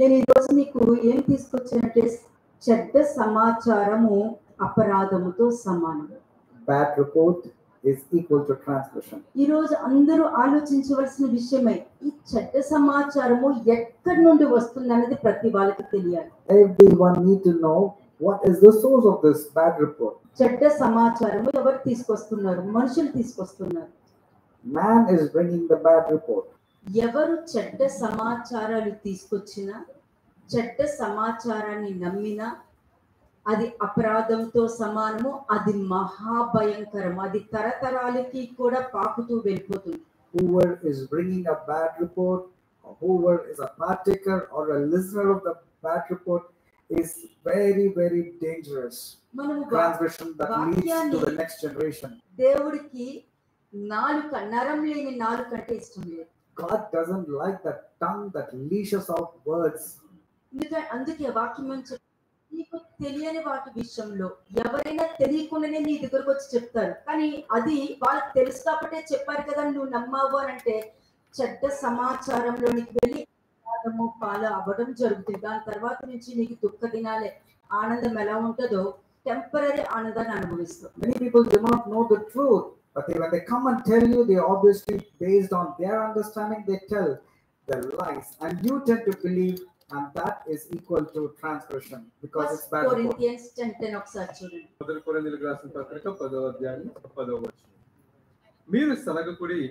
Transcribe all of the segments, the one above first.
నేను ఈ రోజు మీకు ఏం తీసుకొచ్చానంటే చెడ్డ సమాచారము అపరాధముతో సమానం. Bad report is equal to transgression. ఈ రోజు అందరూ ఆలోచించవలసిన విషయమే ఈ చెడ్డ సమాచారము ఎక్కడి నుండి వస్తుంది అనేది ప్రతి వాళ్ళకి తెలియాలి. Everyone need to know what is the source of this bad report. చెడ్డ సమాచారము ఎవరు తీసుకొస్తున్నారు? మనుషులు తీసుకొస్తున్నారు. Man is bringing the bad report. ఎవరు చెడ్డ సమాచారాలు తీసుకొచ్చినా, చెడ్డ సమాచారాన్ని నమ్మినా అది అపరాధంతో సమానము. అది మహాభయంకరం. అది తరతరాలకి కూడా పాకుతూ వెళ్ళిపోతుంది. Whoever is bringing a bad report, or whoever is a partaker or a listener of the bad report is very, very dangerous. Transgression that leads to the next generation. దేవుడికి నాలుక, నరం లేని నాలుక అంటే ఇష్టం లేదు. God doesn't like that tongue that leashes out words. అందుకే వాక్యం నీకు తెలియని వాటి విషయంలో ఎవరైనా తెలియకుండానే నీ దగ్గరకు వచ్చి చెప్తారు, కానీ అది వాళ్ళకి తెలుసు కాబట్టే చెప్పారు కదా నువ్వు నమ్మావు అని అంటే చెడ్డ సమాచారంలోనికి వెళ్ళి పాలు అవ్వడం జరుగుతుంది. దాని తర్వాత నుంచి నీకు దుఃఖ దినాలే. ఆనందం ఎలా ఉంటుందో టెంపరరీ ఆనందాన్ని అనుభవిస్తావు. Many people do not know the truth, but when they come and tell you, they obviously based on their understanding they tell the lies, and you tend to believe, and that is equal to transgression because it's bad. Corinthians 10:10 ఒకసారి చూడండి. మొదటి కొరింథీయులకు రాసిన పత్రిక 10వ అధ్యాయం 10వ వచనం. మీరు సనగకుడి,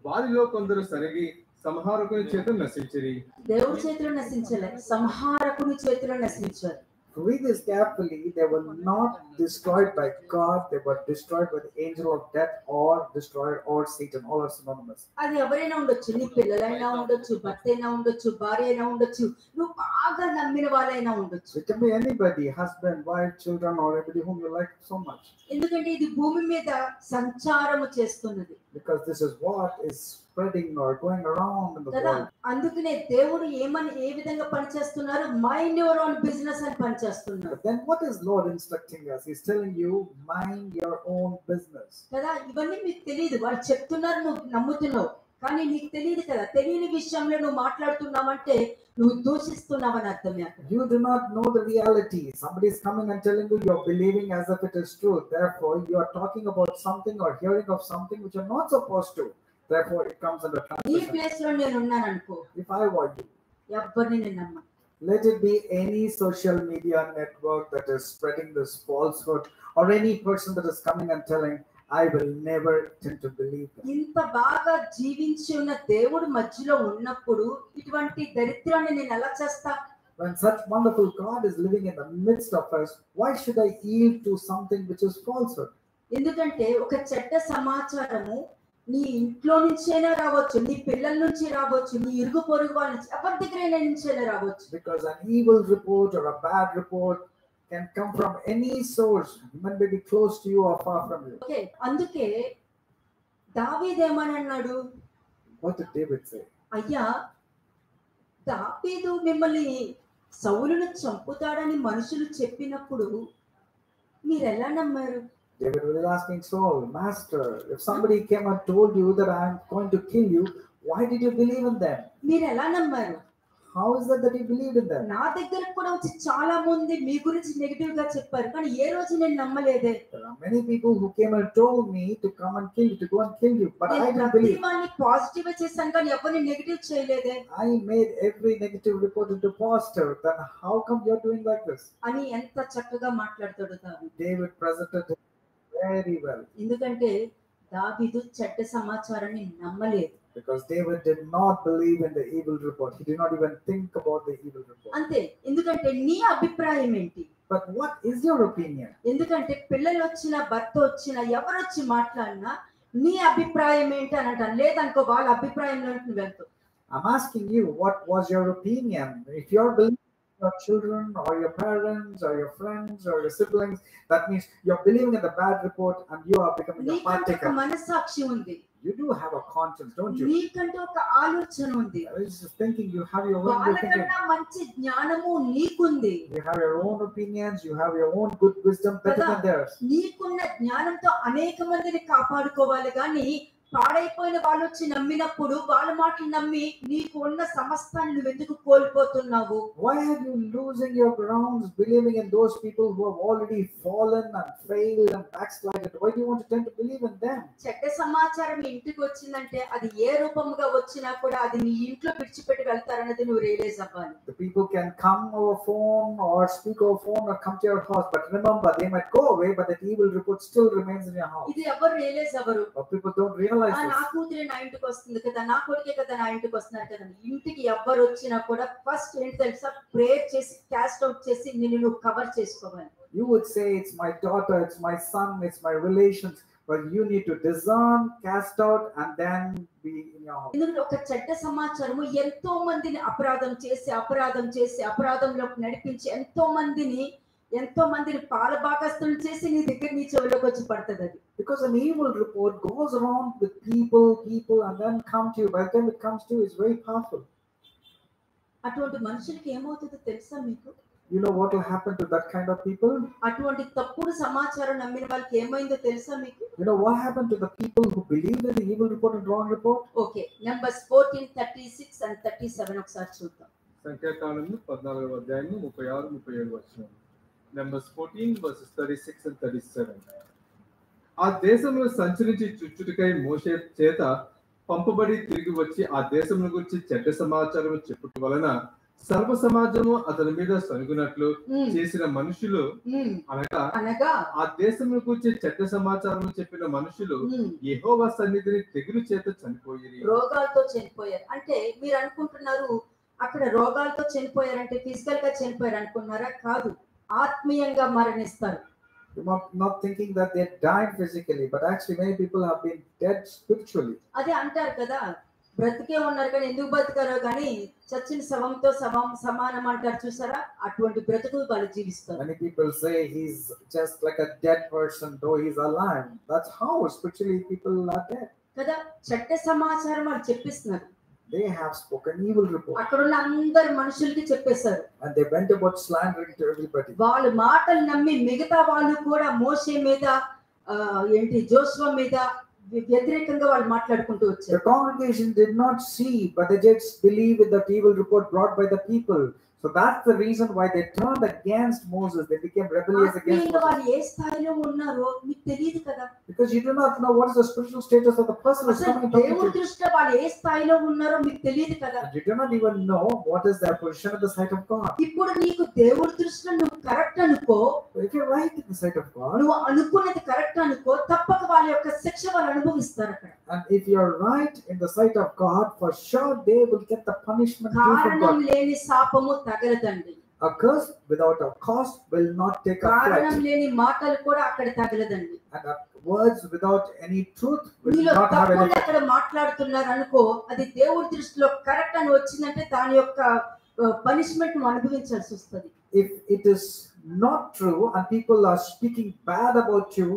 వారిలో కొందరు సనగి సంహారకుని చేత నశించిరి. దేవుడి చేతిలో నశించలే, సంహారకుని చేతిలో నశించారు. Read this carefully. They were not destroyed by God. They were destroyed by the angel of death, or destroyed, or Satan. All are synonymous. అది ఎవరైనా ఉండొచ్చు, నీ పిల్లలైనా ఉండొచ్చు, భర్త అయినా ఉండొచ్చు, భార్య అయినా ఉండొచ్చు, నువ్వు బాగా నమ్మిన వాళ్ళైనా ఉండొచ్చు. It can be anybody, husband, wife, children, or everybody whom you like so much. ఎందుకంటే ఇది భూమి మీద సంచారము చేస్తున్నది. Because this is what is spreading or going around in the world. అందుకనే దేవుడు ఏ విధంగా పనిచేస్తున్నారు? మైండ్ యువర్ ఓన్ బిజినెస్ అని పనిచేస్తున్నారు. But then what is Lord instructing us? He's telling you, mind your own business. కదా, ఇవన్నీ మీకు తెలియదు. వాళ్ళు చెప్తున్నారు, నువ్వు నమ్ముతున్నావు, కానీ నీకు తెలియదు కదా. తెలియని విషయంలో నువ్వు మాట్లాడుతున్నావంటే నువ్వు దూషిస్తున్నావని అర్థమే. You do not know the reality. Somebody is coming and telling you, you're believing as if it is true. Therefore, you are talking about something or hearing of something which you're not supposed to. Therefore, it comes under transgression. ఈ place లో నేను ఉన్నాను అనుకో, If I were you, ఎవ్వరిని నేను నమ్మను. let it be any social media network that is spreading this falsehood, or any person that is coming and telling, I will never tend to believe that. ఇంత బాగా జీవించి ఉన్న దేవుడు మధ్యలో ఉన్నప్పుడు ఇటువంటి దరిద్రాన్ని నేను ఎలా చేస్తా? When such wonderful God is living in the midst of us, why should I yield to something which is falsehood? ఎందుకంటే ఒక చెడ్డ సమాచారము నీ ఇంట్లో నుంచైనా రావచ్చు, నీ పిల్లల నుంచి రావచ్చు, నీ ఇరుగు పొరుగు వాళ్ళ నుంచి, ఎవరి దగ్గర నుంచైనా రావచ్చు. Because an evil report or a bad report can come from any source. It may be close to you or far from you. Okay, అందుకే దావీదు ఏమని అన్నాడు? What did David say? అయ్యా, దావీదు మిమ్మల్ని సౌలును చంపుతాడని మనుషులు చెప్పినప్పుడు మీరు ఎలా నమ్మారు? David was asking Saul, Master, if somebody came and told you that I am going to kill you, why did you believe in them? మీరు ఎలా నమ్మారు? How is it that you believed in them? నా దగ్గరకు కూడా వచ్చి చాలా మంది మీ గురించి నెగటివ్ గా చెప్పారు, కానీ ఏ రోజు నేను నమ్మలేదే. There are many people who came and told me to come and kill you, to go and kill you, but I didn't believe. ప్రతివాన్ని పాజిటివ్ చేశాను కానీ ఎవరిని నెగటివ్ చేయలేదే. I made every negative report into positive. Then how come you're doing like this? అని ఎంత చక్కగా మాట్లాడతాడు దావీదు. David presented it very well. ఎందుకంటే దావీదు చెడ్డ సమాచారాన్ని నమ్మలేదు. Because David did not believe in the evil report. He did not even think about the evil report. అంతే. ఎందుకంటే నీ అభిప్రాయం ఏంటి? But what is your opinion? ఎందుకంటే పిల్లలు వచ్చినా, భర్త వచ్చినా, ఎవరు వచ్చి మాట్లాడినా నీ అభిప్రాయం ఏంటి అని అంటాను. లేదనుకో వాళ్ళ అభిప్రాయంలో నువ్వు వెళ్తావు. I'm asking you, what was your opinion? If you're believing your children or your parents or your friends or your siblings, that means you're believing in the bad report and you are becoming a partaker. మనస్సాక్షి ఉంది. You do have a conscience, don't you? నీకంటే ఒక ఆలోచన ఉంది. I was just thinking, you have your own thinking. వాళ్ళకన్నా మంచి జ్ఞానము నీకుంది. You have your own opinions, you have your own good wisdom better than theirs. నీకున్న జ్ఞానంతో అనేక మందిని కాపాడుకోవాలి, కానీ పాడైపోయిన వాళ్ళు వచ్చి నమ్మినప్పుడు వాళ్ళ మాటలు నమ్మి నీకు ఉన్న సమస్తాన్ని నువ్వు ఎందుకు కోల్పోతున్నావు? Why are you losing your grounds believing in those people who have already fallen and failed and backslided? Why do you want to tend to believe in them? చెడ్డ సమాచారం ఇంటికి వచ్చిందంటే అది ఏ రూపముగా వచ్చినా కూడా అది నీ ఇంట్లో విడిచిపెట్టి వెళ్తారన్నది నువ్వు రియలైజ్ అవ్వాలి. The people can come over phone or speak over phone or come to your house, but remember they might go away, but that evil report still remains in your house. ఇది ఎవరు realise అవ్వరు. But people don't realize this. నా కూతురే నా ఇంటికి వస్తుంది కదా, నా కొడుకే కదా నా ఇంటికి వస్తున్నారు కదా. ఇంటికి ఎవరు వచ్చినా కూడా ఫస్ట్ ఏంటి తెలుసా? ప్రేయర్ చేసి క్యాస్ట్ అవుట్ చేసి నిన్ను నువ్వు కవర్ చేసుకోవాలి. You would say it's my daughter, it's my son, it's my relations, but you need to discern, cast out, and then be in your house. ఎందుకంటే ఒక చెడ్డ సమాచారము ఎంతో మందిని అపరాధంలోకి నడిపించి ఎంతో మందిని పాలభాగస్తులు చేసి నీ దగ్గర నీ చెవిలోకి వచ్చి పడుతుంది అది. Because an evil report goes around with people and then come to you. By the time it comes to you, it's very powerful. అటువంటి మనుషులకి ఏమవుతుందో తెలుసా మీకు? You know what will happen to that kind of people? అటువంటి తప్పుడు సమాచారం నమ్మిన వాళ్ళకి ఏమైందో తెలుసా మీకు? You know what happened to the people who believed in the evil report and wrong report? Okay, numbers 14:36 and 37 ఒకసారి చూద్దాం. సంఖ్యాకాండము 14వ అధ్యాయము 36 37 వచనం. Numbers 14 verses 36 and 37. ఆ దేశంలో సంచరించి చుచ్చుటికై మోషే చేత పంపబడి తిరిగి వచ్చి ఆ దేశమును గురించి చెడ్డ సమాచారం చెప్పుట వలన సర్వ సమాజము అతని మీద సనుగునట్లు చేసిన మనుషులు అనగా ఆ దేశమును గురించి చెడ్డ సమాచారం చెప్పిన మనుషులు యెహోవా సన్నిధిని తెగులు చేత చనిపోయారు. రోగాలతో చనిపోయారు. అంటే మీరు అనుకుంటున్నారు అక్కడ రోగాలతో చనిపోయారంటే ఫిజికల్ గా చనిపోయారు అనుకున్నారా? కాదు, ఆత్మీయంగా మరణిస్తారు. You're not thinking that they died physically, but actually many people have been dead spiritually. అదే అంటారు కదా, బ్రతికే ఉన్నారు కానీ ఎందుకు బతికారో కానీ చచ్చిన శవంతో సమానం అంటారు చూసారా? అటువంటి బ్రతుకు వాళ్ళు జీవిస్తారు. Many people say he's just like a dead person though he's alive. That's how spiritually people are dead. కదా, చెడ్డ సమాచారం వాళ్ళు చెప్పిస్తున్నారు. They have spoken evil report. అక్కడ ఉన్న అందరు మనుషులకి చెప్పేశారు. And they went about slandering to everybody. వాళ్ళ మాటలు నమ్మి మిగతా వాళ్ళు కూడా మోషే మీద జోషువ మీద వ్యతిరేకంగా వాళ్ళు మాట్లాడుకుంటూ వచ్చారు. The congregation did not see, but they just believed in that evil report brought by the people. So that's the reason why they turned against Moses. They became rebellious against Moses. వాళ్ళు ఏ స్థాయిలో ఉన్నారో మీకు తెలియదు కదా. Because you do not know what is the spiritual status of the person who is coming to you. దేవుడి దృష్టిలో వాళ్ళు ఏ స్థాయిలో ఉన్నారో మీకు తెలియదు కదా. You do not even know what is their position in the sight of God. ఇప్పుడు నీకు దేవుడి దృష్టిలో నువ్వు కరెక్ట్ అనుకో, if you're right in the sight of God, నువ్వు అనుకున్నది కరెక్ట్ అనుకో, తప్పక వాళ్ళ యొక్క శిక్ష వాళ్ళు అనుభవిస్తారు అక్కడ. And if you're right in the sight of God, for sure they will get the punishment due from God. కారణం లేని శాపము తగలదండి. A curse without a cause will not take effect. కారణం లేని మాటలు కూడా అక్కడ తగలదండి. And words without any truth will not have any effect. అక్కడ మాట్లాడుతున్నారు అనుకో, అది దేవుడి దృష్టిలో కరెక్ట్ అని వచ్చిందంటే దాని యొక్క పనిష్మెంట్ ను అనుభవించాల్సి వస్తుంది. If it is not true and people are speaking bad about you,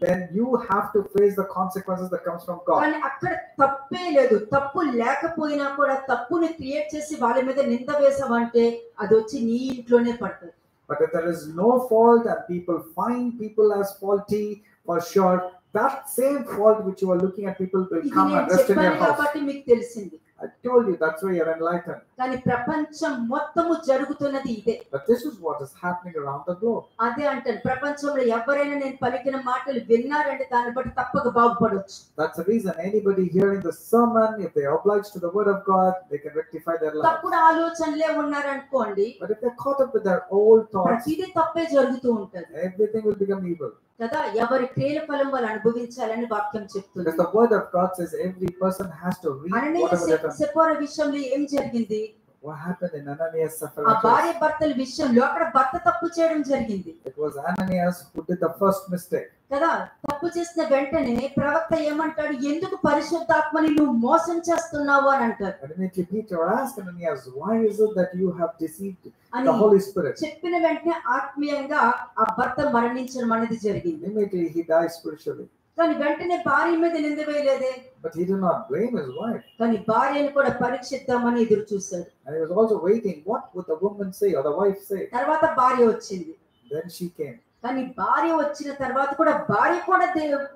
then you have to face the consequences that comes from God. కానీ అక్కడ తప్పే లేదు, తప్పు లేకపోయినా కూడా తప్పుని క్రియేట్ చేసి వాళ్ళ మీద నింద వేసావంటే అది వచ్చి నీ ఇంట్లోనే పడుతుంది. But if there is no fault and people find people as faulty, for sure that same fault which you are looking at people will come and rest in your house. కాబట్టి మీకు తెలిసింది. I told you, that's why you're enlightened. కానీ ప్రపంచం మొత్తము జరుగుతున్నది ఇదే. But this is what is happening around the globe. అదే అంటాను, ప్రపంచంలో ఎవరైనా నేను పలికిన మాటలు విన్నారంటే దాన్ని బట్టి తప్పక బాగుపడొచ్చు. That's the reason anybody hearing the sermon, if they are obliged to the word of God, they can rectify their life. తప్పుడు ఆలోచనలే ఉన్నారనుకోండి, but if they're caught up with their old thoughts, ప్రతిదీ తప్పే జరుగుతూ ఉంటది. everything will become evil. కదా, ఎవరి క్రియల ఫలం వాళ్ళు అనుభవించాలని వాక్యం చెప్తుంది. Because the word of God says every person has to reap whatever they have. సెపోరా విషయంలో ఏం జరిగింది? What happened in Ananias ఆ Sapphira? భార్య భర్తల విషయంలో అక్కడ భర్త తప్పు చేయడం జరిగింది. It was Ananias who did the first mistake. కదా, తప్పు చేసిన వెంటనే ప్రవక్త ఏమంటాడు? ఎందుకు పరిశుద్ధాత్మని నువ్వు మోసం చేస్తున్నావు అని అంటారు. Immediately Peter asked Ananias, why is it that you have deceived the Holy Spirit? చెప్పిన వెంటనే ఆత్మీయంగా ఆ భర్త మరణించడం అనేది జరిగింది. Immediately he died spiritually. కానీ వెంటనే భార్య మీద నింద వేయలేదే. But he did not blame his wife. కానీ భార్యను కూడా పరీక్షిద్దామని ఎదురు చూశాడు. And he was also waiting, what would the woman say or the wife say? తర్వాత భార్య వచ్చింది. Then she came. కానీ భార్య వచ్చిన తర్వాత కూడా భార్య కూడా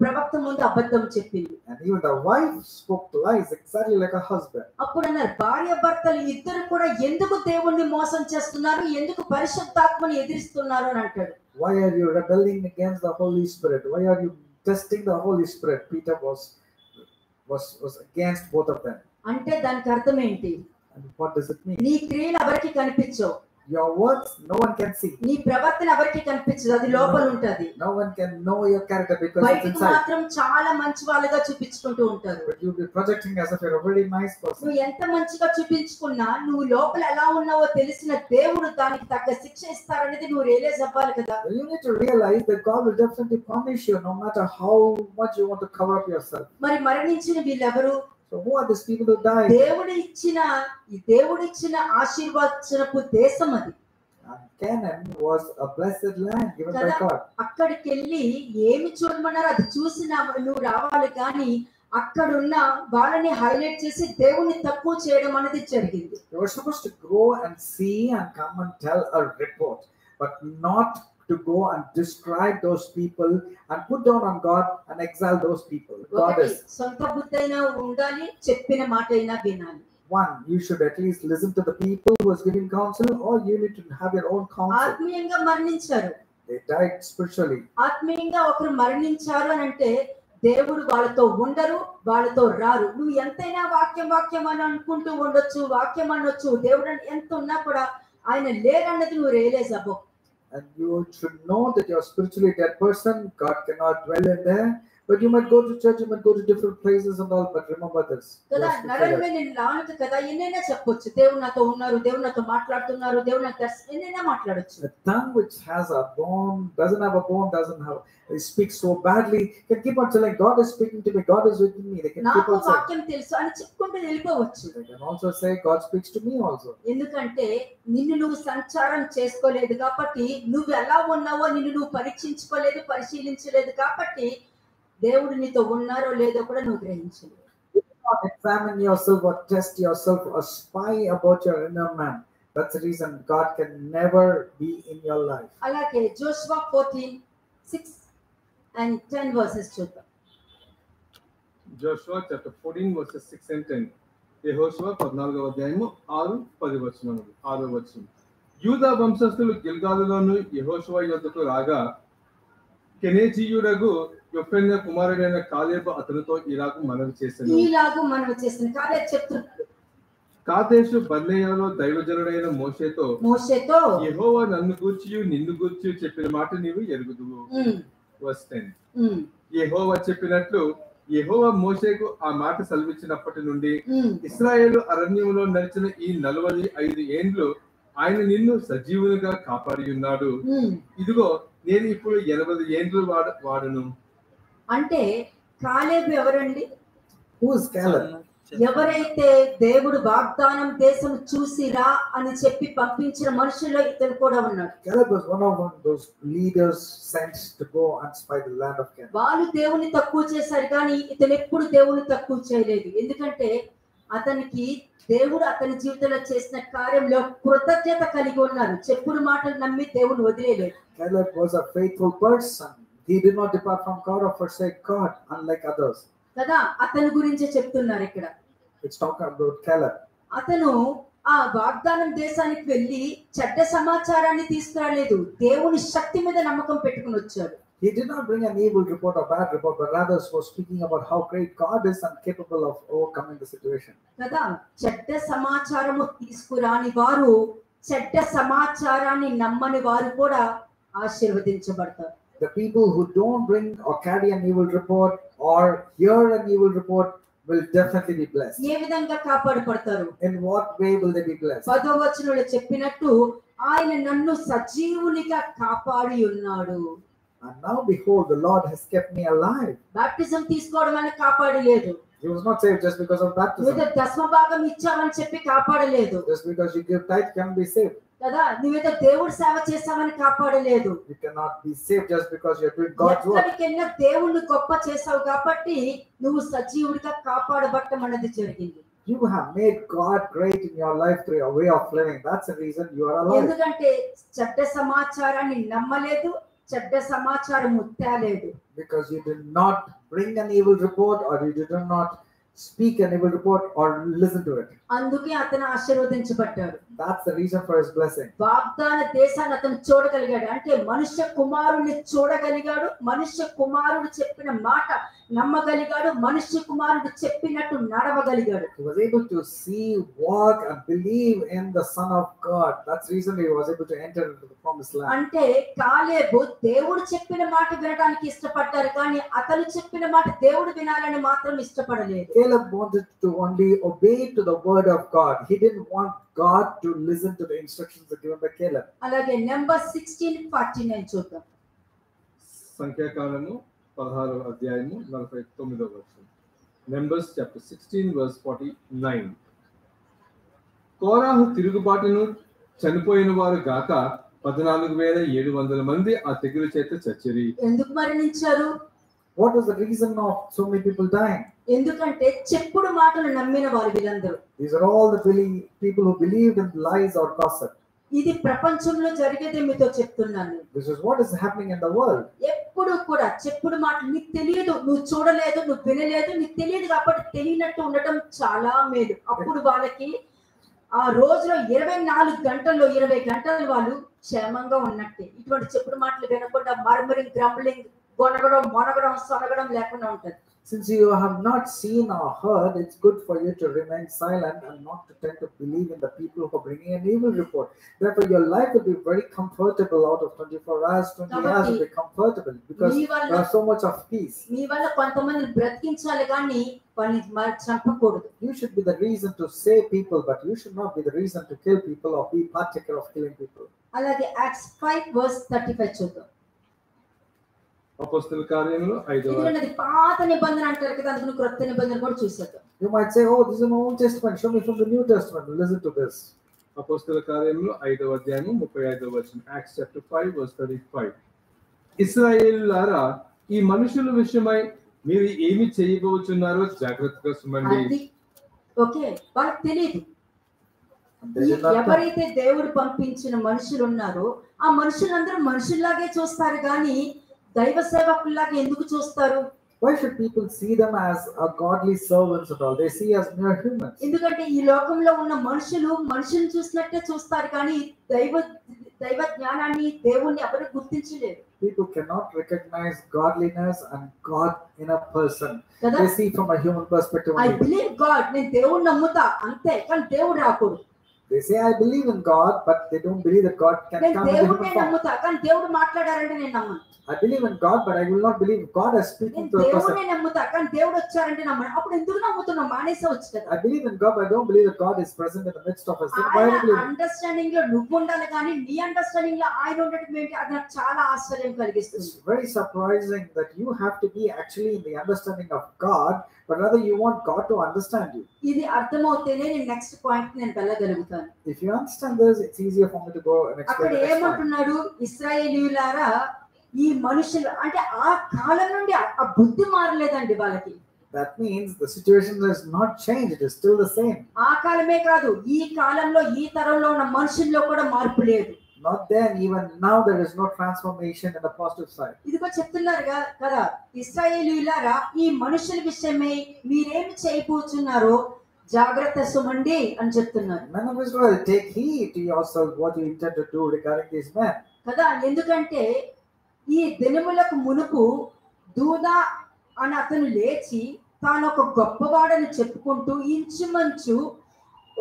ప్రవక్త ముందు అబద్ధం చెప్పింది. And even the wife spoke lies exactly like her husband. అప్పుడు అన్నారు భార్య భర్తలు ఇద్దరు కూడా ఎందుకు దేవుణ్ణి మోసం చేస్తున్నారు, ఎందుకు పరిశుద్ధాత్మని ఎదిరిస్తున్నారు అని అంటాడు. Why are you rebelling against the Holy Spirit? Why are you testing the Holy Spirit? Peter was against both of them. అంటే దానికి అర్థం ఏంటి? And what does it mean? నీ క్రియలు ఎవరికి కనిపించవు. Your works no one can see. నీ ప్రవర్తన ఎవరికి కనిపించదు, అది లోపల ఉంటది. No one can know your character because it's బయటికి inside. మాత్రం చాలా మంచి వాళ్ళగా చూపించుకుంటూ ఉంటారు. But you'll be projecting as if you're a very nice person. నువ్వు ఎంత మంచిగా చూపించుకున్నా నువ్వు లోపల ఎలా ఉన్నావో తెలిసిన దేవుడు దానికి తగ్గ శిక్ష ఇస్తారనేది నువ్వు రియలైజ్ అవ్వాలి కదా. You need to realize that God will definitely punish you no matter how much you want to cover up yourself. మరి మరణించిన వీళ్ళెవరు? So who are these people who died? దేవుడిచ్చిన ఆశీర్వచనపు దేశం అది. Canaan was a blessed land given by God. అక్కడికి వెళ్ళి ఏమి చూడమన్నారో అది చూసి నువ్వు రావాలి, కానీ అక్కడ ఉన్న వాళ్ళని హైలైట్ చేసి దేవుని తక్కువ చేయడం అనేది జరిగింది. You were supposed to go and see and come and tell a report, but not to go and describe those people and put down on God and exalt those people. God is సొంత బుద్ధైనా ఉండాలి, చెప్పిన మాట అయినా వినాలి. One, you should at least listen to the people who is giving counsel, or you need to have your own counsel. ఆత్మీయంగా మరణించారు. They died spiritually. ఆత్మీయంగా ఒకరు మరణించారు అని అంటే దేవుడు వాళ్ళతో ఉండరు, వాళ్ళతో రారు. నువ్వు ఎంతైనా వాక్యం అని అనుకుంటూ ఉండొచ్చు, వాక్యం అనొచ్చు, దేవుడు ఎంత ఉన్నా కూడా ఆయన లేరన్నది నువ్వు రియలైజ్ అవ్వవు. And you should know that you're spiritually dead person. God cannot dwell in there. But you might go to church, you might go to different places and all, but remember this. కదా నడవమే నేను లానుకు కదా ఎన్నైనా చెప్పొచ్చు, దేవుడు నాతో ఉన్నారు, దేవుడు నాతో మాట్లాడుతున్నారు, దేవుడు నాకు ఎన్నైనా మాట్లాడొచ్చు. The tongue which has a bone, doesn't have a bone, it speaks so badly, can keep on telling God is speaking to me, God is with me. They can keep on saying. నాకు వాక్యం తెలుసు అని చెప్పుకుంటూ వెళ్ళిపోవచ్చు. They can also say God speaks to me also. ఎందుకంటే నిన్ను నువ్వు సంచారం చేసుకోలేదు కాబట్టి, నువ్వు ఎలా ఉన్నావో నిన్ను నువ్వు పరీక్షించుకోలేదు, పరిశీలించలేదు కాబట్టి దేవుడు నీతో ఉన్నారో లేదో కూడా నువ్వు గ్రహించలేదు. You cannot examine yourself or test yourself or spy about your inner man. That's the reason God can never be in your life. అలాగే జోషువా 14:6 and 10 verses చూద్దాం. Joshua chapter 14 verses 6 and 10. యెహోషువ 14వ అధ్యాయము 6-10 వచనములు. 6వ వచనం. యూదా వంశస్థులు గిల్గాలులోను యెహోషువ యొద్దకు రాగా కెనేజీయుడగు యొఫెన్య కుమారుడైన కాలేబు అతనితో ఇలాగు మనవి చేసెను. కాలేబు చెప్తున్నాడు, కాదేశు బర్నేయలో దైవజనుడైన మోషేతో యెహోవా నన్ను గూర్చియు నిన్ను గూర్చియు చెప్పిన మాట నీవు ఎరుగుదువు. Verse 10. యెహోవా చెప్పినట్లు యెహోవా మోషేకు ఆ మాట సెలవిచ్చినప్పటి నుండి ఇశ్రాయేలు అరణ్యంలో నడిచిన ఈ 45 ఏండ్లు ఆయన నిన్ను సజీవునిగా కాపాడి ఉన్నాడు. ఇదిగో నేను ఇప్పుడు 80 ఏండ్లు వాడను. అంటే కాలేబు ఎవరండి? Who is Caleb? ఎవరైతే దేవుడు వాగ్దానం దేశం చూసిరా అని చెప్పి పంపించిన మనుషుల్లో ఇతను కూడా ఉన్నాడు. Caleb was one of those leaders sent to go and spy the land of Canaan. వాళ్ళు దేవుని తక్కువ చేశారు కానీ ఇతను ఎప్పుడు దేవుని తక్కువ చేయలేదు. ఎందుకంటే అతనికి దేవుడు అతని జీవితంలో చేసిన కార్యంలో కృతజ్ఞత కలిగి ఉన్నారు. చెప్పుడు మాటలు నమ్మి దేవుని వదిలేలేదు. Caleb was a faithful person. He did not depart from God or forsake God unlike others. కదా అతని గురించి చెప్తున్నారు ఇక్కడ. It's talking about Caleb. అతను ఆ వాగ్దానం దేశానికి వెళ్ళి చెడ్డ సమాచారాన్ని తీసుకురాలేదు, దేవుని శక్తి మీద నమ్మకం పెట్టుకుని వచ్చాడు. He did not bring an evil report or bad report, but rather was speaking about how great God is and capable of overcoming the situation. కదా చెడ్డ సమాచారము తీసుకురాని వారు, చెడ్డ సమాచారాన్ని నమ్మని వారు కూడా ఆశీర్వదించబడతారు. The people who don't bring or carry an evil report or hear an evil report will definitely be blessed. ఏ విధంగా కాపాడబడతారు? In what way will they be blessed? 10వ వచనంలో చెప్పినట్టు ఆయన నన్ను సజీవునిగా కాపాడి ఉన్నాడు. And now behold, the Lord has kept me alive. Baptism తీసుకోవడం అని కాపాడలేదు. He was not saved just because of baptism. నువ్వు దశమ భాగం ఇచ్చావని చెప్పి కాపాడలేదు. Just because you give tithe can be saved. కదా నువ్వేదో దేవుడి సేవ చేసావని కాపాడలేదు. You cannot be saved just because you are doing God's work. ఎక్కడికైనా దేవుణ్ణి గొప్ప చేసావు కాబట్టి నువ్వు సజీవుడిగా కాపాడబడటం అనేది జరిగింది. You have made God great in your life through your way of living. That's the reason you are alive. ఎందుకంటే చెడ్డ సమాచారాన్ని నమ్మలేదు, చెడ్డ సమాచారము తేలేదు. Because you did not bring an evil report, or you did not speak an evil report or listen to it. అందుకే అతను ఆశీర్వదించబడ్డాడు. That's the reason for his blessing. వాగ్దాన దేశాన్ని అతను చూడగలిగాడు. అంటే మనుష్య కుమారుని చూడగలిగాడు. మనుష్య కుమారుడు చెప్పిన మాట నమ్మగలిగాడు. మనుష్య కుమారుడు చెప్పినట్టు నడవగలిగాడు. He was able to see, walk and believe in the Son of God. That's the reason he was able to enter into the promised land. అంటే కాలేబు దేవుడు చెప్పిన మాట వినడానికి ఇష్టపడ్డారు, కానీ అతను చెప్పిన మాట దేవుడు వినాలని మాత్రం ఇష్టపడలేదు. Caleb wanted to only obey to the word of God. He didn't want God to listen to the instructions given by Caleb. అలాగే నెంబర్ 16:49 చూద్దాం. సంఖ్యాకాండము 16వ అధ్యాయము 49వ వచనం. Numbers chapter 16 verse 49. కోరాహు తిరుగుబాటును చనిపోయిన వారు గాక 14,700 మంది ఆ తెగులు చేత చచ్చిరి. ఎందుకు మరణించారు? What was the reason of so many people dying? ఎందుకంటే చెప్పుడు మాటలు నమ్మిన వారు వీళ్ళందరూ. These are all the people who believed in lies or gossip. ఇది ప్రపంచంలో జరిగేదే మీతో చెప్తున్నాను. This is what is happening in the world. ఎప్పుడు కూడా చెప్పుడు మాటలు నీకు తెలియదు, నువ్వు చూడలేదు, నువ్వు వినలేదు, నీకు తెలియదు కాబట్టి తెలియనట్టు ఉండటం చాలా మేలు. అప్పుడు వాళ్ళకి ఆ రోజులో 24 గంటల్లో 20 గంటలు వాళ్ళు క్షేమంగా ఉన్నట్టే. ఇటువంటి చెప్పుడు మాటలు వినకుండా మర్మరింగ్, గ్రంబ్లింగ్, గొనగడం, మొనగడం, సొనగడం లేకుండా ఉంటది. Since you have not seen or heard, it's good for you to remain silent and not to tend to believe in the people who are bringing an evil report. Therefore, your life will be very comfortable out of 24 hours. 20 hours will be comfortable because there is so much of peace. మీ వల్ల కొంతమందిని బ్రతికించాలి కానీ వాళ్ళని చంపకూడదు. You should be the reason to save people, but you should not be the reason to kill people or be partaker of killing people. అలాగే Acts 5:35 చూద్దాం. అపోస్తలుల కార్యములు 5వ ఇది పాత నిబంధన అంటారు కదా, అందుకు క్రొత్త నిబంధన కూడా చూసేద్దాం. You might say, oh, this is an Old Testament. Show me from the New Testament. Listen to this. అపోస్తలుల కార్యములు 5వ అధ్యాయము 35వ వచనం. Acts chapter 5 verse 35. ఇశ్రాయేలులారా, ఈ మనుషుల విషయమై మీరు ఏమి చేయబోతున్నారో జాగ్రత్తగా సుమండి. ఓకే, వాళ్ళకి తెలియదు. ఎవరైతే దేవుడు పంపించిన మనుషులు ఉన్నారో ఆ మనుషులందరూ మనుషుల్లాగే చూస్తారు, కానీ దైవ సేవకుల్లాగా ఎందుకు చూస్తారు? Why should people see them as a godly servants and all? They see as mere humans. ఎందుకంటే ఈ లోకంలో ఉన్న మనుషులను చూసినట్టే చూస్తారు, కానీ దైవ జ్ఞానాన్ని, దేవుణ్ణి ఎవరు గుర్తించలేరు. People cannot recognize godliness and God in a person. They see from a human perspective. I believe God, నేను దేవుణ్ణి నమ్ముతా అంతే, కానీ దేవుడు రాకూడదు. They say I believe in God, but they don't believe that God can come in human form. నేను నమ్ముతా, కానీ దేవుడు మాట్లాడారంటే నేను నమ్మను. I believe in God, but I will not believe God is speaking to a person. దేవుడే నమ్ముతా, కానీ దేవుడు వచ్చారంటే నమ్మను. అప్పుడు ఎందుకు నమ్ముతున్నావు? మానేసవచ్చు కదా. I believe in God, but I don't believe that God is present in the midst of us. Then why do you believe? Understanding లో నువ్వు ఉండాలి, కానీ నీ అండర్స్టాండింగ్ లో ఆయన ఉండటం ఏంటి? అది నాకు చాలా ఆశ్చర్యం కలిగిస్తుంది. It's very surprising that you have to be actually in the understanding of God, but rather you want God to understand you. ఇది అర్థమవుతేనే నేను నెక్స్ట్ పాయింట్ నేను వెళ్ళగలుగుతాను. If you understand this, it's easier for me to go and explain. అక్కడ ఏమంటున్నాడు? ఇశ్రాయేలీయులారా, ఈ మనుషులు అంటే ఆ కాలం నుండి ఆ బుద్ధి మారలేదండి వాళ్ళకి. That means the situation has not changed, it is still the same. ఆ కాలమే కాదు, ఈ కాలంలో ఈ తరంలో ఉన్న మనుషుల్లో కూడా మార్పు లేదు. Not then, even now there is no transformation in the positive side. ఇదిగో చెప్తున్నారు కదా, ఇశ్రాయేలీయులారా, ఈ మనుషుల విషయమై మీరేమి చేయబోతున్నారో జాగ్రత్త సుమండి అని చెప్తున్నారు. Men of Israel, take heed to yourself what you intend to do regarding these men. కదా, ఎందుకంటే ఈ దినములకు మునుపు దూదా అని అతను లేచి తాను ఒక గొప్పవాడని చెప్పుకుంటూ ఇంచుమంచు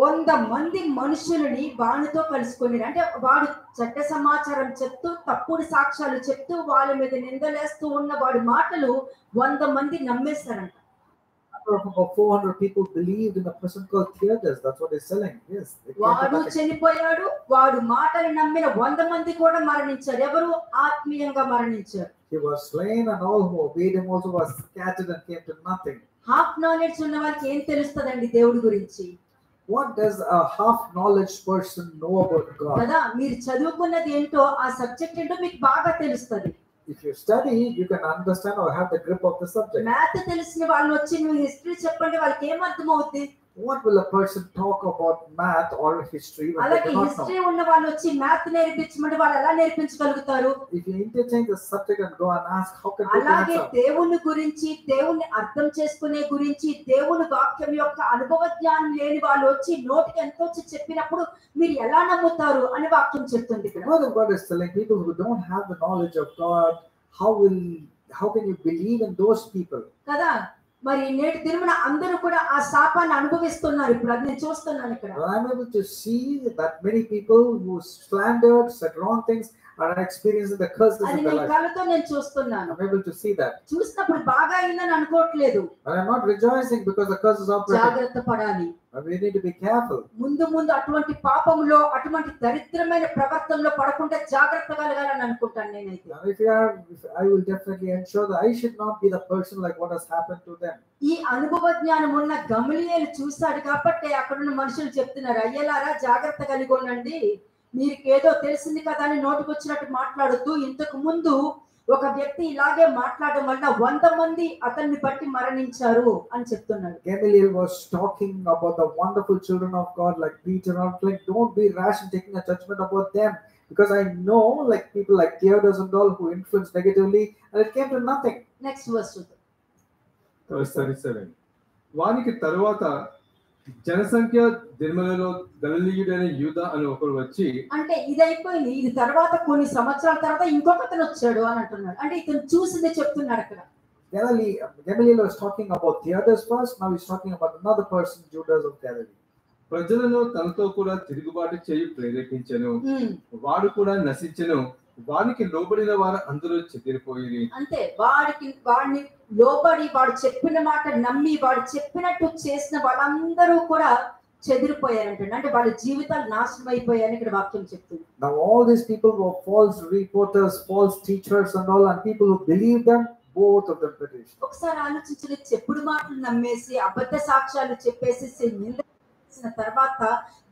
100 మంది మనుషులని వానితో కలుసుకొని, అంటే వాడు చెడ్డ సమాచారం చెప్తూ తప్పుడు సాక్ష్యాలు చెప్తూ వాళ్ళ మీద నిందలేస్తూ ఉన్న వాడి మాటలు 100 మంది నమ్మేస్తారంట. About 400 people believed in a person called Theodas. That's what they're selling. Yes. వాడు చనిపోయాడు, వాడు మాటలు నమ్మిన 100 మంది కూడా మరణించారు. ఎవరు? ఆత్మీయంగా మరణించారు. He was slain, and all who obeyed him also was scattered and came to nothing. Half knowledge ఉన్న వాళ్ళకి ఏం తెలుస్తదండి దేవుడి గురించి? What does a half knowledge person know about God? కదా, మీరు చదువుకున్నది ఏంటో, ఆ సబ్జెక్ట్ ఏంటో మీకు బాగా తెలుస్తది. If you study, you can understand or have the grip of the subject. Math తెలిసిన వాళ్ళు వచ్చి నువ్వు హిస్టరీ చెప్పండి, వాళ్ళకి ఏం అర్థం అవుతుంది? What will a person talk about math or history when they అలాగే do not హిస్టరీ know? ఉన్న వాళ్ళు వచ్చి మ్యాథ్ నేర్పించమంటే వాళ్ళు ఎలా నేర్పించగలుగుతారు? If you interchange the subject and go and ask, how can people అలాగే answer? దేవుని గురించి, దేవుని అర్థం చేసుకునే గురించి, దేవుని వాక్యం యొక్క అనుభవ జ్ఞానం లేని వాళ్ళు వచ్చి నోటికి ఎంతో వచ్చి చెప్పినప్పుడు మీరు ఎలా నమ్ముతారు అని వాక్యం చెప్తుంది ఇక్కడ. The word of God is telling people who don't have the knowledge of God, how can you believe in those people? కదా, మరి నేటి దినమున అందరూ కూడా ఆ శాపాన్ని అనుభవిస్తున్నారు. ఇప్పుడు అది నేను చూస్తున్నాను ఇక్కడ. I'm able to see that many people who slandered, said wrong things, are experiencing the curses అది in their నేను life. కళ్ళతో నేను చూస్తున్నాను. I'm able to see that. చూసినప్పుడు బాగా అయిందని అనుకోవట్లేదు. And I'm not rejoicing because the curse is operating. జాగ్రత్త పడాలి. But we need to be careful. ముందు ముందు అటువంటి పాపంలో, అటువంటి దరిద్రమైన ప్రవర్తనలో పడకుండా జాగ్రత్త కలగాలని అనుకుంటాను నేనైతే. I will definitely ensure that I should not be the person like what has happened to them. ఈ అనుభవ జ్ఞానం ఉన్న గమలీయేలు చూశాడు కాబట్టి అక్కడున్న మనుషులు చెప్తున్నారు, అయ్యలారా జాగ్రత్త కలిగి ఉండండి, మీకు ఏదో తెలిసింది కదా అని నోటికి వచ్చినట్టు మాట్లాడుతూ, ఇంతకు ముందు ఒక వ్యక్తి ఇలాగే మాట్లాడడం వల్ల 100 మంది అతన్ని బట్టి మరణించారు అని చెప్తున్నాడు. Gamaliel was talking about the wonderful children of God like Peter, not like don't be rash in taking a judgment about them, because I know like people like Theodos and all who influenced negatively and it came to nothing. Next verse Verse 37. వానికి తరువాత జనసంఖ్య దినములలో గలిలయుడైన యూదా అని ఒకడు వచ్చి, అంటే ఇది అయిపోయింది, ఇది తర్వాత కొన్ని సంవత్సరాల తర్వాత ఇంకొక అతను వచ్చాడు అని అంటున్నాడు. అంటే ఇతను చూసిందే చెప్తున్నాడు అక్కడ. Gamaliel was talking about Theodos first, now he's talking about another person, Judas of Galilee. ప్రజలను తనతో కూడా తిరుగుబాటు చేయి ప్రేరేపించెను, వాడు కూడా నశించెను, వానికి లోబడిన వారు అందరూ చెదిరిపోయి. అంటే వాడిని లోబడి వాడు చెప్పిన మాట నమ్మి వాడు చెప్పినట్టు చేసిన వాళ్ళందరూ కూడా చెదిరిపోయారంట. అంటే వాళ్ళ జీవితాలు నాశనం అయిపోయాయని ఇక్కడ వాక్యం చెప్తుంది. Now all these people were false reporters, false teachers and all, and people who believed them, both of them perished. ఒకసారి ఆలోచించండి, చెప్పుడు మాటలు నమ్మేసి అబద్ధ సాక్ష్యాలు చెప్పేసి నిందించిన తర్వాత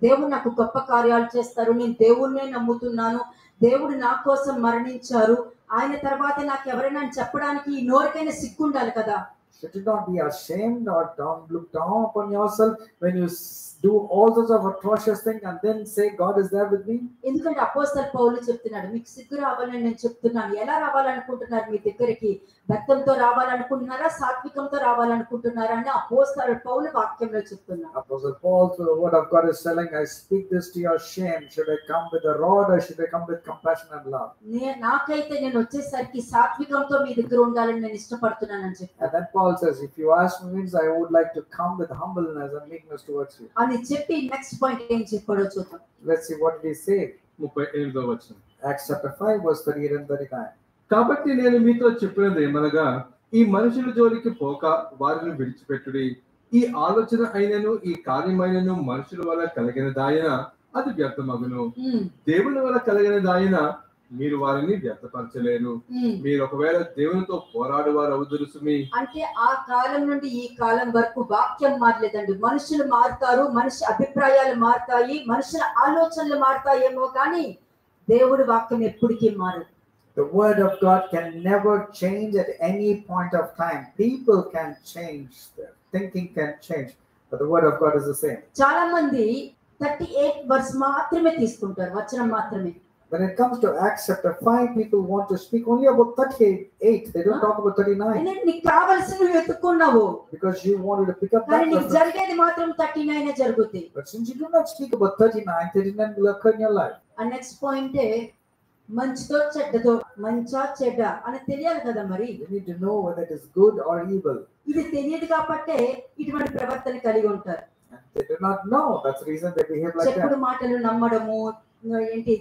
దేవుడు నాకు గొప్ప కార్యాలు చేస్తారు, నేను దేవుణ్ణే నమ్ముతున్నాను, దేవుడు నా కోసం మరణించారు, ఆయన తర్వాత నాకు ఎవరైనా చెప్పడానికి ఈ నోరికైనా సిగ్గుండాలి కదా. Should you not be ashamed or look down upon yourself when you do all sorts of atrocious things and then say God is there with me? ఎందుకంటే అపోస్తలుడు పౌలు చెప్తున్నాడు, మీకు సిగ్గు రావాలని నేను చెప్తున్నాను. ఎలా రావాలనుకుంటున్నారు మీ దగ్గరికి? భక్తంతో రావాలనుకుంటున్నారా, సాత్వికంతో రావాలనుకుంటున్నారా అని అపోస్తలుడు పౌలు వాక్యంలో చెప్తున్నాడు. Apostle Paul through the word of God is telling, I speak this to your shame. Should I come with a rod or should I come with compassion and love? నాకైతే నేను వచ్చేసరికి సాత్వికంతో మీ దగ్గర ఉండాలని నేను ఇష్టపడుతున్నాను అని చెప్పాను. And then Paul says, if you ask me, means I would like to come with humbleness and meekness towards you. అని చెప్పి నెక్స్ట్ పాయింట్ ఏం చెప్పాడో చూద్దాం. Let's see what did he say. 38వ వచనం. Acts chapter 5 verse 38 and 39. కాబట్టి నేను మీతో చెప్పినది ఏమనగా, ఈ మనుషుల జోలికి పోక వారిని విడిచిపెట్టుడి. ఈ ఆలోచన అయినను ఈ కార్యమైనను మనుషుల వల్ల కలిగినదాయన అది వ్యర్థమగును, దేవుని వల్ల కలిగినదాయన మీరు వారిని వ్యర్థపరచలేరు. మీరు ఒకవేళ దేవునితో పోరాడువారు అవుదురు సుమి. అంటే ఆ కాలం నుండి ఈ కాలం వరకు వాక్యం మారలేదండి. మనుషులు మారుతారు, మనిషి అభిప్రాయాలు మారుతాయి, మనుషుల ఆలోచనలు మారుతాయేమో కానీ దేవుడి వాక్యం ఎప్పటికీ మారదు. The word of God can never change at any point of time. People can change, their thinking can change, but the word of God is the same. చాలా మంది 38 వర్స్ మాత్రమే తీసుకుంటారు, వచనం మాత్రమే. When it comes to Acts chapter 5, people want to speak only about 38. They don't talk about 39. నీకు కావాల్సినవి వెతుక్కున్నావు, because you wanted to pick up కానీ that నీకు verse. జరిగేది మాత్రం 39 జరుగుతుంది. But since you do not speak about 39 will occur in your life. ఆ next point మంచితో చెడ్డతో, మంచా చెడ్డ అని తెలియాలి కదా. మరి You need to know whether it is good or evil. ఇది తెలియదు కాబట్టే ఇటువంటి ప్రవర్తన కలిగి ఉంటారు. And they do not know. That's the reason they behave like చెప్పుడు that. మాటలు నమ్మడము, ఏంటి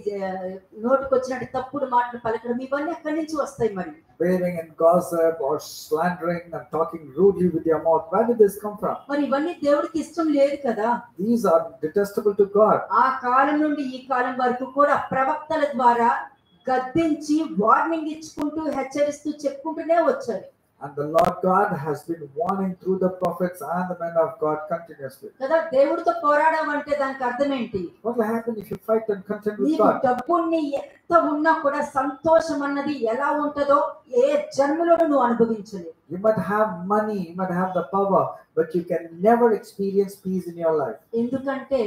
నోటికి వచ్చినట్టు తప్పుడు మాటలు పలకడం, ఇవన్నీ ఎక్కడి నుంచి వస్తాయి? మరి Bearing and gossip or slandering and talking rudely with your mouth. Where did this come from? మరి ఇవన్నీ దేవుడికి ఇష్టం లేదు కదా. These are detestable to God. ఆ కాలం నుండి ఈ కాలం వరకు కూడా ప్రవక్తల ద్వారా గద్దించి వార్నింగ్ ఇచ్చుకుంటూ హెచ్చరిస్తూ చెప్పుకుంటూనే వచ్చారు. And the Lord God has been warning through the prophets and the men of God continuously. కదా దేవుడితో పోరాడమంటే దానికి అర్థం ఏంటి? What will happen if you fight and contend with నీకు God? డబ్బుని ఎంత ఉన్నా కూడా సంతోషం అన్నది ఎలా ఉంటదో ఏ జన్మలోనూ నువ్వు అనుభవించలేవు. You might have money, you might have the power, but you can never experience peace in your life. ఎందుకంటే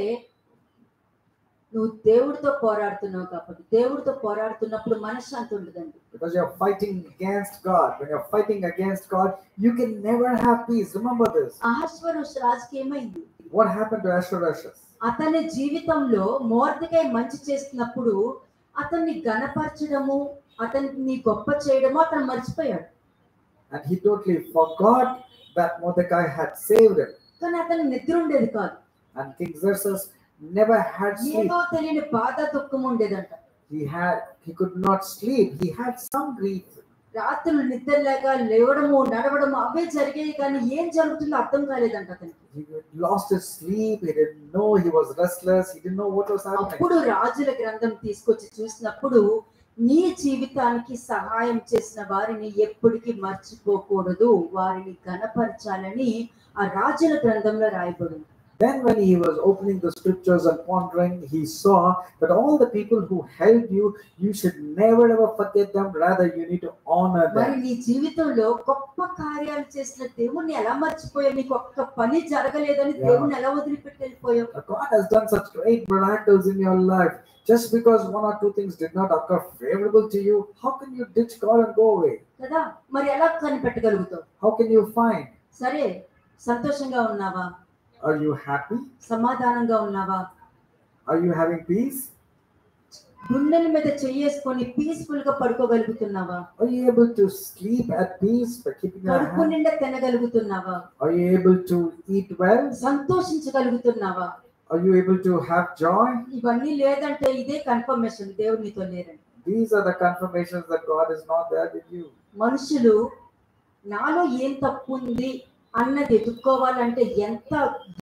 నువ్వు దేవుడితో పోరాడుతున్నావు కాబట్టి. దేవుడితో పోరాడుతున్నప్పుడు మనశ్శాంతి ఉండదండి. Because you are fighting against God. When you are fighting against God, you can never have peace. Remember this. అహష్వేరోషు రాజుకి ఏమైంది? What happened to Ahasuerus? అతని జీవితంలో మొర్దెకై మంచి చేస్తున్నప్పుడు అతన్ని గణపరచడము, అతన్ని గొప్ప చేయడము అతను మర్చిపోయాడు. And he totally forgot that Mordecai had saved him. కానీ అతను నిద్ర ఉండేది కాదు. And King Xerxes never had sleep. ఏదో తెలియని బాధ దుఃఖం ఉండేదంట. He could not sleep. He had some grief. రాత్రులు నిద్ర లేక లేవడము నడవడము అవే జరిగేవి కానీ ఏం జరుగుతుందో అర్థం కాలేదంట అతనికి. He lost his sleep. He didn't know. He was restless. He didn't know what was happening. అప్పుడు రాజుల గ్రంథం తీసుకొచ్చి చూసినప్పుడు నీ జీవితానికి సహాయం చేసిన వారిని ఎప్పటికీ మర్చిపోకూడదు, వారిని ఘనపరచాలని ఆ రాజుల గ్రంథంలో రాయబడింది. Then when he was opening the scriptures and pondering, he saw that all the people who helped you, you should never ever forget them. Rather, you need to honor them. మరి నీ జీవితంలో గొప్ప కార్యాలు చేసిన దేవుణ్ణి ఎలా మర్చిపోయావు? నీకు ఒక్క పని జరగలేదని దేవుణ్ణి ఎలా వదిలిపెట్టి వెళ్ళిపోయావు? God has done such great miracles in your life. Just because one or two things did not occur favorable to you, how can you ditch God and go away? కదా, మరి ఎలా కనిపెట్టగలుగుతావు? How can you find? సరే, సంతోషంగా ఉన్నావా? Are you happy? సమాధానంగా ఉన్నావా? Are you having peace? గుండెల మీద చెయ్యేసుకొని పీస్ఫుల్ గా పడుకోగలుగుతున్నావా? Are you able to sleep at peace by keeping your కడుపు hand? నిండా తినగలుగుతున్నావా? Are you able to eat well? సంతోషించగలుగుతున్నావా? Are you able to have joy? ఇవన్నీ లేదంటే ఇదే కన్ఫర్మేషన్ దేవుడు నీతో లేరని. These are the confirmations that God is not there with you. మనుషులు నాలో ఏం తప్పు ఉంది అన్నది ఎదుర్కోవాలంటే ఎంత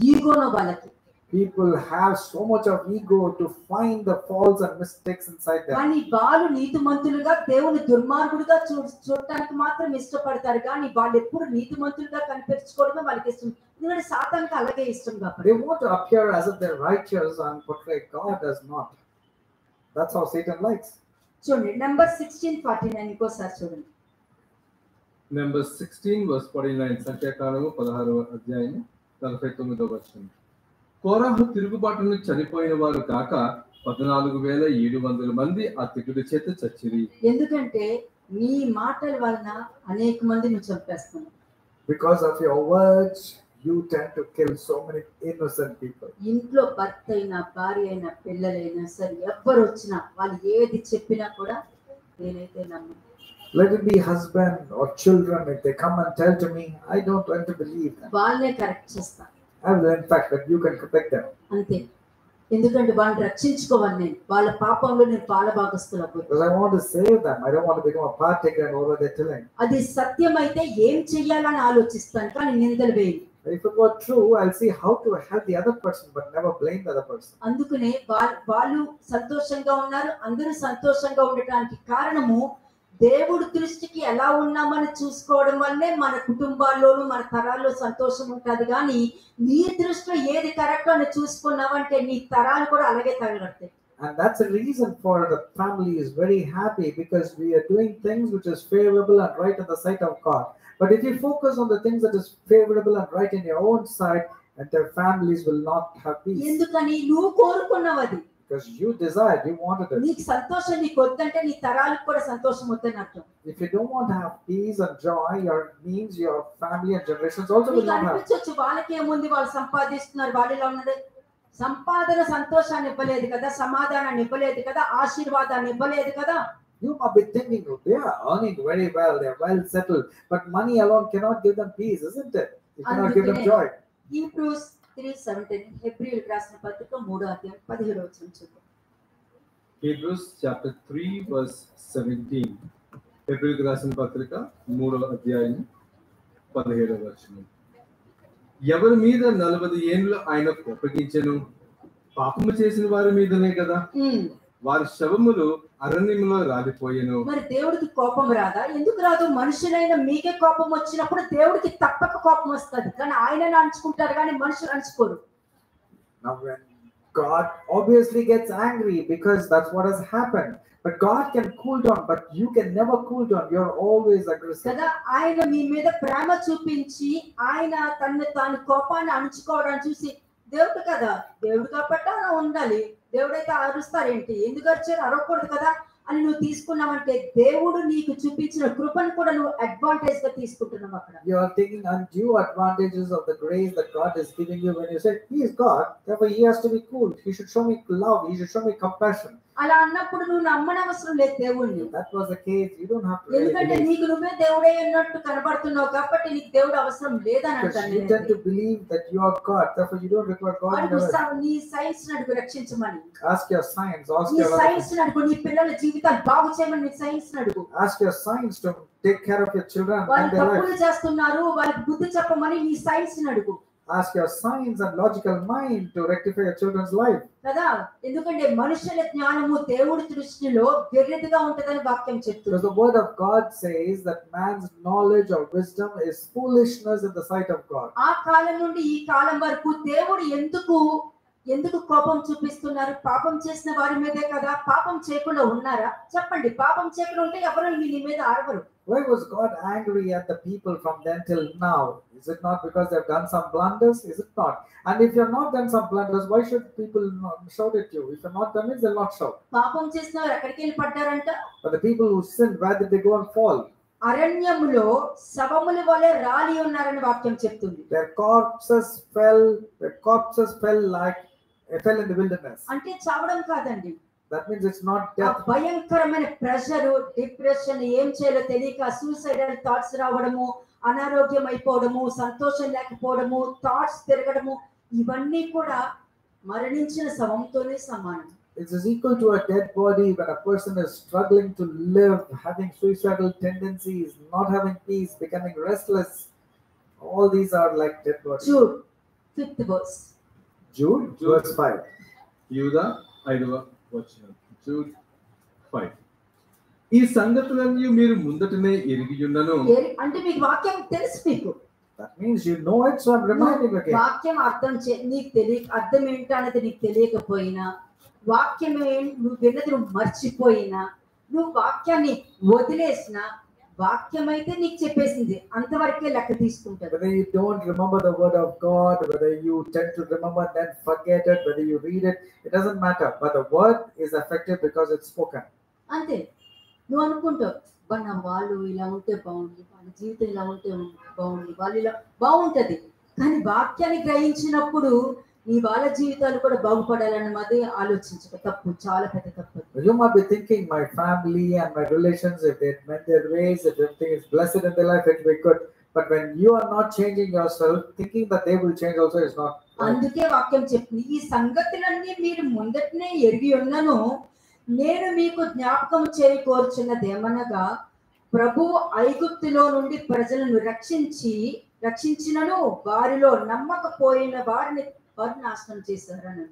ఈగోనో వాళ్ళకి. People have so much of ego to find the faults and mistakes inside them. కానీ వాళ్ళు నీతిమంతులుగా దేవుని దుర్మార్గుడుగా చూడటానికి మాత్రం ఇష్టపడతారు, కానీ వాళ్ళు ఎప్పుడు నీతిమంతులుగా కనిపించుకోవడమే వాళ్ళకి ఇష్టం. ఎందుకంటే సాతానికి అలాగే ఇష్టం కాబట్టి. They want to appear as if they're righteous and portray God as not. That's how Satan likes. చూడండి, నెంబర్ 16:49 ఇంకోసారి చూడండి. నెంబర్ 16:49 సంఖ్యాకాండము 16వ అధ్యాయం 49వ వచనం. కోరాహు తిరుగుబాటును చనిపోయిన వారు కాక 14,700 మంది ఆ తెగులు చేత చచ్చిరి. ఎందుకంటే నీ మాటల వలన అనేక మంది నువ్వు చంపేస్తున్నావు. Because of your words, you tend to kill so many innocent people. ఇంట్లో భర్త అయినా భార్య అయినా పిల్లలైనా సరే ఎవ్వరు వచ్చినా వాళ్ళు ఏది చెప్పినా కూడా నేనైతే నమ్మను. Let it be husband or children, if they come and tell to me, I don't want to believe them. వాళ్ళనే కరెక్ట్ చేస్తా. I will, in fact, that you can protect them. అంతే. ఎందుకంటే వాళ్ళని రక్షించుకోవాలి, నేను వాళ్ళ పాపంలో నేను పాలభాగస్తులు అవ్వను. Because I want to save them. I don't want to become a partaker in what they're telling. అది సత్యమైతే ఏం చెయ్యాలని ఆలోచిస్తాను, కానీ నిందలు వేయను. If it were true, I'll see how to help the other person, but never blame the other person. అందుకనే వాళ్ళు సంతోషంగా ఉన్నారు, అందరూ సంతోషంగా ఉండటానికి కారణము దేవుడి దృష్టికి ఎలా ఉన్నామని చూసుకోవడం వల్లే మన కుటుంబాల్లోనూ మన తరాల్లో సంతోషం ఉంటుంది. కానీ నీ దృష్టిలో ఏది కరెక్ట్ అని చూసుకున్నావంటే నీ తరాలు కూడా అలాగే తగలడతాయి. And that's a reason for the family is very happy, because we are doing things which is favorable and right in the sight of God. But if you focus on the things that is favorable and right in your own side, and their families will not have peace. ఎందుకని నువ్వు కోరుకున్నావు అది. Because you desired, you wanted it. నీకు సంతోషం నీకు వద్దంటే నీ తరాలకు కూడా సంతోషం వద్దని అర్థం. If you don't want to have peace and joy, your means your family and generations also will not have. అనిపించవచ్చు వాళ్ళకి ఏముంది, వాళ్ళు సంపాదిస్తున్నారు, వాళ్ళు ఇలా ఉన్నాడు. సంపాదన సంతోషాన్ని ఇవ్వలేదు కదా, సమాధానాన్ని ఇవ్వలేదు కదా, ఆశీర్వాదాన్ని ఇవ్వలేదు కదా. You might be thinking, oh, they are earning very well, they are well settled, but money alone cannot give them peace, isn't it? It cannot give them joy. Hebrews 3:17 హెబ్రీయులకు రాసిన పత్రిక 3వ అధ్యాయం 17వ వచనం చూద్దాం. Hebrews chapter 3:17 హెబ్రీయులకు రాసిన పత్రిక 3వ అధ్యాయం 17వ వచనం. ఎవరి మీద 40 ఏండ్లు ఆయన కోపగించెను? పాపము చేసిన వారి మీదనే కదా. వారి శవములు అరణ్యములో రాలిపోయెను. మరి దేవుడికి కోపం రాదా? ఎందుకు రాదు? మనుషులైన మీకే కోపం వచ్చినప్పుడు దేవుడికి తప్పక కోపం వస్తుంది, కానీ ఆయన అంచుకుంటారు కానీ మనుషులు అంచుకోరు. Now when God obviously gets angry because that's what has happened, but God can cool down, but you can never cool down. You're always aggressive. కదా, ఆయన మీ మీద ప్రేమ చూపించి ఆయన తాను కోపాన్ని అణుచుకోవడానికి చూసి దేవుడు కదా, దేవుడు కాబట్టి అలా ఉండాలి, దేవుడైతే అరుస్తారేంటి, ఎందుకు అరిచారు, అరవకూడదు కదా అని నువ్వు తీసుకున్నావంటే దేవుడు నీకు చూపించిన కృపను కూడా నువ్వు అడ్వాంటేజ్ గా తీసుకుంటున్నావు. అక్కడ you are taking undue advantages of the grace that God is giving you when you say he is God, therefore he has to be cool, he should show me love, he should show me compassion. అలా అన్నప్పుడు నువ్వు నమ్మనవసరం లేదు దేవుణ్ణి. That was the case, you don't have to. ఎందుకంటే నీకు నువ్వే దేవుడే అన్నట్టు కనబడుతున్నావు కాబట్టి నీకు దేవుడు అవసరం లేదని అంటాను. You tend to believe that you are God, therefore you don't require God. నీ సైన్స్ నడుగు రక్షించమని ask your science, ask your science నడుగు, నీ పిల్లల జీవితాలు బాగు చేయమని నీ సైన్స్ నడుగు. ask your science to take care of your children and వాళ్ళు their life. తప్పులు చేస్తున్నారు, వాళ్ళకి బుద్ధి చెప్పమని నీ సైన్స్ నడుగు. ask your science and logical mind to rectify your children's life. కదా, ఎందుకంటే మనుషుల జ్ఞానము దేవుడి దృష్టిలో వ్యర్థగా ఉంటదని వాక్యం చెప్తుంది. Because the word of God says that man's knowledge or wisdom is foolishness in the sight of God. ఆ కాలం నుండి ఈ కాలం వరకు దేవుడు ఎందుకు కోపం చూపిస్తున్నారు? పాపం చేసిన వారి మీదే కదా. పాపం చేయకుండా ఉన్నారా? చెప్పండి. పాపం చేయకుండా ఉంటే ఎవరు నీ మీద అరవరు. Why was God angry at the people from then till now? Is it not because they have done some blunders? Is it not? And if you have not done some blunders, why should people not shout at you? If you have not done it, they'll not shout. పాపం చేసిన వారు ఎక్కడికి వెళ్ళి పడ్డారంట? But the people who sinned, where did they go and fall? అరణ్యములో శవముల వలె రాలి ఉన్నారని వాక్యం చెప్తుంది. Their corpses fell in the wilderness. అంటే చావడం కాదండి. That means it's not death. భయంకరమైన ప్రెషర్, డిప్రెషన్, ఏం చేయాలో తెలియక సూసైడల్ థాట్స్ రావడము, అనారోగ్యం అయిపోవడము, సంతోషం లేకపోవడము, థాట్స్ తిరగడము, ఇవన్నీ కూడా మరణించిన శవంతోనే సమానం. It is equal to a dead body when a person is struggling to live, having suicidal tendencies, not having peace, becoming restless. All these are like dead bodies. Jude 5th verse. Jude verse 5. యూదా 5వ వచనం. Jude 5. ఈ సంగతులన్నీ మీరు ముందటనే ఎరిగియున్నను. అంటే మీకు వాక్యం తెలుసు. మీకు that means you know it, so I'm reminding again. వాక్యం అర్థం ఏంటనేది నీకు తెలియకపోయినా, వాక్యం నువ్వు విన్నది నువ్వు మర్చిపోయినా, నువ్వు వాక్యాన్ని వదిలేసినా, వాక్యం అయితే నీకు చెప్పేసింది, అంతవరకే లెక్క తీసుకుంటారు. Whether you don't remember the word of God, whether you tend to remember then forget it, whether you read it, it doesn't matter, but the word is effective because it's spoken. అంతే. నువ్వు అనుకుంటావు నా వాళ్ళు ఇలా ఉంటే బాగుంది, వాళ్ళ జీవితం ఇలా ఉంటే బాగుంది, వాళ్ళు ఇలా బాగుంటది, కానీ వాక్యాన్ని గ్రహించినప్పుడు నీ వాళ్ళ జీవితాలు కూడా బాగుపడాలన్నది ఆలోచించక తప్పు, చాలా పెద్ద తప్పు. You might be thinking my family and my relations, if they mend their ways, if everything is blessed in their life, it will be good. But when you are not changing yourself, thinking that they will change also is not right. అందుకే వాక్యం చెప్తుంది, ఈ సంగతులన్నీ మీరు ముందటనే ఎరిగి ఉన్నను, నేను మీకు జ్ఞాపకం చేయకోరుచున్నదేమనగా, ప్రభువు ఐగుప్తులో నుండి ప్రజలను రక్షించినను వారిలో నమ్మకపోయిన వారిని నాశనం చేశారని.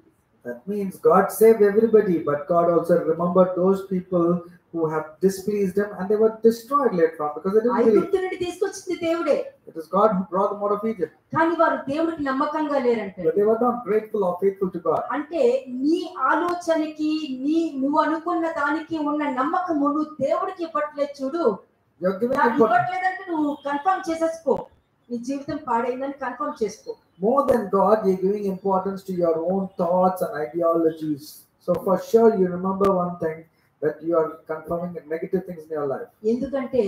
That means God saved everybody, but God also remembered those people who have displeased him and they were destroyed later on because they didn't believe. ఐగుప్తు నుండి తీసుకొచ్చింది దేవుడే. It is God who brought them out of Egypt. కానీ వారు దేవుడికి నమ్మకంగా లేరంటే. But they were not grateful or faithful to God. అంటే నీ ఆలోచనకి నువ్వు అనుకున్న దానికి ఉన్న నమ్మకము నువ్వు దేవుడికి ఇవ్వట్లేదు. చూడు, ఇవ్వట్లేదంటే నువ్వు కన్ఫర్మ్ చేసేసుకో, నీ జీవితం పాడైందని కన్ఫర్మ్ చేసుకో. More than God, you're giving importance to your own thoughts and ideologies. So for sure you remember one thing, that you are confirming negative things in your life. ఎందుకంటే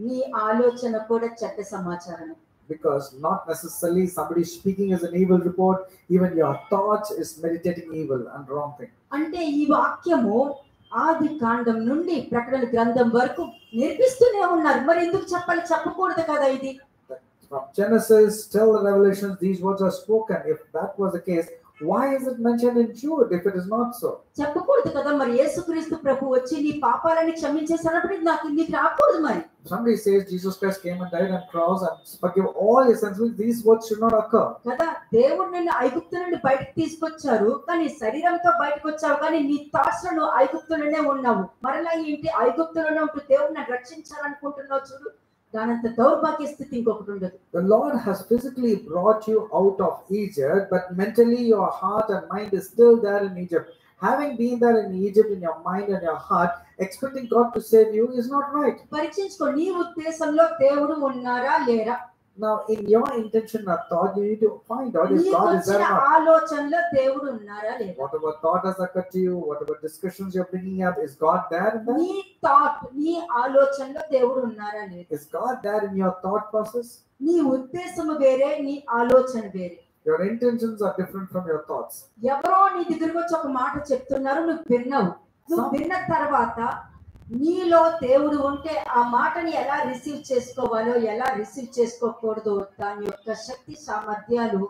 నీ ఆలోచన కూడా చెడ్డ సమాచారం. Because not necessarily somebody speaking as an evil report, even your thoughts is meditating evil and wrong thing. అంటే ఈ వాక్యము ఆది కాండం నుండి ప్రకటన గ్రంథం వరకు నేర్పిస్తూనే ఉన్నారు. మరి ఎందుకు చెప్పకూడదు కదా? ఇది From Genesis till the Revelations, these words are spoken. If that was the case, Why is it mentioned in Jude if it is not so? చెప్పకూడదు కదా మరి. యేసుక్రీస్తు ప్రభు వచ్చి నీ పాపాలని క్షమించేసానప్పుడు నీకు రాకూడదు మరి. Somebody says Jesus Christ came and died on cross and forgive all your sins. These words should not occur. కదా దేవుడు నిన్ను ఐగుప్తు నుండి బయటకు తీసుకొచ్చారు, కానీ శరీరంతో బయటకు వచ్చావు, కానీ నీ థాట్స్ లో నువ్వు ఐగుప్తులోనే ఉన్నావు. మరలా ఏంటి, ఐగుప్తులోనే ఉంటూ దేవుడు నన్ను రక్షించాలనుకుంటున్నావు చూడు, దానంత దౌర్భాగ్య స్థితి ఇంకొకటి ఉండదు. The Lord has physically brought you out of Egypt, but mentally your heart and mind is still there in Egypt. Having been there in Egypt in your mind and your heart, expecting God to save you is not right. పరీక్షించుకో, నీ ఉద్దేశంలో దేవుడు ఉన్నారా లేరా. Now in your intention or thought, you need to find out if God is there or not. ఆలోచనలో దేవుడు ఉన్నారా లేరా. Whatever thought has occurred to you, whatever discussions you're bringing up, is God there in that? నీ thought, నీ ఆలోచనలో దేవుడు ఉన్నారా లేరా. Is God there in your thought process? నీ ఉద్దేశము వేరే, నీ ఆలోచన వేరే. Your intentions are different from your thoughts. ఎవరో నీ దగ్గరికి వచ్చి ఒక మాట చెప్తున్నారు, నువ్వు విన్నావు. నువ్వు విన్న తర్వాత నీలో దేవుడు ఉంటే ఆ మాటని ఎలా రిసీవ్ చేసుకోవాలో, ఎలా రిసీవ్ చేసుకోకూడదో, దాని యొక్క శక్తి సామర్థ్యాలు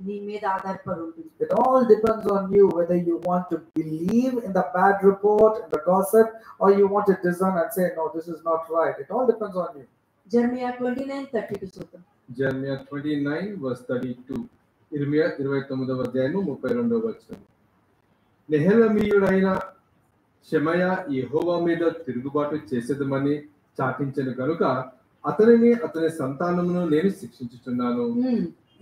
నీ మీద ఆధారపడి ఉంటుంది. It all depends on you whether you want to believe in the bad report, in the gossip, or you want to discern and say, no, this is not right. It all depends on you. Jeremiah 29:32 చూద్దాం. Jeremiah 29:32. ఇర్మియా 29వ అధ్యాయము 32వ వచనం. నెహెలమీయుడైన షెమయా యెహోవా మీద తిరుగుబాటు చేసేదమని చాటించెను గనుక అతనిని అతని సంతానమును నేను శిక్షించుచున్నాను.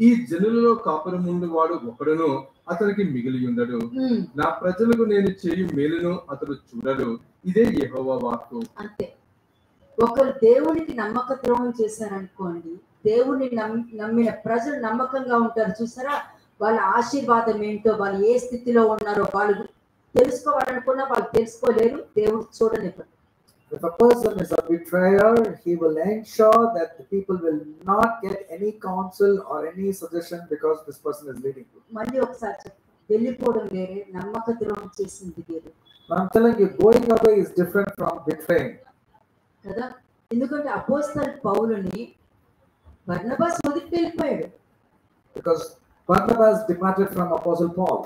ఈ జనులలో కాపురముండు వాడు ఒకడును అతనికి మిగిలి ఉండడు. నా ప్రజలకు నేను చేయు మేలును అతడు చూడడు. ఇదే యెహోవా వాక్కు. అంతే. ఒకరు దేవునికి నమ్మక ద్రోహం చేశారనుకోండి, దేవుని నమ్మిన ప్రజలు నమ్మకంగా ఉంటారు చూసారా, వాళ్ళ ఆశీర్వాదం ఏంటో, వాళ్ళు ఏ స్థితిలో ఉన్నారో వాళ్ళు తెలుసుకోవాలనుకున్నా వాళ్ళు తెలుసుకోలేరు, దేవుడు చూడనివ్వడు. If a person is a betrayer, he will ensure that the people will not get any counsel or any suggestion because this person is leading you. మళ్ళీ ఒకసారి చెప్పు, వెళ్ళిపోవడం వేరే, నమ్మక ద్రోహం చేసింది వేరే. I'm telling you, going away is different from betraying. కదా, ఎందుకంటే అపోస్తలుడు పౌలుని బర్నబాస్ వదిలి వెళ్ళిపోయాడు. Because Barnabas departed from Apostle Paul.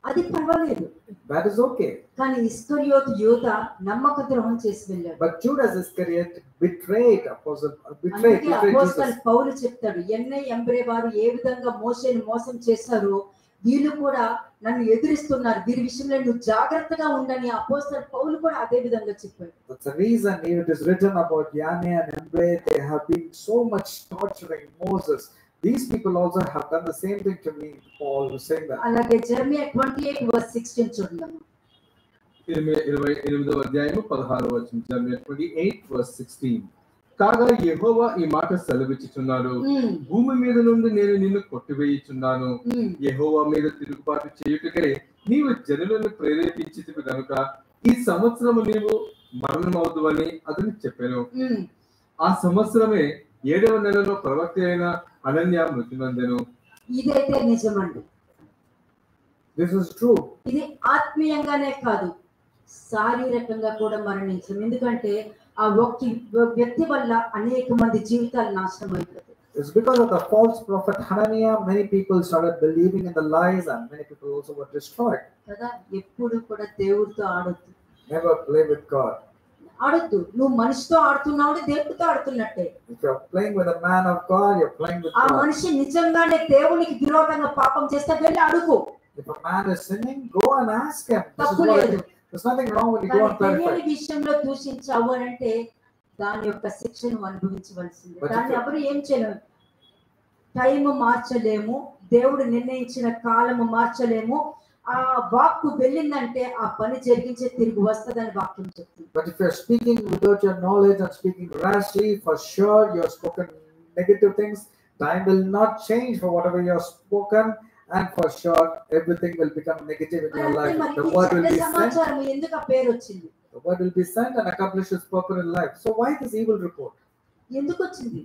అది పర్వాలేదు, that is okay. కానీ ఇస్కరియోతు యూద నమ్మక ద్రోహం చేసి వెళ్ళాడు. But Judas Iscariot betrayed అపోస్తలుడు పౌలు చెప్తాడు, ఎన్నై ఎంబ్రే వారు ఏ విధంగా మోషేని మోసం చేశారో వీళ్ళు కూడా నన్ను ఎదురిస్తున్నారు, వీరి విషయంలో నువ్వు జాగ్రత్తగా ఉండని అపోస్తలుడు పౌలు కూడా అదే విధంగా చెప్పాడు. That's the reason it is written about Yane and Embre. They have been so much torturing Moses. These people also have done the same thing to me. Paul was saying that. అలాగే Jeremiah 28:16 చూడండి. ఇర్మియా 28వ అధ్యాయము 16వ వచనం. Jeremiah 28:16. కాగా యెహోవా ఈ మాట సెలవిచ్చుచున్నాడు, భూమి మీద నుండి నేను నిన్ను కొట్టివేయుచున్నాను. యెహోవా మీద తిరుగుబాటు చేయుటకై నీవు జనులను ప్రేరేపించితివి గనుక ఈ సంవత్సరము నీవు మరణమవుదువని అతను చెప్పాను. ఆ సంవత్సరమే 7వ నెలలో ప్రవక్త అయిన అనన్య మృతి నొందెను. ఇదైతే నిజమండి. This is true. ఇది ఆత్మీయంగానే కాదు, శారీరకంగా కూడా మరణించడం. ఎందుకంటే ఆ ఒక్క వ్యక్తి వల్ల అనేక మంది జీవితాలు నాశనం అయిపోతాయి. It's because of the false prophet Hananiah, many people started believing in the lies and many people also were destroyed. కదా, ఎప్పుడు కూడా దేవుడితో ఆడొద్దు. Never play with God. ఆడొద్దు. నువ్వు మనిషితో ఆడుతున్నావు, దేవుడితో ఆడుతున్నట్టే. If you're playing with a man of God, you're playing with ఆ God. మనిషి నిజంగానే దేవునికి విరోధంగా పాపం చేస్తే వెళ్ళి అడుగు. If a man is sinning, go and ask him. తప్పు లేదు. There's nothing wrong when you go and clarify. తెలియని విషయంలో దూషించావు అని అంటే దాని యొక్క శిక్షను అనుభవించవలసిందే. దాన్ని ఎవరు ఏం చేయలేము. టైం మార్చలేము, దేవుడు నిర్ణయించిన కాలము మార్చలేము. ఆ వాక్కు వెళ్ళిందంటే ఆ పని జరిగించే తిరిగి వస్తదని వాక్యం చెప్తుంది. But if you're speaking without your knowledge and speaking rashly, for sure you've spoken negative things. Time will not change for whatever you've spoken, and for sure everything will become negative in your life. The word will be సమాచారం ఎందుకు ఆ పేరు వచ్చింది? The word will be sent and accomplish its purpose in life. So why this evil report? ఎందుకు వచ్చింది?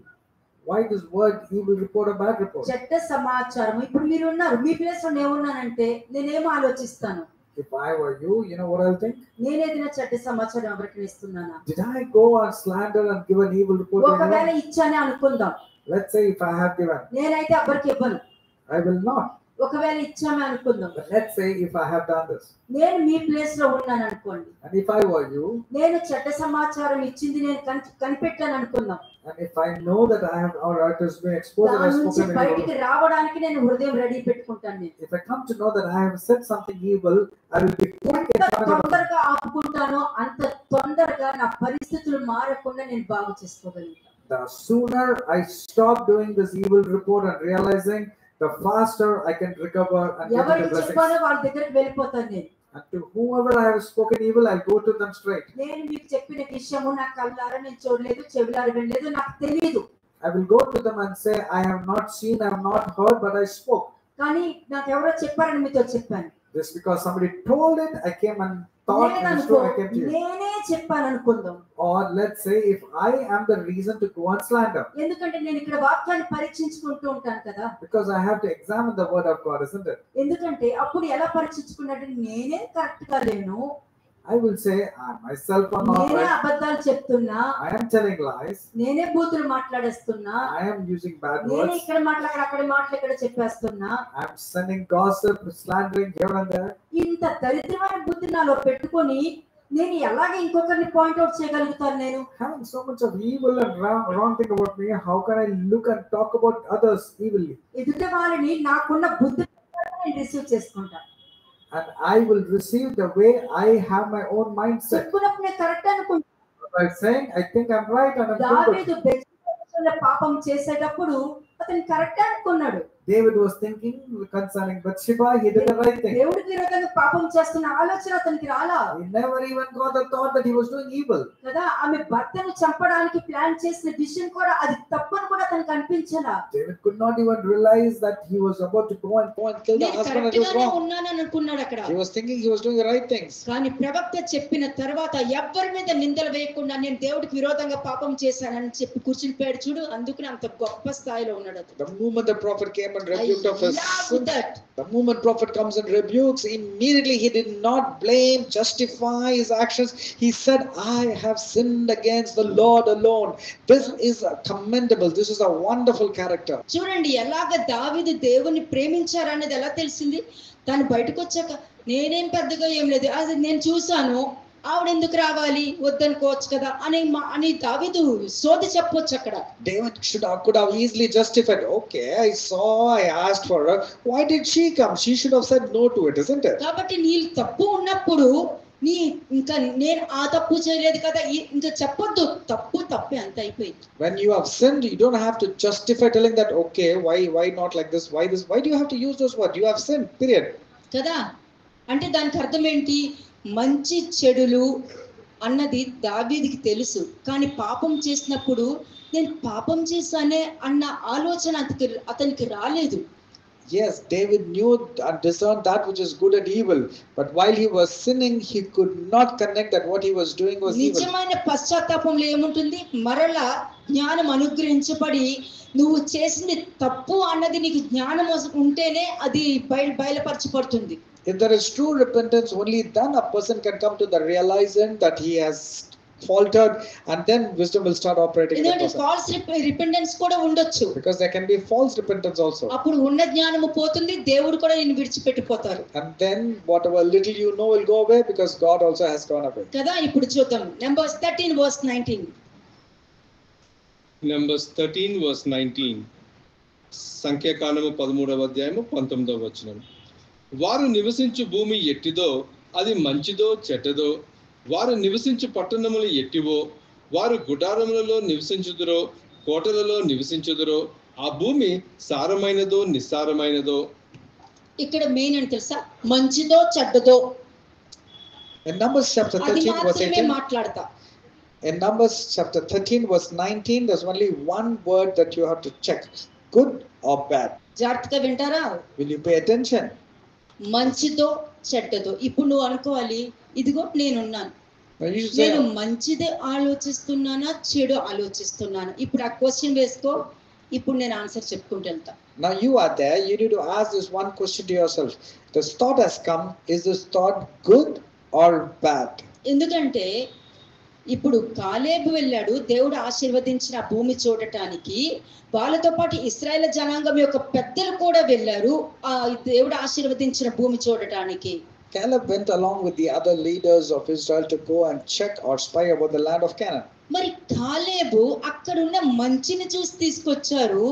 Why this word evil report or bad report? చెడ్డ సమాచారం. ఇప్పుడు మీరు ఉన్నారు, మీ ప్లేస్ లో నేను ఉన్నానంటే నేనేం ఆలోచిస్తాను? If I were you, you know what I'll think? నేనేదైనా చెడ్డ సమాచారం ఎవరికి ఇస్తున్నానా? Did I go and slander and give an evil report? ఒకవేళ ఇచ్చానే అనుకుందాం. Let's say if I have given. నేనైతే ఎవరికి ఇవ్వను. I will not. ఒకవేళ ఇచ్చామే అనుకుందాం. But let's say if I have done this. నేను మీ ప్లేస్ లో ఉన్నాను అనుకోండి. And if I were you. నేను చెడ్డ సమాచారం ఇచ్చింది నేను కనిపెట్టాను అనుకుందాం. And if I know that I have, or it has been exposed that I have spoken evil. బయటికి రావడానికి నేను హృదయం రెడీ పెట్టుకుంటాను నేను. If I come to know that I have said something evil, I will be quick. తొందరగా ఆపుకుంటానో అంత తొందరగా నా పరిస్థితులు మారకుండా నేను బాగు చేసుకోగలుగుతాను. The sooner I stop doing this evil report and realizing, the faster I can recover and get the blessings. చెప్పానో వాళ్ళ దగ్గరికి వెళ్ళిపోతాను నేను. And to whoever I have spoken evil, I'll go to them straight. నేను మీకు చెప్పిన విషయము నా కళ్ళారా నేను చూడలేదు, చెవులారా వినలేదు, నాకు తెలియదు. I will go to them and say, I have not seen, I have not heard, but I spoke. కానీ నాకు ఎవరో చెప్పారని మీతో చెప్పాను. Just because somebody told it, I came and thought and so I came to you. నేనే చెప్పాను అనుకుందాం. Or let's say if I am the reason to go and slander. ఎందుకంటే నేను ఇక్కడ వాక్యాన్ని పరీక్షించుకుంటూ ఉంటాను కదా. Because I have to examine the word of God, isn't it? ఎందుకంటే అప్పుడు ఎలా పరీక్షించుకున్నట్టు నేనే కరెక్ట్ గా లేను. I will say I myself am not నేనే right. అబద్ధాలు చెప్తున్నా. I am telling lies. నేనే బూతులు మాట్లాడేస్తున్నా. I am using bad words. నేనే ఇక్కడ మాట్లాడ అక్కడ మాటలు ఇక్కడ చెప్పేస్తున్నా. I am sending gossip, slandering here and there. ఇంత దరిద్రమైన బుద్ధి నాలో పెట్టుకొని నేను ఎలాగ ఇంకొకరిని పాయింట్ అవుట్ చేయగలుగుతాను నేను? Having so much of evil and wrong thing about me, how can I look and talk about others evilly? ఎదుటి వాళ్ళని నాకున్న బుద్ధి నేను రిసీవ్ చేసుకుంటాను. And I will receive the way I have my own mindset. చెప్పుకున్నప్పుడు నేను correct అనుకుంటాను. By saying I think I'm right and I'm good. దావీదు Bathsheba పాపం చేసేటప్పుడు అతను కరెక్ట్ అనుకున్నాడు. David was thinking concerning Bathsheba, he did the right thing. దేవుడికి విరోధంగా పాపం చేస్తున్న ఆలోచన అతనికి రాలా. He never even got the thought that he was doing evil. కదా ఆమె భర్తను చంపడానికి ప్లాన్ చేసిన విషయం కూడా అది తప్పని కూడా అతనికి అనిపించలా. David could not even realize that he was about to go and kill the husband and he was wrong. ఉన్నానని అనుకున్నాడు అక్కడ. He was thinking he was doing the right things. కానీ ప్రవక్త చెప్పిన తర్వాత ఎవ్వరి మీద నిందలు వేయకుండా నేను దేవుడికి విరోధంగా పాపం చేశానని చెప్పి కూర్చునిపోయాడు చూడు. అందుకని అంత గొప్ప స్థాయిలో ఉన్నాడు అతను. The moment the prophet came and rebuked of his sin, the moment prophet comes and rebukes, immediately he did not blame, justify his actions. He said, I have sinned against the Lord alone. This is commendable. This is a wonderful character. చూడండి ఎలాగ దావీదు దేవుని ప్రేమించారనేది ఎలా తెలిసింది. తను బయటకు వచ్చాక నేనేం పెద్దగా ఏం లేదు, అది నేను చూసాను, ఆవిడ ఎందుకు రావాలి వద్దనుకోవచ్చు కదా అని దావీదు సోది చెప్పొచ్చు అక్కడ. David could have easily justified, okay, I saw, I asked for her, why did she come? She should have said no to it, isn't it? కాబట్టి నీ తప్పు ఉన్నప్పుడు నీ ఇంకా నేను ఆ తప్పు చేయలేదు కదా ఇంకా చెప్పొద్దు, తప్పే అంత అయిపోయింది. When you have sinned, you don't have to justify telling that, okay, why not like this, why this, why do you have to use those words? You have sinned, period. కదా అంటే దానికి అర్థం ఏంటి? మంచి చెడులు అన్నది దావీదుకి తెలుసు, కానీ పాపం చేసినప్పుడు నేను పాపం చేశానే అన్న ఆలోచన అతనికి రాలేదు. Yes, David knew and discerned that which is good and evil, but while he was sinning, he could not connect that what he was doing was evil. నిజమైన పశ్చాత్తాపంలో ఏముంటుంది? మరలా జ్ఞానం అనుగ్రహించబడి నువ్వు చేసింది తప్పు అన్నది నీకు జ్ఞానం ఉంటేనే అది బయలుపరచబడుతుంది. If there is true repentance, only then a person can come to the realization that he has faltered, and then wisdom will start operating in the person. False repentance కూడా ఉండొచ్చు. Because there can be false repentance also. అప్పుడు ఉన్న జ్ఞానము పోతుంది, దేవుడు కూడా నిన్ను విడిచిపెట్టిపోతారు. And then whatever little you know will go away because God also has gone away. కదా ఇప్పుడు చూద్దాం Numbers 13 verse 19. Numbers 13 verse 19. సంఖ్యాకాండము 13వ అధ్యాయము 19వ వచనం. వారు నివసించు భూమి ఎట్టిదో అది మంచిదో చెడ్డదో, వారు నివసించు పట్టణములు ఎట్టివో, వారు గుడారములలో నివసించుదురో కోటలలో నివసించుదురో, ఆ భూమి సారమైనదో నిస్సారమైనదో. ఇక్కడ మెయిన్ అని తెలుసా? మంచిదో చెడ్డదో. In Numbers chapter 13 verse 18 మాట్లాడతా. In Numbers chapter 13 verse 19 there's only one word that you have to check, good or bad. జాగ్రత్తగా వింటారా? Will you pay attention? మంచిదో చెడ్డదో. ఇప్పుడు నువ్వు అనుకోవాలి, ఇదిగో నేనున్నాను, నేను మంచిదే ఆలోచిస్తున్నానా చెడు ఆలోచిస్తున్నానా? ఇప్పుడు ఆ క్వశ్చన్ వేసుకో, ఇప్పుడు నేను ఆన్సర్ చెప్పుకుంటూ వెళ్తా. Now you are there, you need to ask this one question to yourself. This thought has come, is this thought good or bad? ఎందుకంటే ఇప్పుడు కాలేబు వెళ్ళాడు దేవుడు ఆశీర్వదించిన భూమి చూడటానికి. వాళ్ళతో పాటు ఇశ్రాయేలు జనాంగం యొక్క పెద్దలు కూడా వెళ్ళారు ఆ దేవుడు ఆశీర్వదించిన భూమి చూడటానికి. Caleb went along with the other leaders of Israel to go and check or spy about the land of Canaan. మరి కాలేబు అక్కడున్న మంచిని చూసి తీసుకొచ్చారు.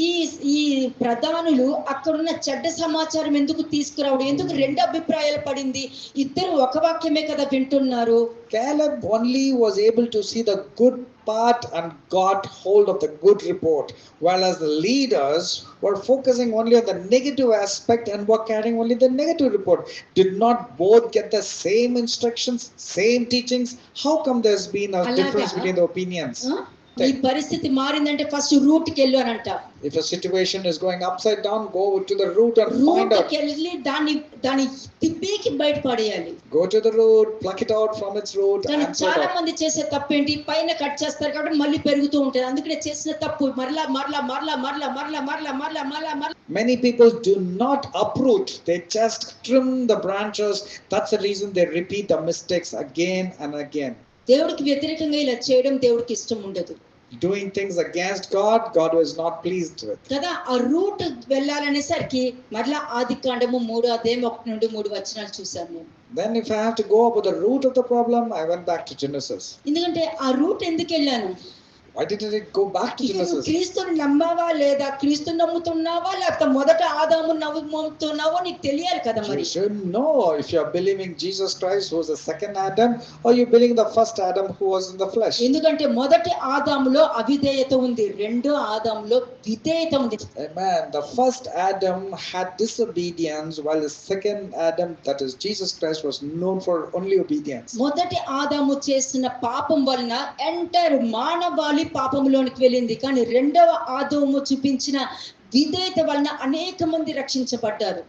ఈ ఈ ప్రధానులు అక్కడున్న చెడ్డ సమాచారం ఎందుకు తీసుకురావడం, ఎందుకు రెండు అభిప్రాయాలు పడింది? ఇద్దరు ఒక వాక్యమే కదా వింటున్నారు. Caleb only was able to see the good part and got hold of the good report, whereas the leaders were focusing only on the negative aspect and were carrying only the negative report. Did not both get the same instructions, same teachings? How come there's been a difference between the opinions? ఈ పరిస్థితి మారిందంటే first route కి వెళ్ళు అనంట. If a situation is going upside down, go to the root and find out. వెళ్ళి దాన్ని తిప్పేకి బయట పడేయాలి. Go to the root, pluck it out from its root. కానీ చాలా మంది చేసే తప్పు ఏంటి, పైన కట్ చేస్తారు కాబట్టి మళ్ళీ పెరుగుతూ ఉంటుంది. అందుకనే చేసిన తప్పు మరలా మరలా మరలా మరలా మరలా మరలా మరలా మరలా మరలా. Many people do not uproot, they just trim the branches. That's the reason they repeat the mistakes again and again. దేవుడికి వ్యతిరేకంగా ఇలా చేయడం దేవుడికి ఇష్టం ఉండదు. Doing things against God, God was not pleased with. కదా ఆ రూట్ వెళ్ళాలనేసరికి మరలా ఆదికాండము 3:1-3 చూసాను నేను. Then if I have to go about the root of the problem, I went back to Genesis. ఎందుకంటే ఆ రూట్ ఎందుకు వెళ్ళాను? Why did it go back to Genesis? క్రీస్తుని నమ్మావా లేదా, క్రీస్తుని నమ్ముతున్నావా లేకపోతే మొదట ఆదాము నమ్ముతున్నావో నీకు తెలియాలి కదా. మరి you should know if you are believing Jesus Christ who was the second Adam, or you believing the first Adam who was in the flesh. ఎందుకంటే మొదటి ఆదాములో అవిధేయత ఉంది, రెండో ఆదాములో విధేయత ఉంది. Amen. The first Adam had disobedience, while the second Adam, that is Jesus Christ, was known for only obedience. మొదటి ఆదాము చేసిన పాపం వలన ఎంటైర్ మానవాళి పాపంలోనికి వెళ్ళింది. కానీ రెండవ ఆదాము చూపించిన విధేయత వలన అనేక మంది రక్షించబడ్డారు.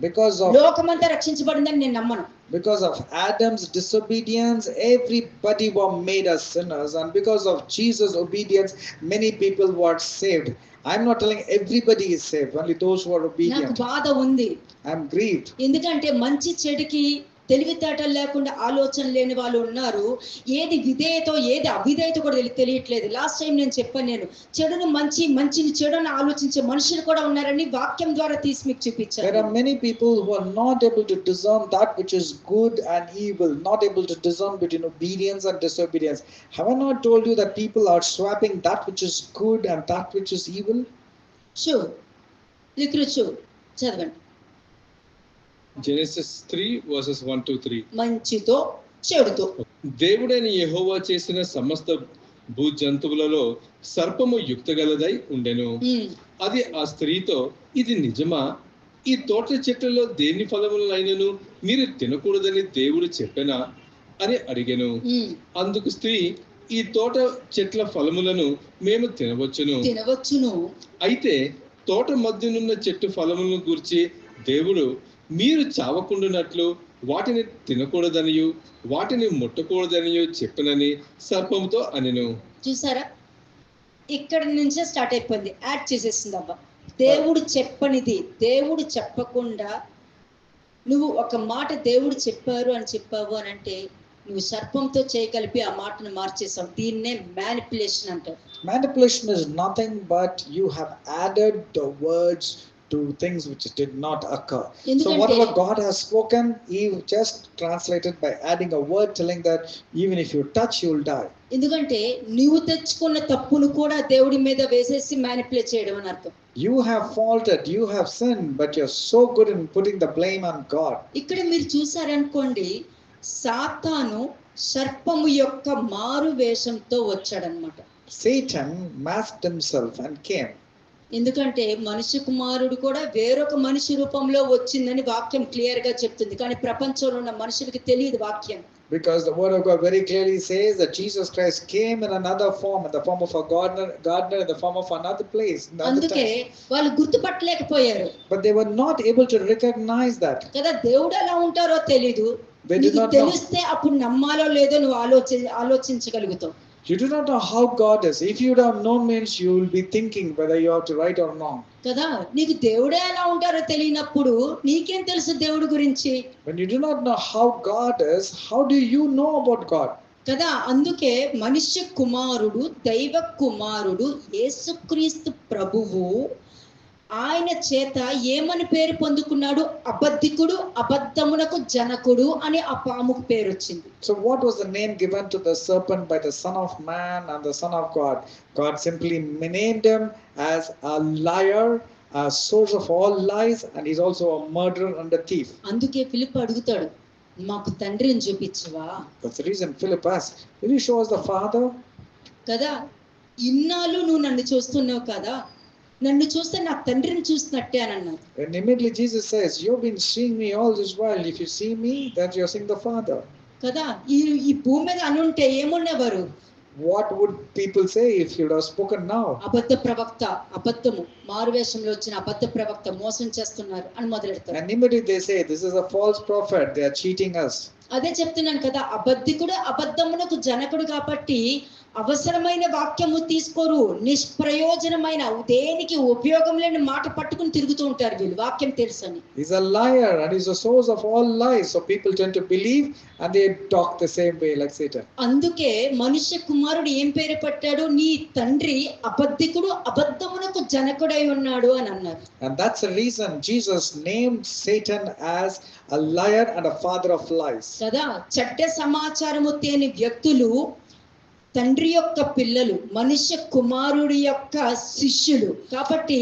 లోకమంతా రక్షించబడిందని నేను నమ్మను. Because of Adam's disobedience, everybody were made as sinners, and because of Jesus' obedience, many people were saved. I'm not telling everybody is saved, only those who are obedient. నాకు బాధ ఉంది. I'm grieved. ఎందుకంటే మంచి చెడుకి తెలివితేటలు లేకుండా ఆలోచన లేని వాళ్ళు ఉన్నారు. ఏది విధేయతో ఏది అవిధేయత కూడా తెలియట్లేదు. లాస్ట్ టైం నేను చెప్పాను, నేను చెడును మంచి, మంచిని చెడుని ఆలోచించే మనుషులు కూడా ఉన్నారని వాక్యం ద్వారా తీసి మీకు చూపించాను. There are many people who are not able to discern that which is good and evil, not able to discern between obedience and disobedience. Have I not told you that people are swapping that which is good and that which is evil? Sure. చదవండి. Genesis 3:1-3. మంచితో చెడుతో. దేవుడైన యెహోవా చేసిన సమస్త భూ జంతువులలో సర్పము యుక్తగలదై ఉండెను. అది ఆ స్త్రీతో, ఇది నిజమా? ఈ తోట చెట్లలో దేని ఫలములైనను మీరు తినకూడదని దేవుడు చెప్పెనా అని అడిగెను. అందుకు స్త్రీ, ఈ తోట చెట్ల ఫలములను మేము తినవచ్చును. అయితే తోట మధ్యనున్న చెట్టు ఫలములను గురించి దేవుడు మీరు చావకుండునట్లు వాటిని తినకూడదనియు వాటిని ముట్టకూడదనియు చెప్పనని సర్పంతో అనెను. చూసారా, ఇక్కడ నుంచే స్టార్ట్ అయిపోయింది, యాడ్ చేసేసింది. అబ్బా, దేవుడు చెప్పనిది దేవుడు చెప్పకుండా నువ్వు ఒక మాట దేవుడు చెప్పారు అని చెప్పావు అని అంటే నువ్వు సర్పంతో చేయగలిపి ఆ మాటను మార్చేసావు. దీన్నే మ్యానిపులేషన్ అంటారు. Manipulation is nothing but you have added the words to things which did not occur. So whatever God has spoken, he just translated by adding a word telling that even if you touch, you will die. ఎందుకంటే నీవు తెచ్చుకున్న తప్పును కూడా దేవుడి మీద వేసేసి manipulate చేయడం అని అర్థం. You have faulted, you have sinned, but you're so good in putting the blame on God. ఇక్కడ మీరు చూసారనుకోండి, సాతాను సర్పము యొక్క మారు వేషంతో వచ్చాడనమాట. Satan masked himself and came. ఎందుకంటే మనిషి కుమారుడు కూడా వేరొక మనిషి రూపంలో వచ్చిందని వాక్యం క్లియర్ గా చెప్తుంది. కానీ ప్రపంచంలో ఉన్న మనుషులకు తెలియదు వాక్యం. Because the word of God very clearly says that Jesus Christ came in another form, in the form of a gardener, in the form of another place. అందుకే వాళ్ళు గుర్తుపట్టలేకపోయారు. But they were not able to recognize that. కదా, దేవుడు ఎలా ఉంటారో తెలీదు. తెలిస్తే అప్పుడు నమ్మాలో లేదో నువ్వు ఆలోచించగలుగుతావు. You do not know how God is. If you don't know means you will be thinking whether you have to right or wrong. కదా, నీకు దేవుడే ఎలా ఉంటారో తెలియనప్పుడు నీకేం తెలుసు దేవుడి గురించి? When you do not know how God is, how do you know about God? కదా. అందుకే మనుష్య కుమారుడు, దైవ కుమారుడు యేసుక్రీస్తు ప్రభువు ఆయన చేత ఏమని పేరు పొందుకున్నాడు? అబద్ధికుడు, అబద్ధమునకు జనకుడు అని ఆ పాముకు పేరు వచ్చింది. So what was the name given to the serpent by the Son of Man and the Son of God? God simply named him as a liar, a source of all lies, and he's also a murderer and a thief. అందుకే Philip అడుగుతాడు, మాకు తండ్రిని చూపించవా? That's the reason Philip asked, will you show us the Father? కదా, ఇన్నాళ్ళు నువ్వు నన్ను చూస్తున్నావు కదా, నన్ను చూస్తే నా తండ్రిని చూసినట్టే అని అన్నారు. And immediately Jesus says, you've been seeing me all this while. If you see me, then you're seeing the Father. కదా, ఈ భూమి మీద అనుంటే ఏమున్నవారు? What would people say if you would have spoken now? అబద్ధ ప్రవక్త, అబద్ధము మారువేషంలో వచ్చిన అబద్ధ ప్రవక్త మోసం చేస్తున్నారు అని మొదలెడతారు. And immediately they say, this is a false prophet, they are cheating us. అదే చెప్తున్నాను కదా, అబద్ధికుడు అబద్ధమునకు జనకుడు కాబట్టి అవసరమైన వాక్యము తీసుకోరు, నిష్ప్రయోజనమైన దేనికి ఉపయోగం లేని మాట పట్టుకుని తిరుగుతూ ఉంటారు వీళ్ళు, వాక్యం తెలుసని. He's a liar and he's a source of all lies, so people tend to believe and they talk the same way like Satan. అందుకే మనుష్య కుమారుడు ఏం పేరు పెట్టాడు? నీ తండ్రి అబద్ధికుడు, అబద్ధమునకు జనకుడై ఉన్నాడు అని అన్నారు. And that's the reason Jesus named Satan as a liar and a father of lies. కదా, చెడ్డ సమాచారము తేని వ్యక్తులు తండ్రి యొక్క పిల్లలు, మనుష్య కుమారుడి యొక్క శిష్యులు కాబట్టి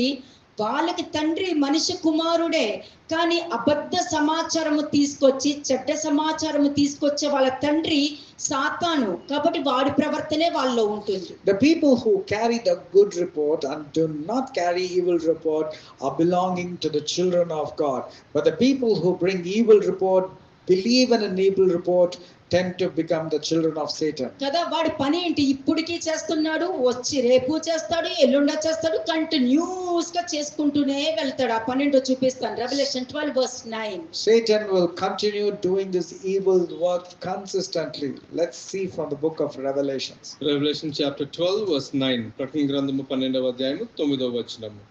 వాళ్ళకి తండ్రి మనుష్య కుమారుడే, కానీ అబద్ధ సమాచారము తీసుకొచ్చి చెడ్డ సమాచారము తీసుకొచ్చే వాళ్ళ తండ్రి సాతాను కాబట్టి వాడి ప్రవర్తనే వాళ్ళలో ఉంటుంది. The people who carry the good report and do not carry evil report are belonging to the children of God, but the people who bring evil report, believe in an evil report, tend to become the children of Satan. కదా, వాడి పని ఏంటి? ఇప్పటికీ చేస్తున్నాడు, వచ్చి రేపు చేస్తాడు, ఎల్లుండా చేస్తాడు, కంటిన్యూస్ గా చేసుకుంటూనే వెళ్తాడు. ఆ పని ఏంటో చూపిస్తాను. Revelation 12:9. Satan will continue doing this evil work consistently. Let's see from the book of Revelations. Revelation chapter 12:9. ప్రకటన గ్రంథము 12వ అధ్యాయము 9వ వచనము.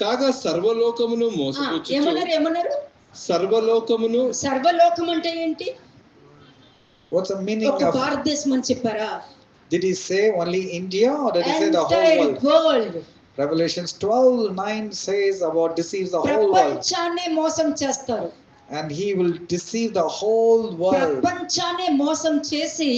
కాగా సర్వలోకమును మోసపుచ్చుచు. ఏమన్నారు? సర్వలోకమును. సర్వలోకం అంటే ఏంటి? What's the meaning of భారతదేశం అని చెప్పారా? Did he say only India or did he say the whole world? Revelations 12:9 says about deceives the whole world. ప్రపంచాన్ని మోసం చేస్తారు. And he will deceive the whole world. ప్రపంచాన్ని మోసం చేసి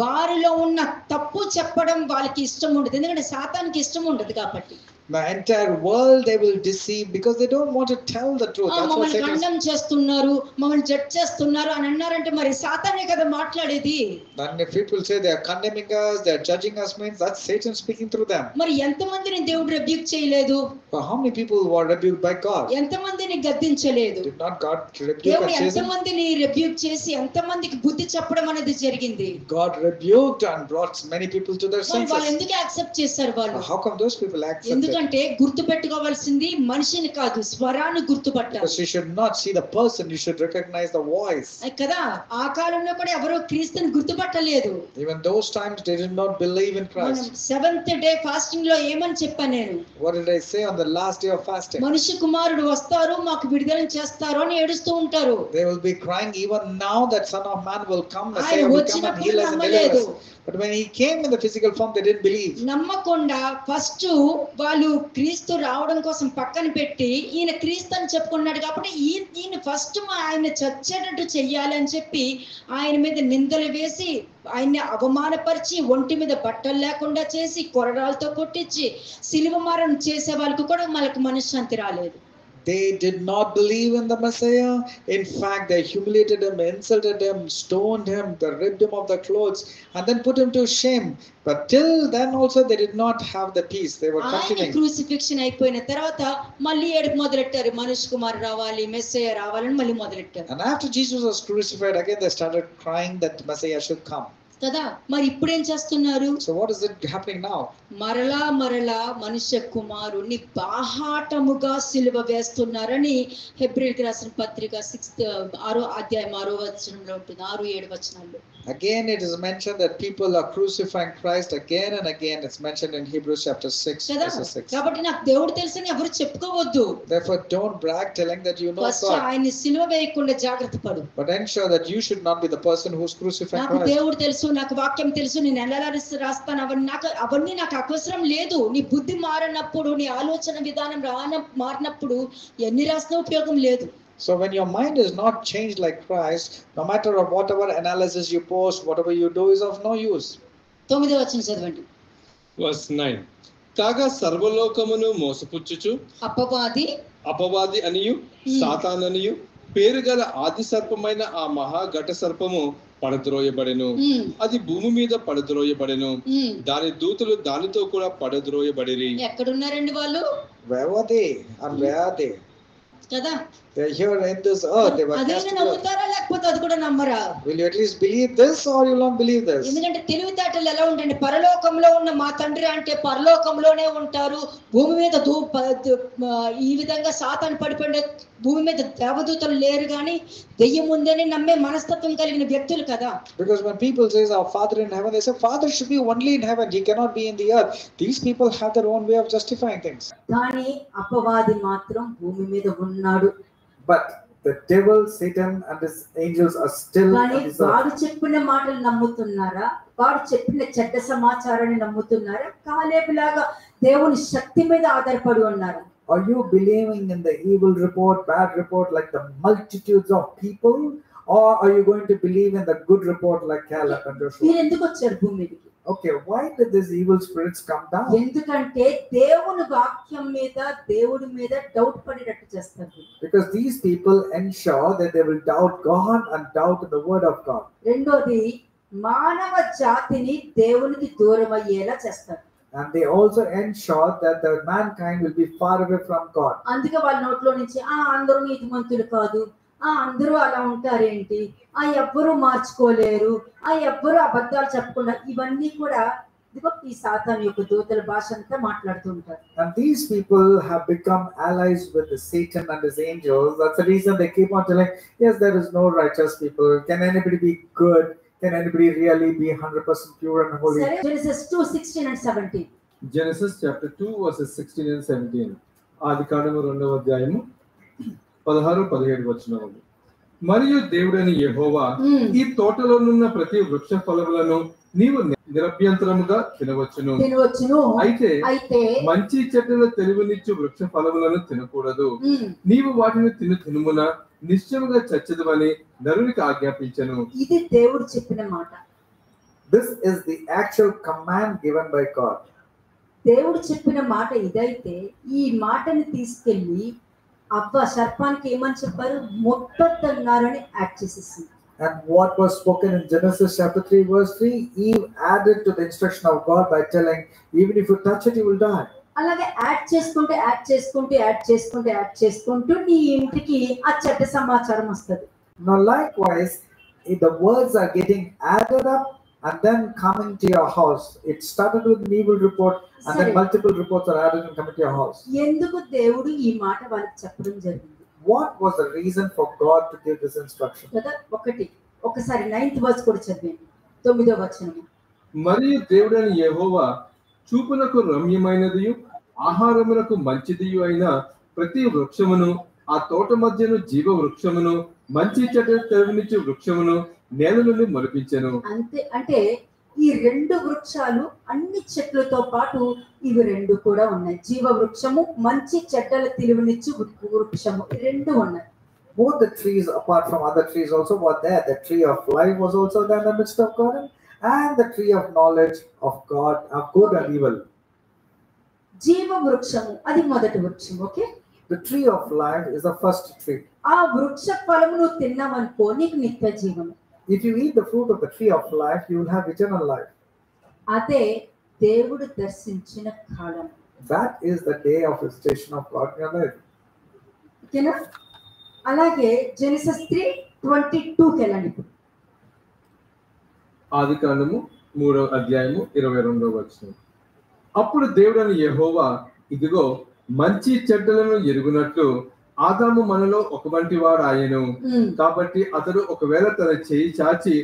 వారిలో ఉన్న తప్పు చెప్పడం వాళ్ళకి ఇష్టం ఉండదు, ఎందుకంటే సాతానికి ఇష్టం ఉండదు కాబట్టి. The entire world they will deceive because they don't want to tell the truth. That's what Satan ఖండం చేస్తున్నారు, మమ్మల్ని జడ్జ్ చేస్తున్నారు అని అన్నారంటే మరి సాతానే కదా మాట్లాడేది. Then if people say they are condemning us, they are judging us, means that's Satan speaking through them. మరి ఎంతమందిని దేవుడు రెబ్యూక్ చేయలేదు? But how many people were rebuked by God? ఎంతమందిని గద్దించలేదు? Did not God rebuke దేవుడు and chase them? ఎంతమందిని rebuke చేసి ఎంతమందికి బుద్ధి చెప్పడం అనేది జరిగింది? God rebuked and brought many people to their senses. వాళ్ళు ఎందుకు యాక్సెప్ట్ చేశారు వాళ్ళు? How come those people accepted? ఎందుకంటే గుర్తు పెట్టుకోవాల్సింది మనిషిని కాదు, స్వరాన్ని గుర్తుపట్టాలి. Because you should not see the person, you should recognize the voice. కదా, ఆ కాలంలో కూడా ఎవరో క్రీస్తుని గుర్తుపట్టలేదు. Even those times they did not believe in Christ. Seventh day fasting లో ఏమని చెప్పాను నేను? What did I say on the last day of fasting? మనుష్య కుమారుడు వస్తారు, మాకు విడుదల చేస్తారు అని ఏడుస్తూ ఉంటారు. They will be crying even now that Son of Man will come, Messiah ఆయన will come and heal us and deliver us. But when he came in the physical form, they didn't believe. నమ్మకుండా first వాళ్ళు క్రీస్తు రావడం కోసం పక్కన పెట్టి ఈయన క్రీస్తు అని చెప్పుకున్నాడు కాబట్టి ఈయన ఫస్ట్ ఆయన చచ్చేటట్టు చెయ్యాలి అని చెప్పి ఆయన మీద నిందలు వేసి ఆయన్ని అవమానపరిచి ఒంటి మీద బట్టలు లేకుండా చేసి కొరడాలతో కొట్టించి సిలువ మరణం చేసే వాళ్ళకి కూడా మనకు మనశ్శాంతి రాలేదు. They did not believe in the Messiah. In fact, they humiliated him, insulted him, stoned him, they ripped him of the clothes, and then put him to shame. But till then also they did not have the peace. They were continuing. Crucifixion అయిపోయిన తర్వాత మళ్ళీ ఏడుపు మొదలెట్టారు, మనుష్య కుమారుడు రావాలి, మెస్సయ్య రావాలని మళ్ళీ మొదలెట్టారు. And after Jesus was crucified, again they started crying that the Messiah should come. కదా, మరి ఇప్పుడు ఏం చేస్తున్నారు? So what is it happening now? మరలా మనుష్య కుమారుని బాహాటముగా సిలువ వేస్తున్నారని హెబ్రీయులకు రాసిన పత్రిక 6వ అధ్యాయం 6వ వచనంలో ఉంటుంది, 6-7 వచనాల్లో. Again it is mentioned that people are crucifying Christ again and again. It's mentioned in Hebrews chapter 6 verse 6. కాబట్టి నాకు దేవుడు తెలుసని ఎవరు చెప్పుకోవద్దు. Therefore don't brag telling that you know God. First ఆయన్ని సిలువ వేయకుండా జాగ్రత్త పడు. But ensure that you should not be the person who's crucifying నాకు Christ. దేవుడు తెలుసు, నాకు వాక్యం తెలుసు, నేను ఎలా రాస్తాను, అవన్నీ నాకు అవసరం లేదు. నీ బుద్ధి మారినప్పుడు, నీ ఆలోచన విధానం మారినప్పుడు ఎన్ని రాసినా ఉపయోగం లేదు. So when your mind is not changed like Christ, no matter whatever analysis you post, whatever you do is of no use. 9వ వచనం చదవండి. Verse 9. కాగా సర్వలోకమును మోసపుచ్చుచు అపవాది అనియు సాతాననియు పేరు గల ఆది సర్పమైన ఆ మహా ఘట సర్పము పడద్రోయబడెను. అది భూమి మీద పడద్రోయబడెను. దాని దూతలు దానితో కూడా పడద్రోయబడిరి. ఎక్కడున్నారండి వాళ్ళు? Where were they and where are they? కదా they are here in this earth. They were cast to నమ్ముతారా లేకపోతే అది కూడా నమ్మరా? Will you at least believe this or you will not believe this? ఎందుకంటే తెలివితేటలు ఎలా ఉంటాయండి, పరలోకంలో ఉన్న మా తండ్రి అంటే పరలోకంలోనే ఉంటారు. భూమి మీద ఈ విధంగా సాతాను పడిపోయిన భూమి మీద దేవదూతలు లేరు, కానీ దెయ్యం ఉందని నమ్మే మనస్తత్వం కలిగిన వ్యక్తులు కదా. Because when people say our father in heaven, they say father should be only in heaven, he cannot be in the earth. These people have their own way of justifying things. కానీ అపవాది మాత్రం భూమి మీద ఉన్నాడు. But the devil, Satan and his angels are still on this earth. వాడు చెప్పిన మాటలు నమ్ముతున్నారా? వాడు చెప్పిన చెడ్డ సమాచారాన్ని నమ్ముతున్నారా? కాలేబులాగా దేవుని శక్తి మీద ఆధారపడి ఉన్నారు. Are you believing in the evil report, bad report like the multitudes of people, or are you going to believe in the good report like Caleb and Joshua? మీరు ఎందుకు వచ్చారు భూమి మీదకి? Okay, why did these evil spirits come down? ఎందుకంటే దేవుని వాక్యం మీద, దేవుడి మీద డౌట్ పడేటట్టు చేస్తారు. Because these people ensure that they will doubt God and doubt the word of God. రెండోది మానవ జాతిని దేవునికి దూరం అయ్యేలా చేస్తారు. And they also ensure that the mankind will be far away from God. అందుకే వాళ్ళ నోట్లో నుంచి అందరూ నీతిమంతులు కాదు, అందరూ అలా ఉంటారేంటి, ఎవ్వరూ మార్చుకోలేరు, ఎవ్వరూ అబద్ధాలు చెప్పకుండా, ఇవన్నీ కూడా ఇదిగో ఈ సాతాను యొక్క దూతల భాష అంతా మాట్లాడుతూ ఉంటారు. And these people have become allies with the Satan and his angels. That's the reason they keep on telling, yes, there is no righteous people. Can anybody be good? Can anybody really be 100% pure and holy? Genesis 2:16 and 17. Genesis chapter 2 verses 16 and 17. ఆదికాండము 2వ అధ్యాయము 16-17 వచనములు. మరియు దేవుడైన యెహోవా ఈ తోటలోనున్న ప్రతి వృక్ష ఫలములను నీవు నిరభ్యంతరముగా తినవచ్చును. అయితే మంచి చెట్టుల తెలివినిచ్చు వృక్ష ఫలములను తినకూడదు. నీవు వాటిని తినుమున నిశ్చయముగా చచ్చదువని నరునికి ఆజ్ఞాపించెను. ఇది దేవుడు చెప్పిన మాట. This is the actual command given by God. దేవుడు చెప్పిన మాట ఇదైతే ఈ మాటని తీసుకెళ్లి అవ్వ సర్పానికి ఏమని చెప్పారు? మొట్టొద్దన్నారని యాడ్ చేసేసింది. And what was spoken in Genesis chapter 3 verse 3, Eve added to the instruction of God by telling, even if you touch it, you will die. అలాగే యాడ్ చేసుకుంటూ నీ ఇంటికి ఆ చెడ్డ సమాచారం వస్తుంది. Now likewise, if the words are getting added up and then coming to your house, it started with an evil report and then multiple reports are added and coming to your house. ఎందుకు దేవుడు ఈ మాట వాళ్ళకి చెప్పడం జరిగింది? What was the reason for God to give this instruction? కదా ఒకసారి 9th verse కూడా చదివండి, 9వ వచనం. మరియు దేవుడైన యెహోవా చూపునకు రమ్యమైనదియు ఆహారమునకు మంచిదియు అయిన ప్రతి వృక్షమును, ఆ తోట మధ్యను జీవ వృక్షమును, మంచి చెట్టు తెలివినిచ్చు వృక్షమును నేల నుండి మొలిపించెను. అంటే ఈ రెండు వృక్షాలు అన్ని చెట్లతో పాటు ఇవి రెండు కూడా ఉన్నాయి. జీవ వృక్షము, మంచి చెట్ల తెలివినిచ్చు వృక్షము, ఈ రెండు ఉన్నాయి. Both the trees, apart from other trees, also were there. The tree of life was also there in the midst of garden, and the tree of knowledge of God, of good and evil. జీవ వృక్షము అది మొదటి వృక్షం. Okay, the tree of life is the first tree. ఆ వృక్ష ఫలమును తిన్నామనుకో నీకు నిత్య జీవము. If you eat the fruit of the tree of life, you will have eternal life. అదే దేవుడు దర్శించిన కాలం. That is the day of visitation of God in your life. ఓకేనా? అలాగే జెనసిస్ 3:22 కి వెళ్ళండి. ఆదికాండము 3వ అధ్యాయము 22వ వచనం. అప్పుడు దేవుడైన యెహోవా ఇదిగో మంచి చెడ్డలను ఎరుగునట్లు ఆదాము మనలో ఒక వంటి వాడు ఆయను. కాబట్టి అతడు ఒకవేళ తన చేయి చాచి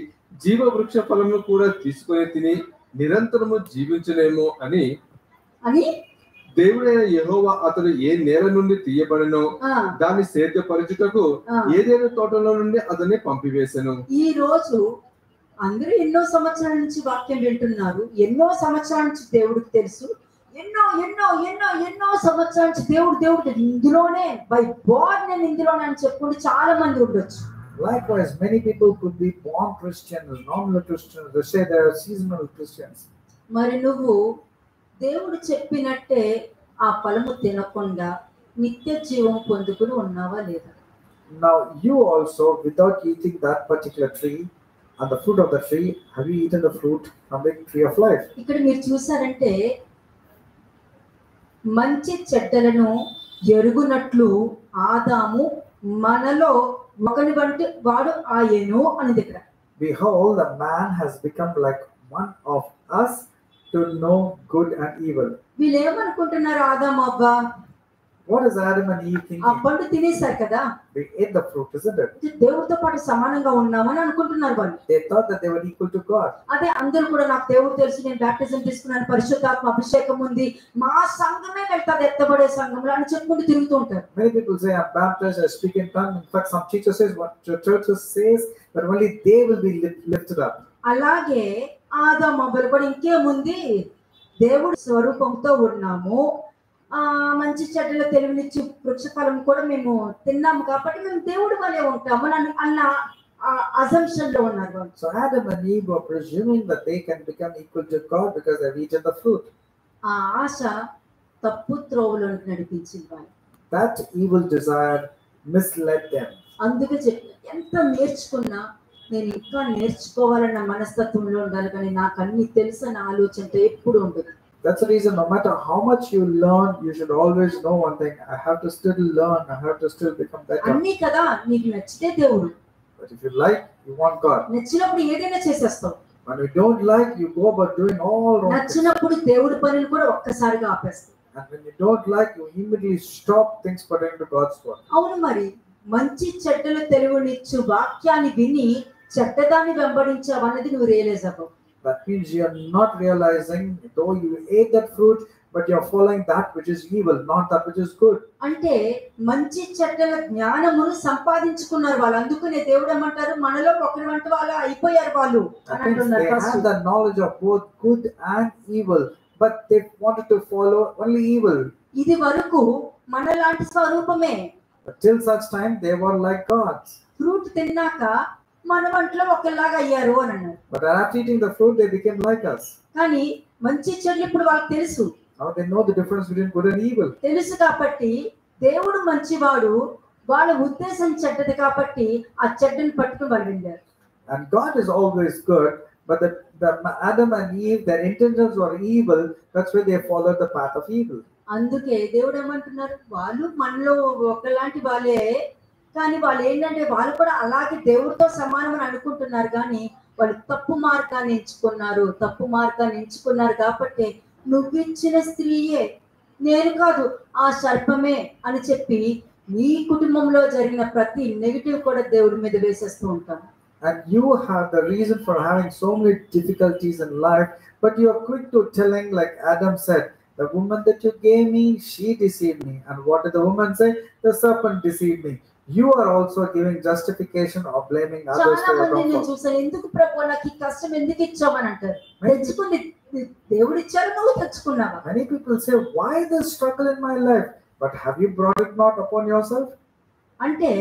జీవ వృక్ష ఫలమును కూడా తీసుకొని తిని నిరంతరము జీవించలేమో అని దేవుడైన యెహోవా అతడు ఏ నేల నుండి తీయబడనో దాన్ని సేద్యపరచుటకు ఏదైనా తోటలో నుండి అతన్ని పంపివేసెను. ఈ రోజు అందరూ ఎన్నో సంవత్సరాల నుంచి వాక్యం వింటున్నారు, ఎన్నో సంవత్సరాల నుంచి దేవుడికి తెలుసు, ఎన్నో ఎన్నో ఎన్నో ఎన్నో సంవత్సరాల నుంచి దేవుడు ఇందులోనే బై బోర్న్ నేను ఇందులోనే అని చెప్పుకుంటే చాలా మంది ఉండొచ్చు. Likewise, many people could be born Christians, nominal Christians, they say they are seasonal Christians. మరి నువ్వు దేవుడు చెప్పినట్టే ఆ ఫలము తినకుండా నిత్య జీవం పొందుకుని ఉన్నావా లేదా? Now you also, without eating that particular tree and the fruit of the tree, have you eaten the fruit from the tree of life? ఇక్కడ మీరు చూసారంటే మంచి చెడ్డలను ఎరుగునట్లు ఆదాము మనలో ఒకని వంటి వాడు ఆయను అని దగ్గర. Behold, the man has become like one of us to know good and evil. వీళ్ళు ఏమనుకుంటున్నారు? ఆదాము అబ్బా, What is Adam and Eve ఆ thinking? పండు తినేశారు కదా, They ate the fruit, isn't it? దేవుడితో పాటు సమానంగా ఉన్నామని అనుకుంటున్నారు వాళ్ళు. They thought that they were equal to God. అదే అందరూ కూడా నాకు దేవుడు తెలుసు, నేను బాప్టిజం తీసుకున్నాను, పరిశుద్ధాత్మ అభిషేకం ఉంది, మా సంఘమే వెళ్తాది ఎత్తబడే సంఘంలో అని చెప్పుకుంటూ తిరుగుతూ ఉంటారు. Many people say, I'm baptized, I speak in tongues. In fact, some teacher says, what the church says, that only they will be lifted up. అలాగే ఆదాము అవ్వలు కూడా ఇంకేముంది, దేవుడి స్వరూపంతో ఉన్నాము, మంచి చెడ్డల తెలివినిచ్చి వృక్షఫలం కూడా మేము తిన్నాము కాబట్టి మేము దేవుడి వలె ఉంటాము అన్న అజంప్షన్ లో ఉన్నారు. So Adam and Eve were presuming that they can become equal to God because they've eaten the fruit. ఆ ఆశ తప్పు త్రోవలోకి నడిపించింది వాళ్ళు. That evil desire misled them. అందుకే చెప్పిన ఎంత నేర్చుకున్నా నేను ఇంకా నేర్చుకోవాలన్న మనస్తత్వంలో ఉండాలి, కానీ నాకు అన్ని తెలుసు అన్న ఆలోచనతో ఎప్పుడు ఉండదు. That's the reason no matter how much you learn, you should always know one thing. I have to still learn. I have to still become better. అన్నీ కదా నీకు నచ్చితే దేవుడు. But if you like, you want God. నచ్చినప్పుడు ఏదైనా చేసేస్తావు. When you don't like, you go about doing all wrong things. నచ్చినప్పుడు దేవుడి పనులు కూడా ఒక్కసారిగా ఆపేస్తావు. And when you don't like, you immediately stop things pertaining to God's word. అవును, మరి మంచి చెడ్డలు తెలివినిచ్చు వాక్యాన్ని విని చెడ్డదాన్ని వెంబడించావన్నది నువ్వు రియలైజ్ అవ్వవు. That means you are not realizing, though you ate that fruit, but you are following that which is evil, not that which is good. అంటే మంచి చెడ్డల జ్ఞానమును సంపాదించుకున్నారు వాళ్ళు. అందుకనే దేవుడు ఏమంటారు, మనలో ఒకరి వంటి వాళ్ళు అయిపోయారు వాళ్ళు అని అంటున్నారు. They had the knowledge of both good and evil, but they wanted to follow only evil. ఇది వరకు మనలాంటి స్వరూపమే. But till such time, they were like gods. Fruit తిన్నాక మన వంటలో ఒకలాగా అయ్యారు అని అన్నారు. But after eating the fruit, they became like us. కానీ మంచి చెడ్డలు ఇప్పుడు వాళ్ళకి తెలుసు. Now they know the difference between good and evil. తెలుసు కాబట్టి దేవుడు మంచివాడు, వాళ్ళ ఉద్దేశం చెడ్డది కాబట్టి ఆ చెడ్డని పట్టుకుని వాళ్ళు వెళ్ళారు. And God is always good, but the Adam and Eve, their intentions were evil. That's why they followed the path of evil. అందుకే దేవుడు ఏమంటున్నారు, వాళ్ళు మనలో ఒకలాంటి వాళ్ళే, కానీ వాళ్ళు ఏంటంటే వాళ్ళు కూడా అలాగే దేవుడితో సమానం అనుకుంటున్నారు, కానీ వాళ్ళు తప్పు మార్గాన్ని ఎంచుకున్నారు కాబట్టి నువ్విచ్చిన స్త్రీయే, నేను కాదు ఆ సర్పమే అని చెప్పి నీ కుటుంబంలో జరిగిన ప్రతి నెగటివ్ కూడా దేవుడి మీద వేసేస్తూ ఉంటాను. And you have the reason for having so many difficulties in life, but you are quick to telling, like Adam said, the woman that you gave me, she deceived me. And what did the woman say? The serpent deceived me. You are also giving justification or blaming others for your comfort. చూసాను, ఎందుకు ప్రభు నాకు ఈ కష్టం ఎందుకు ఇచ్చావని అంటారు. తెచ్చుకుంది దేవుడు ఇచ్చారు, నువ్వు తెచ్చుకున్నావా? Many people say, why this struggle in my life? But have you brought it not upon yourself? అంటే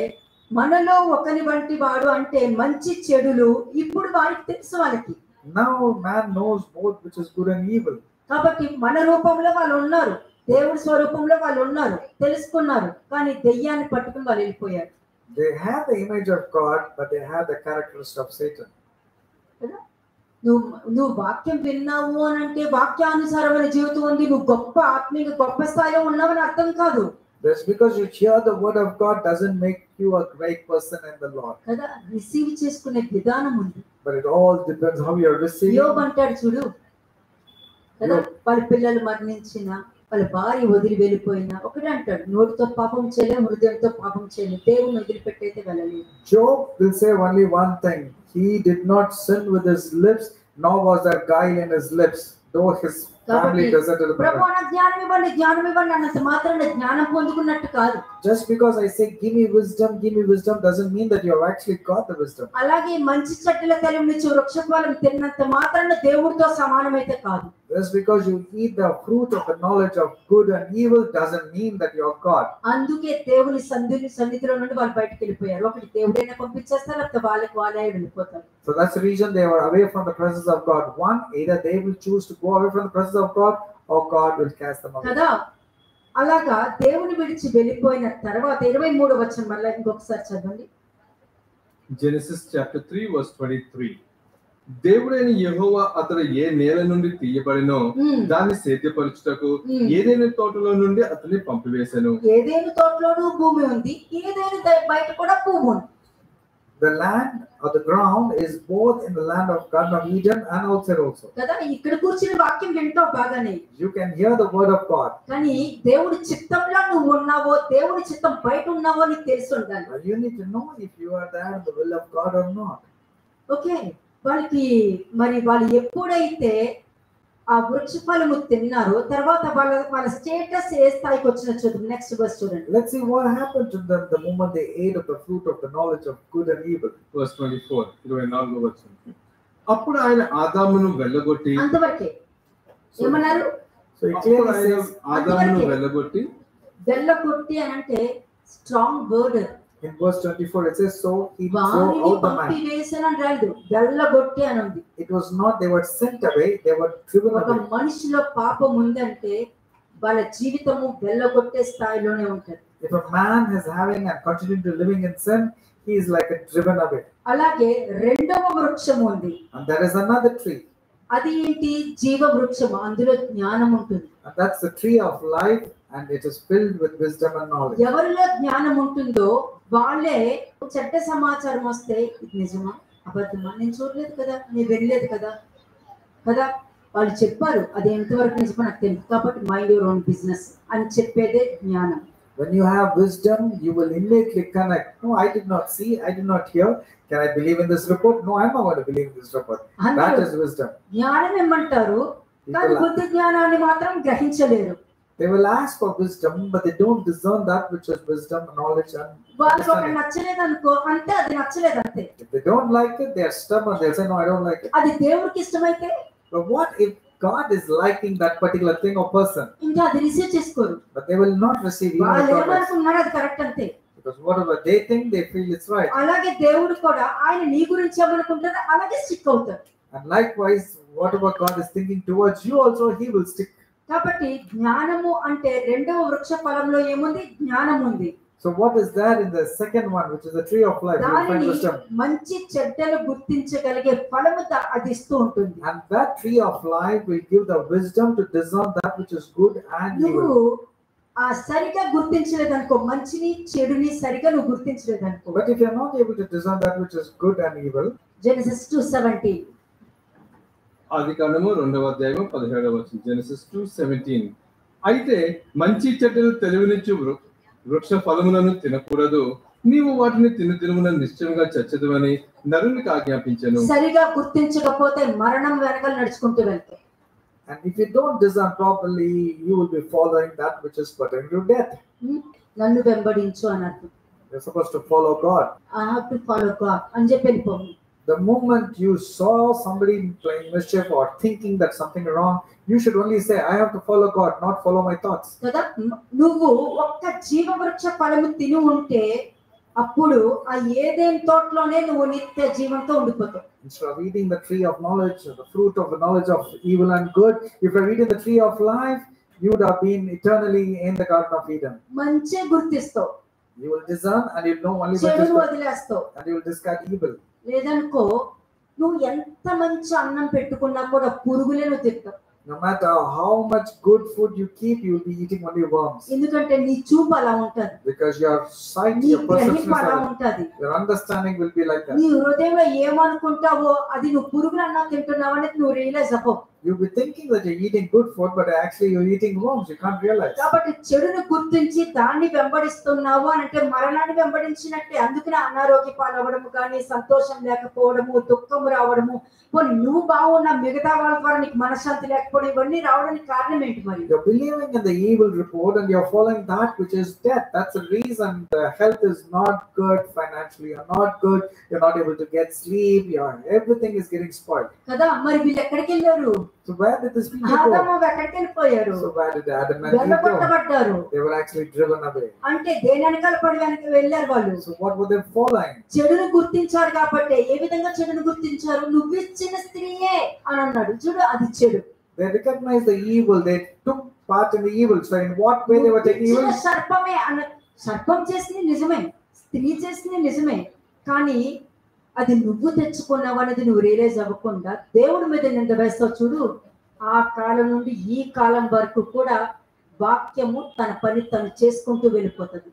మనలో ఒకని వంటి వాడు అంటే మంచి చెడులు ఇప్పుడు వారికి తెలుసు వాళ్ళకి. Now man knows both which is good and evil. కాబట్టి మన రూపంలో వాళ్ళు ఉన్నారు, దేవుడి స్వరూపంలో వాళ్ళు ఉన్నారు, తెలుసుకున్నారు, కానీ దెయ్యాన్ని పట్టుకుని వాళ్ళు వెళ్ళిపోయారు. They have the image of God, but they have the characteristics of Satan. నువ్వు వాక్యం విన్నావు అని అంటే వాక్యానుసారమైన జీవితం ఉంది, నువ్వు గొప్ప ఆత్మీయ గొప్ప స్థాయిలో ఉన్నావని అర్థం కాదు. Just because you hear the word of God doesn't make you a great person in the Lord. కదా, రిసీవ్ చేసుకునే విధానం ఉంది. But it all depends how you are receiving. యోబు అంటాడు చూడు కదా, వాళ్ళ పిల్లలు మరణించినా వాళ్ళ భార్య వదిలి వెళ్ళిపోయినా ఒకటే అంటాడు, నోటితో పాపం చేయలే, హృదయంతో పాపం చేయలేదు, దేవుని వదిలిపెట్టయితే వెళ్ళలేదు. Job will say only one thing: he did not sin with his lips, nor was there guile in his lips. Though his Family doesn't help. ప్రభు నాకు జ్ఞానం ఇవ్వండి అన్నంత మాత్రాన జ్ఞానం పొందుకున్నట్టు కాదు. Just because I say give me wisdom doesn't mean that you have actually got the wisdom. అలాగే మంచి చెట్టుల తెలివినిచ్చు వృక్షఫలం తిన్నంత మాత్రాన దేవుడితో సమానమైతే కాదు. Just because you eat the fruit of the knowledge of good and evil doesn't mean that you are God. అందుకే దేవుని సన్నిధిలో నుండి వాళ్ళు బయటికి వెళ్ళిపోయారు. ఒకటి దేవుడైనా పంపించేస్తారు, లేకపోతే వాళ్ళే వెళ్ళిపోతారు. So that's the reason they were away from the presence of God. One, either they will choose to go away from the presence of God or God will cast them away. కదా అలాగా దేవుని విడిచి వెళ్ళిపోయిన తర్వాత 23వ వచనం మళ్ళీ ఇంకొకసారి చదవండి. Genesis chapter 3 verse 23. దేవుడైన యెహోవా అతడు ఏ నేల నుండి తీయబడినో దాన్ని సేద్యపరచుటకు ఏదైనా తోటలో నుండి అతన్ని పంపివేశాను. ఏదైనా తోటలోనూ భూమి ఉంది, ఏదైనా బయట కూడా భూమి ఉంది. The land or the ground is both in the land of Garden of Eden and outside also. కదా ఇక్కడ కూర్చుని వాక్యం వింటావు బాగానే. You can hear the word of God. కానీ దేవుడి చిత్తంలో నువ్వు ఉన్నావో దేవుడి చిత్తం బయట ఉన్నావో నీకు తెలిసి ఉండాలి. You need to know if you are there in the will of God or not. Okay, వాళ్ళు ఎప్పుడైతే ఆ వృక్ష ఫలము తిన్నారో తర్వాత వాళ్ళ స్టేటస్ ఏ స్థాయికి వచ్చిన చూడండి. నెక్స్ట్ వర్స్ చూడండి. Let's see what happened to them the moment they ate of the fruit of the knowledge of good and evil. Verse 24. 24వ వచనం. అప్పుడు ఆయన ఆదామును వెళ్ళగొట్టి అంతవరకే ఏమన్నారు? So it clearly says ఆదామును వెళ్ళగొట్టి అని అంటే strong word. In verse 24 it says so he threw out the man. It was not they were sent away, they were driven away. మనిషిలో పాపం ఉందంటే వాళ్ళ జీవితము వెళ్ళగొట్టే స్థాయిలోనే ఉంటుంది. If a man is having and continuing to living in sin, he is like a driven away. అలాగే రెండవ వృక్షం ఉంది. And there is another tree. అది ఏంటి? జీవ వృక్షం. అందులో జ్ఞానం ఉంటుంది. And that's the tree of life and it is filled with wisdom and knowledge. ఎవరిలో జ్ఞానం ఉంటుందో వాళ్ళే చెడ్డ సమాచారం వస్తే ఇది నిజమా అబద్ధమా, నేను చూడలేదు కదా, నేను వెళ్ళలేదు కదా వాళ్ళు చెప్పారు, అది ఎంతవరకు నిజమో నాకు తెలియదు కాబట్టి మైండ్ యువర్ ఓన్ బిజినెస్ అని చెప్పేదే జ్ఞానం. When you have wisdom, you will immediately connect. No, I did not see, I did not hear. Can I believe in this report? No, I'm not going to believe in this report. That is wisdom. జ్ఞానం ఏమంటారు కానీ బుద్ధి జ్ఞానాన్ని మాత్రం గ్రహించలేరు. They will ask for wisdom, but they don't discern that which is wisdom, knowledge, and understanding. If they don't like it, they are stubborn. They'll say, "No, I don't like it." But what if God is liking that particular thing or person? But they will not receive even because whatever they think, they feel it's right. And likewise, whatever God is thinking towards you, also He will stick. కాబట్టి జ్ఞానము అంటే రెండవ వృక్ష ఫలంలో ఏముంది? జ్ఞానం ఉంది. So what is there in the second one, which is the tree of life? You find wisdom. మంచి చెడ్డలు గుర్తించగలిగే ఫలము అది ఇస్తూ ఉంటుంది. And that tree of life will give the wisdom to discern that which is good and evil. ఆ సరిగా గుర్తించలేదనుకో, మంచిని చెడుని సరిగా నువ్వు గుర్తించలేదనుకో. But if you are not able to discern that which is good and evil, Genesis 2:17. ఆదికాండము 2వ అధ్యాయం 17వ వచనం. Genesis 2:17. అయితే మంచి చెడ్డలు తెలివినిచ్చు వృక్ష ఫలములను తినకూడదు, నీవు వాటిని తినుదినమున నిశ్చయంగా చచ్చెదవని నరునికి ఆజ్ఞాపించెను. సరిగా గుర్తించకపోతే మరణం వెనకాల నడుచుకుంటూ వెళ్తావు. And if you don't discern properly, you will be following that which is pertaining to death. నన్ను వెంబడించు అన్నట్టు. You're supposed to follow God. I have to follow God అని చెప్పి వెళ్ళిపోము. The moment you saw somebody playing mischief or thinking that something wrong, you should only say, I have to follow God, not follow my thoughts. కదా నువ్వు ఒక్క జీవవృక్ష ఫలము తిని ఉంటే అప్పుడు ఆ ఏదైనా తోటలోనే నువ్వు నిత్య జీవంతో ఉండిపోతావు. Instead of eating the tree of knowledge, the fruit of the knowledge of evil and good, if you are eating the tree of life, you would have been eternally in the Garden of Eden. మంచి గుర్తిస్తావు. You will discern and you know only చెడును వదిలేస్తావు. And you will discard evil. లేదనుకో నువ్వు ఎంత మంచి అన్నం పెట్టుకున్నా కూడా పురుగులే నువ్వు తింటావు. No matter how much good food you keep, you will be eating only worms. ఎందుకంటే నీ చూపు అలా ఉంటది. Because your sight, your perception అలా ఉంటది. Your understanding will be like that. నీ హృదయంలో ఏమనుకుంటావో అది నువ్వు పురుగులు అన్నం తింటున్నావని నువ్వు రియలైజ్ అవ్వవు. You'll be thinking that you're eating good food, but actually you're eating worms. You can't realize. కాబట్టి చెడును గుర్తించి దాన్ని వెంబడిస్తున్నావు అని అంటే మరణాన్ని వెంబడించినట్టే. అందుకనే అనారోగ్య పాలవడము కానీ, సంతోషం లేకపోవడము, దుఃఖము రావడము, పోనీ నువ్వు బాగున్నా మిగతా వాళ్ళ ద్వారా నీకు మనశ్శాంతి లేకపోవడం, ఇవన్నీ రావడానికి కారణం ఏంటి? మరి you're believing in the evil report and you're following that which is death. That's the reason the health is not good financially. You're not good. You're not able to get sleep. Everything is getting spoiled. కదా. మరి వీళ్ళు ఎక్కడికి వెళ్ళారు? So where did this people ఆదాము ఎక్కడికి వెళ్ళిపోయారు? So where did Adam and Eve వెళ్ళగొట్టబడ్డారు. They were actually driven away. అంటే దేని వెనకాల పడి వెనక వెళ్ళారు వాళ్ళు? So what were they following? చెడును గుర్తించారు కాబట్టి. ఏ విధంగా చెడును గుర్తించారు? నువ్వు ఇచ్చిన స్త్రీయే అని అన్నాడు. చూడు, అది చెడు. They recognized the evil. They took part in the evil. So in what way they were taking evil? సర్పమే అన్న, సర్పం చేసింది నిజమే, స్త్రీ చేసింది నిజమే, కానీ అది నువ్వు తెచ్చుకున్నావు అనేది నువ్వు రియలైజ్ అవ్వకుండా దేవుడి మీద నింద వేస్తావు. చూడు, ఆ కాలం నుండి ఈ కాలం వరకు కూడా వాక్యము తన పని తను చేసుకుంటూ వెళ్ళిపోతుంది.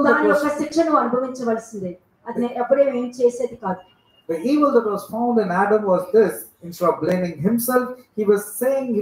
దాని యొక్క శిక్షను అనుభవించవలసిందే. అది ఎప్పుడేం ఏం చేసేది కాదు. The evil that was found in Adam was this. Instead of blaming himself, he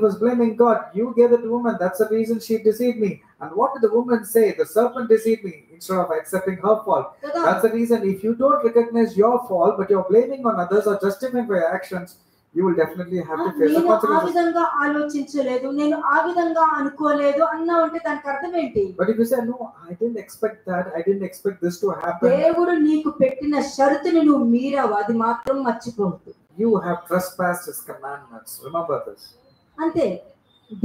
was blaming God. You gave it to woman. That's the reason she deceived me. And what did the woman say? The serpent deceived me. Instead of accepting her fault. That's the reason. If you don't recognize your fault, but you're blaming on others or justifying for your actions, you will definitely have to face the consequences. నేను ఆ విధంగా ఆలోచించలేదు, నేను ఆ విధంగా అనుకోలేదు అన్నా అంటే దానికి అర్థం ఏంటి? But if you say no, I didn't expect that, I didn't expect this to happen. దేవుడు నీకు పెట్టిన షరతుని నువ్వు మీరావు, అది మాత్రం మర్చిపోవద్దు. You have trespassed his commandments. Remember this. అంతే.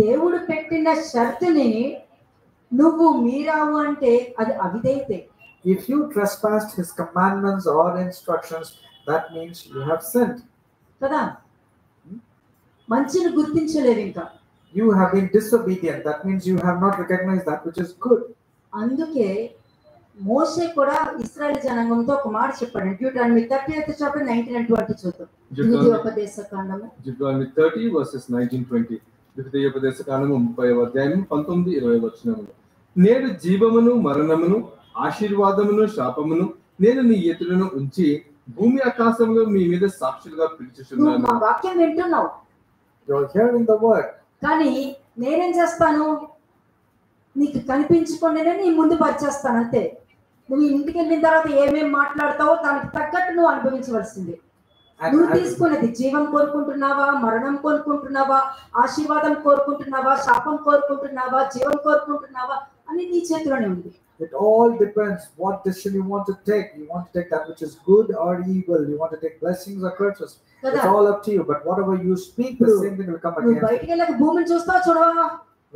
దేవుడు పెట్టిన షరతుని నువ్వు మీరావు అంటే అది అవిధేయతే. If you trespassed his commandments or instructions, that means you have sinned. కదా. మంచిని గుర్తించలేదు ఇంకా. You have been disobedient. That means you have not recognized that which is good. అందుకే మోషే కూడా ఇశ్రాయేలు జనాంగంతో ఒక మాట చెప్పాడు. డ్యూటరానమీ 30th chapter 19 and 20 చూద్దాం. ద్వితీయోపదేశకాండము 30 verses 19-20. ద్వితీయోపదేశకాండము 30వ అధ్యాయం 19-20 వచనములు. నేను జీవమును మరణమును ఆశీర్వాదమును శాపమును నేను నీ ఎదురును ఉంచి భూమి ఆకాశంలో మీ మీద సాక్షులుగా పిలుచుచున్నాను. మా వాక్యం వింటున్నావు, you are hearing the word, కానీ నేనేం చేస్తాను? నీకు కనిపించకుండానే నీ ముందు పరిచేస్తాను అంతే. నువ్వు ఇంటికి వెళ్ళిన తర్వాత ఏమేం మాట్లాడతావో దానికి తగ్గట్టు నువ్వు అనుభవించవలసింది. నువ్వు తీసుకున్నది జీవం కోరుకుంటున్నావా, మరణం కోరుకుంటున్నావా, ఆశీర్వాదం కోరుకుంటున్నావా, శాపం కోరుకుంటున్నావా, జీవం కోరుకుంటున్నావా అని నీ చేతిలోనే ఉంది. It all depends what decision you want to take. You want to take that which is good or evil. You want to take blessings or curses. It's all up to you. But whatever you speak, the same thing will come against you. బయటికి వెళ్ళక భూమిని చూస్తావా చూడవా?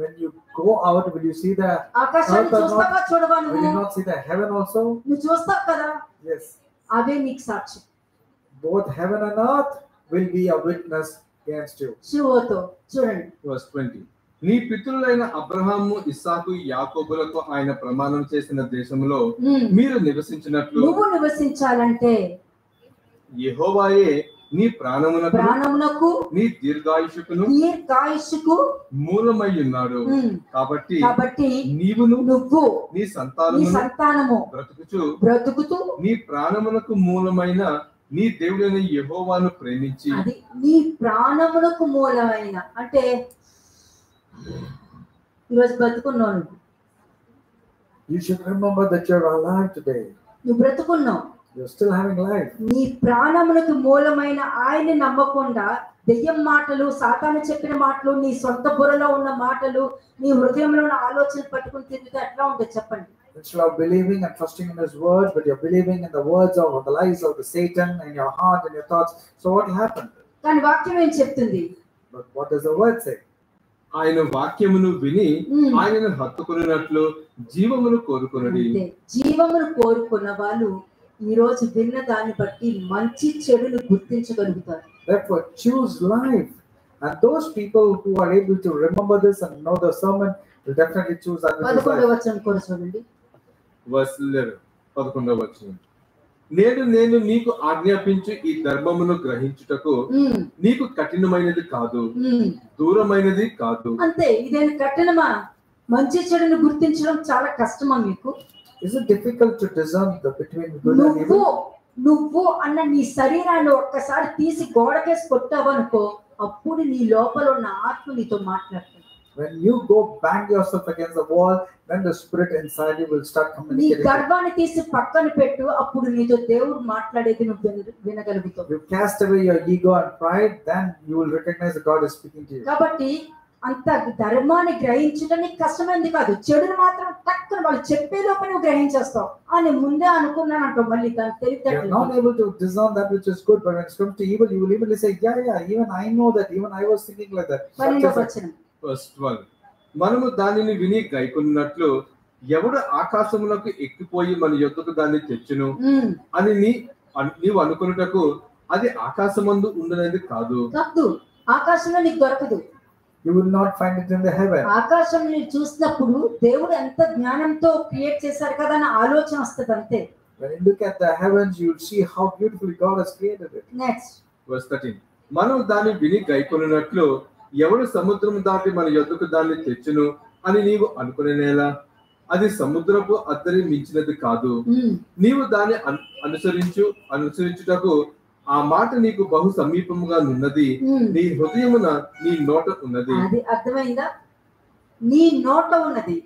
When you go out, will you see the ఆకాశాన్ని చూస్తావా చూడవా? will you not see the heaven also? నువ్వు చూస్తావు కదా. Yes. అవే నీకు సాక్షి. Both heaven and earth will be a witness against you. శివోతో చూడండి. Verse 20. నీ పితరులైన అబ్రహాము, ఇస్సాకు, యాకోబులకు ఆయన ప్రమాణం చేసిన దేశంలో మీరు నివసించినట్లు నువ్వు నివసించాలంటే యెహోవాయే నీ ప్రాణమునకు నీ దీర్ఘాయుషుకును మూలమై ఉన్నాడు. కాబట్టి నీవును నువ్వు నీ సంతానము బ్రతుకుతూ నీ ప్రాణమునకు మూలమైన నీ దేవుడైన యెహోవాను ప్రేమించి. అది నీ ప్రాణమునకు మూలమైన అంటే ఈరోజు బ్రతుకున్నావు. You should remember that you're alive today. నువ్వు బ్రతుకున్నావు. You're still having life. నీ ప్రాణమునకు మూలమైన ఆయన్ని నమ్మకుండా దెయ్యం మాటలు, సాతాను చెప్పిన మాటలు, నీ సొంత బుర్రలో ఉన్న మాటలు, నీ హృదయంలో ఉన్న ఆలోచనలు పట్టుకుని తిరిగితే ఎట్లా ఉంటుంది చెప్పండి? Instead of believing and trusting in his words, but you're believing in the words of the lies of the Satan in your heart and your thoughts. So what will happen? కానీ వాక్యం ఏం చెప్తుంది? But what does the word say? ఆయన వాక్యమును విని ఆయనను హత్తుకున్నట్లు జీవమును కోరుకున్నది. జీవమును కోరుకున్న వాళ్ళు ఈ రోజు విన్న దాన్ని బట్టి మంచి చెడును గుర్తించగలుగుతారు. Therefore choose life, and those people who are able to remember this and know the sermon will definitely choose that. 11వ వచనం కూడా చూడండి. Verse 11 11వ వచనం. నేను నీకు ఆజ్ఞాపించు ఈ ధర్మమును గ్రహించుటకు నీకు కఠినమైనది కాదు, దూరమైనది కాదు. అంతే. ఇదేం కఠినమా? మంచి చెడును గుర్తించడం చాలా కష్టమా మీకు? Is it difficult to discern between good and evil? నువ్వు అన్న నీ శరీరాన్ని ఒక్కసారి తీసి గోడకేసి కొట్టావనుకో అప్పుడు నీ లోపల ఉన్న ఆత్మ నీతో మాట్లాడుతుంది. When you go bang yourself against the wall, then the spirit inside you will start నీ communicating. గర్వాన్ని తీసి పక్కన పెట్టు, అప్పుడు నీతో దేవుడు మాట్లాడేది నువ్వు వినగలుగుతావు. You cast away your ego and pride, then you will recognize that God is speaking to you. కాబట్టి అంత ధర్మాన్ని గ్రహించడం నీకు కష్టమైంది కాదు. చెడును మాత్రం టక్కున వాళ్ళు చెప్పే లోపల నువ్వు గ్రహించేస్తావు. అని ముందే అనుకున్నాను అంటావు. మళ్ళీ You are not able to discern that which is good, but when it comes to evil, you will immediately say, yeah, even I know that, even I was thinking like that. Verse 12. మనము దానిని విని గైకొన్నట్లు ఎవడు ఆకాశములకు ఎక్కిపోయి మన యొద్దకు దాన్ని తెచ్చును అని నీవు అనుకున్నటకు అది ఆకాశమందు ఉండనేది కాదు. ఆకాశంలో నీకు దొరకదు. You will not find it in the heaven. ఆకాశంని చూసినప్పుడు దేవుడు ఎంత జ్ఞానంతో క్రియేట్ చేశారు కదా అన్న ఆలోచన వస్తది అంతే. When you look at the heavens, you will see how beautifully God has created it. Next. Verse 13. మనం దాన్ని విని గైకొన్నట్లు ఎవడు సముద్రం దాటి మన యొద్దకు దాన్ని తెచ్చును అని నీవు అనుకునేలా అది సముద్రపు అద్దరి మించినది కాదు. నీవు దాన్ని అనుసరించుటకు ఆ మాట నీకు బహు సమీపముగా ఉన్నది. నీ హృదయమున నీ నోట ఉన్నది. అది అర్థమైందా? నీ నోట ఉన్నది.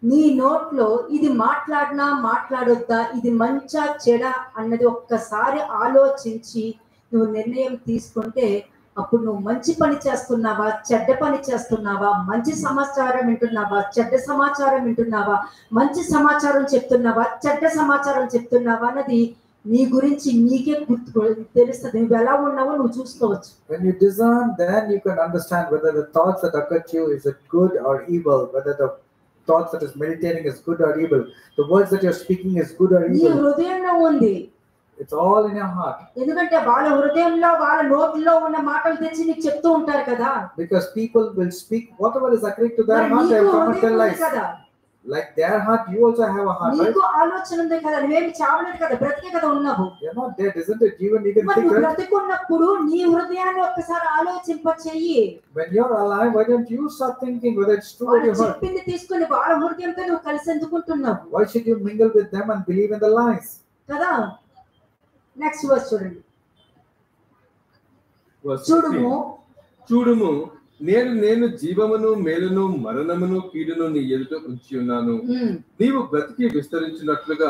నీ నోట్లో ఇది మాట్లాడినా మాట్లాడొద్దా, ఇది మంచా చెడా అన్నది ఒక్కసారి ఆలోచించి నువ్వు నిర్ణయం తీసుకుంటే అప్పుడు నువ్వు మంచి పని చేస్తున్నావా, చెడ్డ పని చేస్తున్నావా, మంచి సమాచారం వింటున్నావా, చెడ్డ సమాచారం వింటున్నావా, మంచి సమాచారం చెప్తున్నావా, చెడ్డ సమాచారం చెప్తున్నావా అన్నది నీ గురించి నీకే తెలుస్తుంది. నువ్వు ఎలా ఉన్నావో నువ్వు చూసుకోవచ్చు. When you discern, then you can understand whether the thoughts that occur to you is it good or evil, whether the thoughts that is meditating is good or evil, the words that you're speaking is good or evil. నీ హృదయంలో ఉంది. It's all in your heart. ఎందుకంటే వాళ్ళ హృదయంలో వాళ్ళ నోట్లో ఉన్న మాటలు తెచ్చి నీకు చెప్తూ ఉంటారు కదా. Because people will speak whatever is accurate to their heart. They will come and tell lies. Like their heart, you also have a heart, right? నీకు ఆలోచన ఉంది కదా, నువ్వేమి చావలేదు కదా, బ్రతికే కదా ఉన్నావు. You're not dead, isn't it? Even you can think, right? బ్రతికున్నప్పుడు నీ హృదయాన్ని ఒక్కసారి ఆలోచింప చెయ్యి. When you're alive, why don't you start thinking whether it's true or you heard? చెప్పింది తీసుకొని వాళ్ళ హృదయంతో నువ్వు కలిసి ఎందుకుంటున్నావు? Why should you mingle with them and believe in the lies? కదా. నెక్స్ట్ వర్స్ చూడండి. చూడుము నేను జీవమును మేలును మరణమును కీడును నీ ఎదుట ఉంచి ఉన్నాను. నీవు బ్రతికి విస్తరించినట్లుగా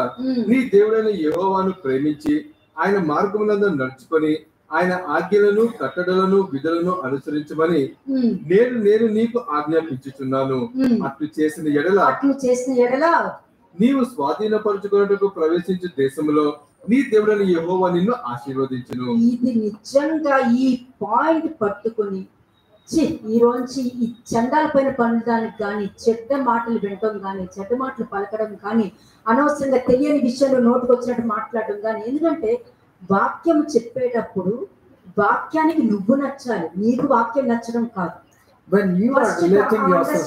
నీ దేవుడైన యెహోవాను ప్రేమించి ఆయన మార్గమునందు నడుచుకొని ఆయన ఆజ్ఞలను కట్టడలను విధులను అనుసరించమని నేను నీకు ఆజ్ఞాపించుచున్నాను. అట్లు చేసిన ఎడల నీవు స్వాధీనపరచుకున్నట్టుకు ప్రవేశించే దేశంలో నీ దేవుడైన యెహోవా నిన్ను ఆశీర్వదించును. ఇది నిజంగా ఈ పాయింట్ పట్టుకొని ఈ రోజు ఈ చండాల పైన పడడానికి కానీ, చెడ్డ మాటలు వినటం కానీ, చెడ్డ మాటలు పలకడం కానీ, అనవసరంగా తెలియని విషయంలో నోటుకు వచ్చినట్టు మాట్లాడడం కానీ. ఎందుకంటే వాక్యం చెప్పేటప్పుడు వాక్యానికి నువ్వు నచ్చాలి, నీకు వాక్యం నచ్చడం కాదు. When you are relating yourself,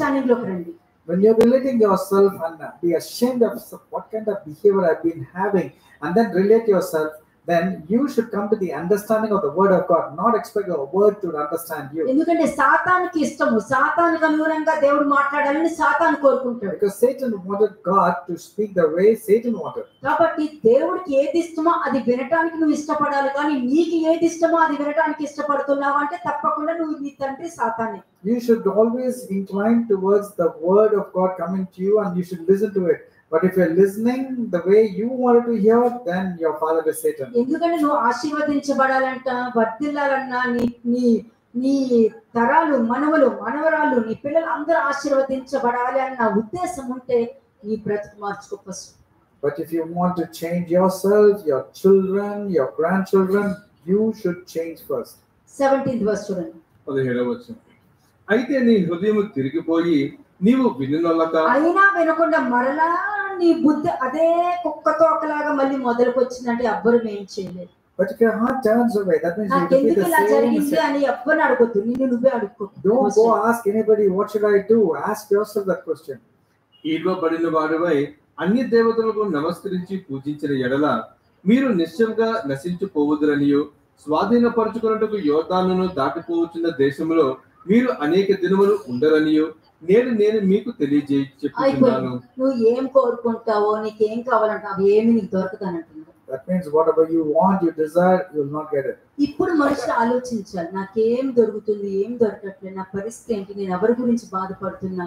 when you're relating yourself and be ashamed of what kind of behavior I've been having, and then relate yourself, then you should come to the understanding of the word of God, not expect a word to understand you. ఎందుకంటే సాతానుకి ఇష్టము, సాతానుకి అనుగుణంగా దేవుడు మాట్లాడాలని సాతాను కోరుకుంటాడు. Because Satan wanted God to speak the way Satan wanted. కాబట్టి దేవుడికి ఏది ఇష్టమో అది వినడానికి నువ్వు ఇష్టపడాలి, కానీ నీకు ఏది ఇష్టమో అది వినడానికి ఇష్టపడుతున్నావు అంటే తప్పకుండా నువ్వు నీ తండ్రి సాతానే. You should always incline towards the word of God coming to you and you should listen to it. But if you're listening the way you wanted to hear, then your father is Satan. ఎందుకంటే నువ్వు ఆశీర్వదించబడాలంట, వర్ధిల్లాలన్నా, నీ తరాలు, మనవరాలు, నీ పిల్లలు అందరూ ఆశీర్వదించబడాలి అన్న ఉద్దేశం ఉంటే నీ బ్రతుకు మార్చుకో first. But if you want to change yourself, your children, your grandchildren, you should change first. 17th verse చూడండి. 17వ వచనం. అయితే నీ హృదయము తిరిగిపోయి నీవు వినునొల్లక, అయినా వినకుండా మరలా నీ బుద్ధి అదే కుక్కతో ఒకలాగా మళ్ళీ మొదలుకు వచ్చిందంటే ఎవ్వరు ఏం చేయలేదు. But if your heart turns away, that means you repeat the same mistake. అని ఎవ్వరిని అడగొద్దు, నిన్ను నువ్వే అడుక్కో. Don't go ask anybody what should I do. Ask yourself that question. ఈడ్వబడిన వారివై అన్య దేవతలకు నమస్కరించి పూజించిన ఎడల మీరు నిశ్చయంగా నశించిపోవుదురనియు, స్వాధీనపరచుకున్నట్టుకు యోర్దానును దాటిపోవచ్చున్న దేశంలో మీరు అనేక దినములు ఉండరనియు నేను మీకు తెలియజేయుచున్నాను. నువ్వు ఏం కోరుకుంటావో, నీకేం కావాలంటే అవి ఏమి నీకు దొరకతానంటున్నావు. That means whatever you want, you desire, you will not get it. ఇప్పుడు మనుషులు ఆలోచించాలి, నాకేం దొరుకుతుంది, ఏం దొరకట్లేదు, నా పరిస్థితి ఏంటి, నేను ఎవరి గురించి బాధపడుతున్నా,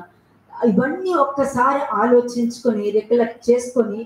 ఇవన్నీ ఒక్కసారి ఆలోచించుకొని రికలెక్ట్ చేసుకొని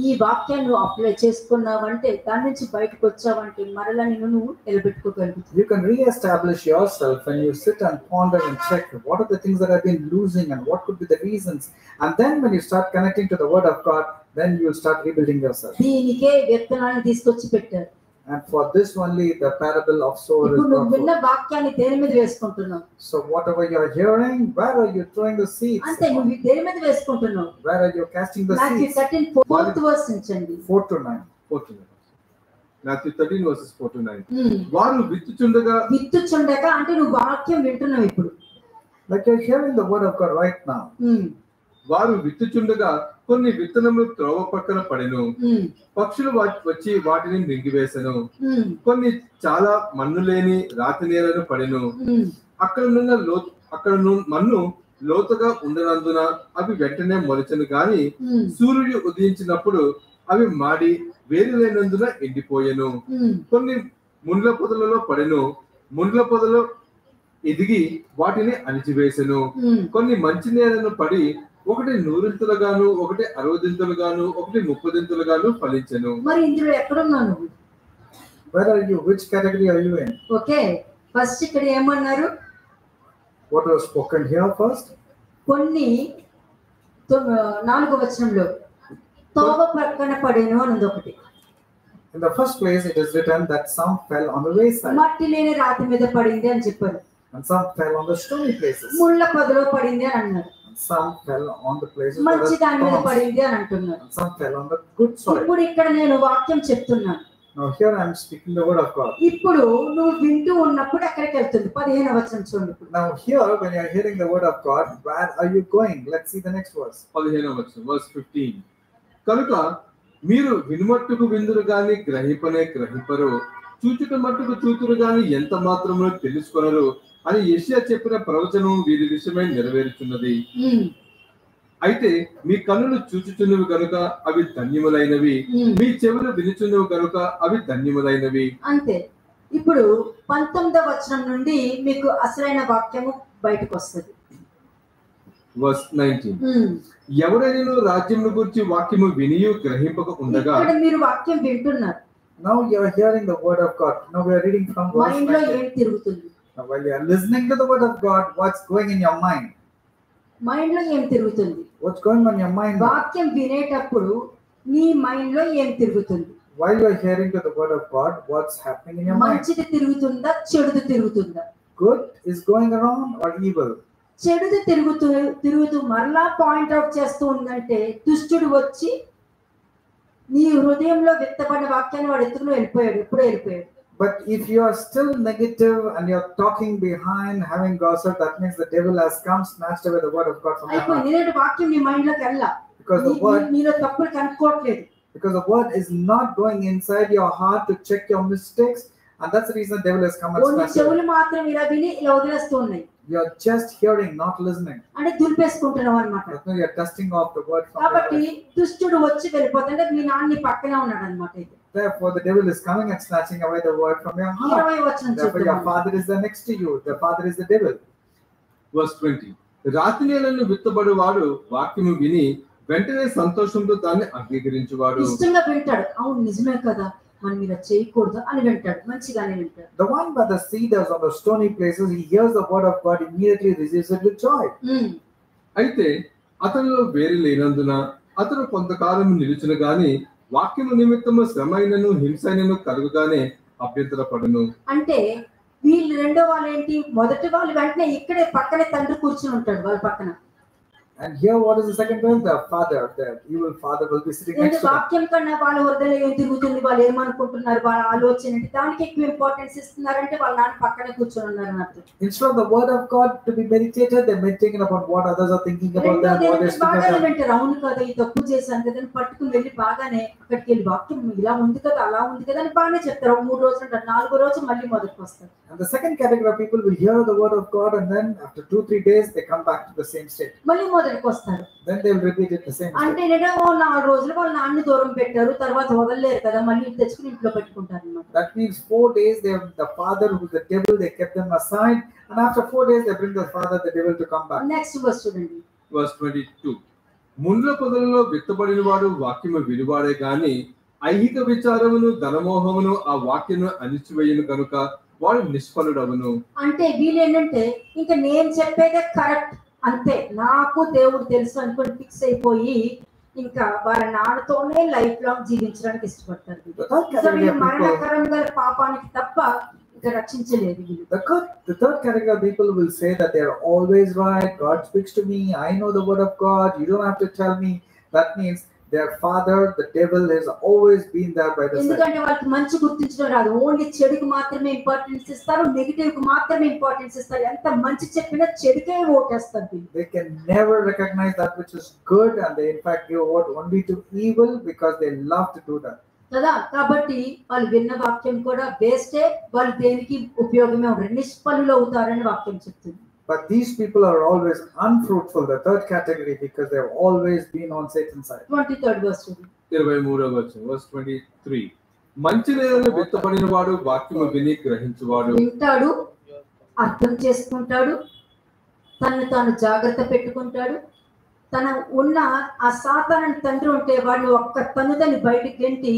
ఈ వాక్యాన్ని నువ్వు అప్లై చేసుకున్నావంటే, దాని నుంచి బయటకు వచ్చావంటే మరలా నువ్వు నిలబెట్టుకోగలుగుతావు. You can re-establish yourself when you sit and ponder and check what are the things that I've been losing and what could be the reasons. And then when you start connecting to the word of God, then you start rebuilding yourself. దీనికే విత్తనాన్ని తీసుకొచ్చి పెట్టారు. And for this only the parable of sower is ఇప్పుడు నువ్వు విన్న వాక్యాన్ని దేని మీద వేసుకుంటున్నావు? So whatever you are hearing, where are you throwing the seeds? అంటే నువ్వు దేని మీద వేసుకుంటున్నావు? Where are you casting the Matthew seeds? 13:4 verse నుంచండి. 4 to 9. Matthew 13 verses 4 to 9. వారు విత్తుచుండగా అంటే నువ్వు వాక్యం వింటున్నావు ఇప్పుడు. Like you're hearing the word of God right now. వారు విత్తుచుండగా కొన్ని విత్తనములు త్రోవ పక్కన పడెను, పక్షులు వచ్చి వాటిని మింగివేసెను. కొన్ని చాలా మన్ను లేని రాతి నేలను పడెను, అక్కడ మన్ను లోతుగా ఉండనందున అవి వెంటనే మొలచెను గాని సూర్యుడు ఉదయించినప్పుడు అవి మాడి వేరు లేనందున ఎండిపోయెను. కొన్ని ముండ్ల పొదలలో పడెను, ముండ్ల పొదలో ఎదిగి వాటిని అణిచివేసెను. కొన్ని మంచి నేలను పడి ఒకటి 100 ఒకటి 60 ఒకటి 30 ఫలించెను. మరి ఇందులో ఎక్కడున్నాను? Where are you? Which category are you in? Okay, first ఇక్కడ ఏమన్నారు? What was spoken here first? కొన్ని 4వ వచనంలో తోవ పక్కన పడెను అన్నది ఒకటి. In the first place it is written that some fell on the wayside. మట్టి లేని రాతి మీద పడింది అని చెప్పారు. And some fell on the stony places. ముళ్ళ పొదలో పడింది అని అన్నారు. Some fell on the places మంచి దాని మీద పడింది అని అంటున్నారు. Some fell on the good soil. ఇప్పుడు ఇక్కడ నేను వాక్యం చెప్తున్నాను. Now here I am speaking the word of God. ఇప్పుడు నువ్వు వింటూ ఉన్నప్పుడు ఎక్కడికి వెళ్తుంది? 15వ వచనం చూడండి. Now here when you are hearing the word of God, where are you going? Let's see the next verse. 15వ వచనం verse 15. కనుక మీరు వినుమట్టుకు విందురు గాని గ్రహింపరు, చూచుట మట్టుకు చూతురు గాని ఎంత మాత్రమో తెలుసుకొనరు అని యెషయా చెప్పిన ప్రవచనం వీరి విషయమై నెరవేరుచున్నది. అయితే మీ కన్నులు చూచుచున్నవి గనుక అవి ధన్యములైనవి, మీ చెవులు వినుచున్నవి గనుక అవి ధన్యములైనవి. అంతే. ఇప్పుడు 19వ వచనం నుండి మీకు అసలైన వాక్యము బయటకు వస్తుంది. verse 19. ఎవరైనా రాజ్యమును గురించి వాక్యము వినియు గ్రహింపక ఉండగా, ఇక్కడ మీరు వాక్యం వింటున్నారు. Now you are hearing the word of God. Now we are reading from verse 19. Mind లో ఏం తిరుగుతుంది? Now while you are listening to the word of God, what's going in your mind? Mind లో ఏం తిరుగుతుంది? What's going on your mind? వాక్యం వినేటప్పుడు నీ mind లో ఏం తిరుగుతుంది? While you are hearing to the word of God, what's happening in your mind? మంచిది తిరుగుతుందా, చెడుది తిరుగుతుందా? Good is going around or evil? చెడుది తిరుగుతూ మరలా పాయింట్ అవుట్ చేస్తూ ఉందంటే దుష్టుడు వచ్చి నీ హృదయంలో విత్తబడిన వాక్యాన్ని వాడు ఎత్తుకుని వెళ్ళిపోయాడు. ఎప్పుడో వెళ్ళిపోయాడు. But if you are still negative and you are talking behind, having gossip, that means the devil has come, snatched away the word of God from your heart. అయిపోయింది. వాక్యం నీ మైండ్ లోకి వెళ్ళా, Because the word, నీలో తప్పులు కనుక్కోవట్లేదు. because the word is not going inside your heart to check your mistakes, and that's the reason the devil has come and snatched away. చెవులు మాత్రం ఇలా విని ఇలా వదిలేస్తూ ఉన్నాయి. You are just hearing, not listening. అంటే దులిపేసుకుంటున్నావు అన్నమాట. That means you are dusting off the word from your కాబట్టి heart. దుష్టుడు వచ్చి వెళ్ళిపోతుంటే మీ నాన్న పక్కనే ఉన్నాడు అన్నమాట. Therefore the devil is coming and snatching away the word from your heart. 20వ వచనం Therefore your father is there next to you. The father is the devil. verse 20. రాతి నేలను విత్తబడువాడు వాక్యము విని వెంటనే సంతోషంతో దాన్ని అంగీకరించువాడు. ఇష్టంగా వింటాడు. అవును నిజమే కదా, మనం ఇలా చేయకూడదు అని వింటాడు, మంచిగానే వింటాడు. The one by the seed is on the stony places, he hears the word of God, immediately receives it with joy. అయితే అతనిలో వేరు లేనందున అతను కొంతకాలం నిలుచును గాని వాక్యము నిమిత్తము శ్రమైనను హింసైనను కలుగుగానే అభ్యంతరపడును. అంటే వీళ్ళు రెండో వాళ్ళు ఏంటి? మొదటి వాళ్ళు వెంటనే ఇక్కడే పక్కనే తండ్రి కూర్చుని ఉంటాడు వాళ్ళ పక్కన. And here what is the second one? The father, the evil father will be sitting next to them. వాక్యం కన్నా వాళ్ళ హృదయంలో ఏం తిరుగుతుంది, వాళ్ళు ఏమనుకుంటున్నారు, వాళ్ళ ఆలోచన ఏంటి, దానికి ఎక్కువ ఇంపార్టెన్స్ ఇస్తున్నారంటే వాళ్ళ నాన్న పక్కనే కూర్చొని ఉన్నారు అన్నట్టు. Instead of the word of God to be meditated, they're meditating about what others are thinking about them, what they're speaking about. వింటారు. అవును కదా, ఈ తప్పు చేశాను కదా అని పట్టుకుని వెళ్ళి బాగానే అక్కడికి వెళ్ళి వాక్యం ఇలా ఉంది కదా, అలా ఉంది కదా అని బాగానే చెప్తారు. 3 రోజులు అంటారు, 4వ రోజు మళ్ళీ మొదటికి వస్తారు. And the second category of people will hear the word of God, and then after 2-3 days they come back to the same state. మళ్ళీ మొదటి మొదటికి వస్తారు. Then they will repeat it the same. అంటే నేను 4 రోజులు వాళ్ళ నాన్నని దూరం పెట్టారు, తర్వాత వదలలేరు కదా, మళ్ళీ తెచ్చుకుని ఇంట్లో పెట్టుకుంటారు అన్నమాట. That means 4 days they have the father who is the devil, they kept them aside, and after 4 days they bring the father, the devil, to come back. Next verse చూడండి. Verse 22. ముండ్ల పొదలలో విత్తబడిన వాడు వాక్యము విలువాడే గాని ఐహిక విచారమును ధనమోహమును ఆ వాక్యను అణిచివేయును కనుక వాడు నిష్ఫలుడవును. అంటే వీళ్ళు ఏంటంటే ఇంకా నేను చెప్పేదే కరెక్ట్ అంతే, నాకు దేవుడు తెలుసు అనుకుని ఫిక్స్ అయిపోయి ఇంకా వాళ్ళ నాన్నతోనే లైఫ్ లాంగ్ జీవించడానికి ఇష్టపడతారు. మరణకరంగా పాపానికి తప్ప ఇంకా రక్షించలేదు. The third category of people will say that they are always right, God speaks to me, I know the word of God, you don't have to tell me. That means their father, the devil, has always been there by the side. ఎందుకంటే వాళ్ళకి మంచి గుర్తించడం రాదు, only చెడుకు మాత్రమే importance ఇస్తారు, negative కు మాత్రమే ఇంపార్టెన్స్ ఇస్తారు. ఎంత మంచి చెప్పినా చెడుకే ఓటేస్తారు. They can never recognize that which is good, and they in fact give vote only to evil because they love to do that. కదా, కాబట్టి వాళ్ళు విన్న వాక్యం కూడా వేస్టే, వాళ్ళు దేనికి ఉపయోగమే ఉండరు, నిష్ఫలులు అవుతారని వాక్యం చెప్తుంది. But these people are always unfruitful, the third category, because they have always been on Satan's side. 23rd verse. 23వ వచనం, verse 23. మంచి నేలలో విత్తబడిన వాడు వాక్యము విని గ్రహించువాడు. వింటాడు, అర్థం చేసుకుంటాడు, తనను తాను జాగ్రత్త పెట్టుకుంటాడు. తన ఉన్న ఆ సాతాను తండ్రి ఉంటే వాడిని ఒక్క తనుదని బయటికి గెంటి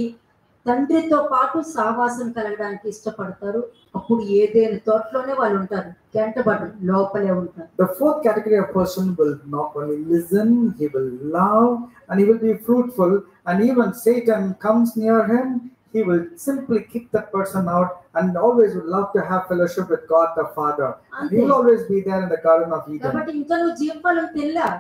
తండ్రితో పాటు సావాసం కలగడానికి ఇష్టపడతారు. అప్పుడు ఏదైనా తోటలోనే వాళ్ళు ఉంటారు, గంటబడి లోపలే ఉంటారు. The fourth category of person will not only listen, he will love, and he will be fruitful, and even Satan comes near him, he will simply kick that person out, and always would love to have fellowship with God the Father. And he will always be there in the Garden of Eden. కాబట్టి ఇంకా నువ్వు జీవఫలం తినలా.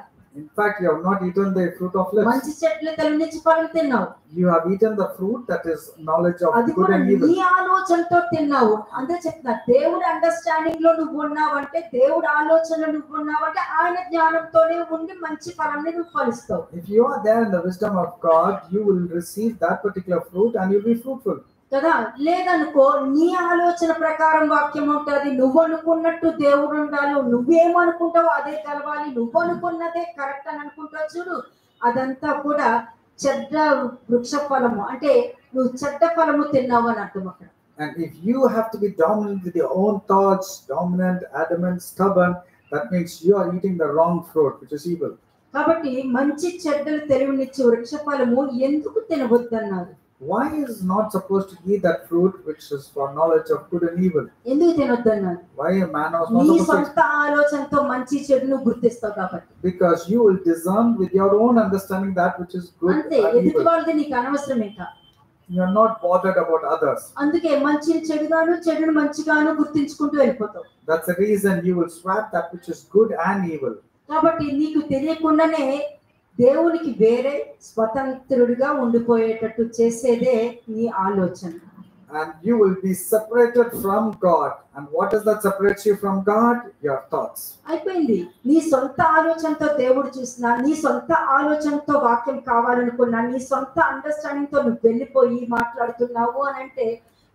In fact, you have not eaten the fruit of life. మంచి చెట్ల తలనించి ఫలం తిన్నావు. You have eaten the fruit that is knowledge of good and evil. నీ ఆలోచనతో తిన్నావు. అంతే చెప్తున్నా, దేవుడి అండర్స్టాండింగ్ లో నువ్వు ఉన్నావంటే, దేవుడి ఆలోచనలో నువ్వు ఉన్నావంటే ఆయన జ్ఞానంతోనే ఉండి మంచి ఫలాన్ని నువ్వు ఫలిస్తావు. If you are there in the wisdom of God, you will receive that particular fruit and you will be fruitful. కదా, లేదనుకో నీ ఆలోచన ప్రకారం వాక్యం ఉంటుంది, నువ్వు అనుకున్నట్టు దేవుడు ఉండాలి, నువ్వేమనుకుంటావో అదే కలవాలి, నువ్వు అనుకున్నదే కరెక్ట్ అని అనుకుంటావు చూడు, అదంతా కూడా చెడ్డ వృక్ష ఫలము, అంటే నువ్వు చెడ్డ ఫలము తిన్నావు అని అర్థం అక్కడ. And if you have to be dominant with your own thoughts, dominant, adamant, stubborn, that means you are eating the wrong fruit, which is evil. కాబట్టి మంచి చెడ్డలు తెలివినిచ్చే వృక్ష ఫలము ఎందుకు తినవద్దన్నారు? Why is not supposed to eat that fruit which is for knowledge of good and evil? ఎందుకు తినొద్దన్నారు? Why a man was not నీ supposed సొంత ఆలోచనతో మంచి చెడును గుర్తిస్తావు కాబట్టి. Because you will discern with your own understanding that which is good అంతే, and ఎదుటి evil. వాళ్ళది నీకు అనవసరం ఇంకా. You are not bothered about others. అందుకే మంచిని చెడుగాను చెడును మంచిగాను గుర్తించుకుంటూ వెళ్ళిపోతావు. That's the reason you will swap that which is good and evil. కాబట్టి నీకు తెలియకుండానే దేవునికి వేరే స్వతంత్రుడిగా ఉండిపోయేటట్టు చేసేదే నీ ఆలోచన. And you will be separated from God. And what is that separates you from God? Your thoughts. అయిపోయింది. నీ సొంత ఆలోచనతో దేవుడు చూసినా, నీ సొంత ఆలోచనతో వాక్యం కావాలనుకున్నా, నీ సొంత అండర్స్టాండింగ్ తో నువ్వు వెళ్ళిపోయి మాట్లాడుతున్నావు అని అంటే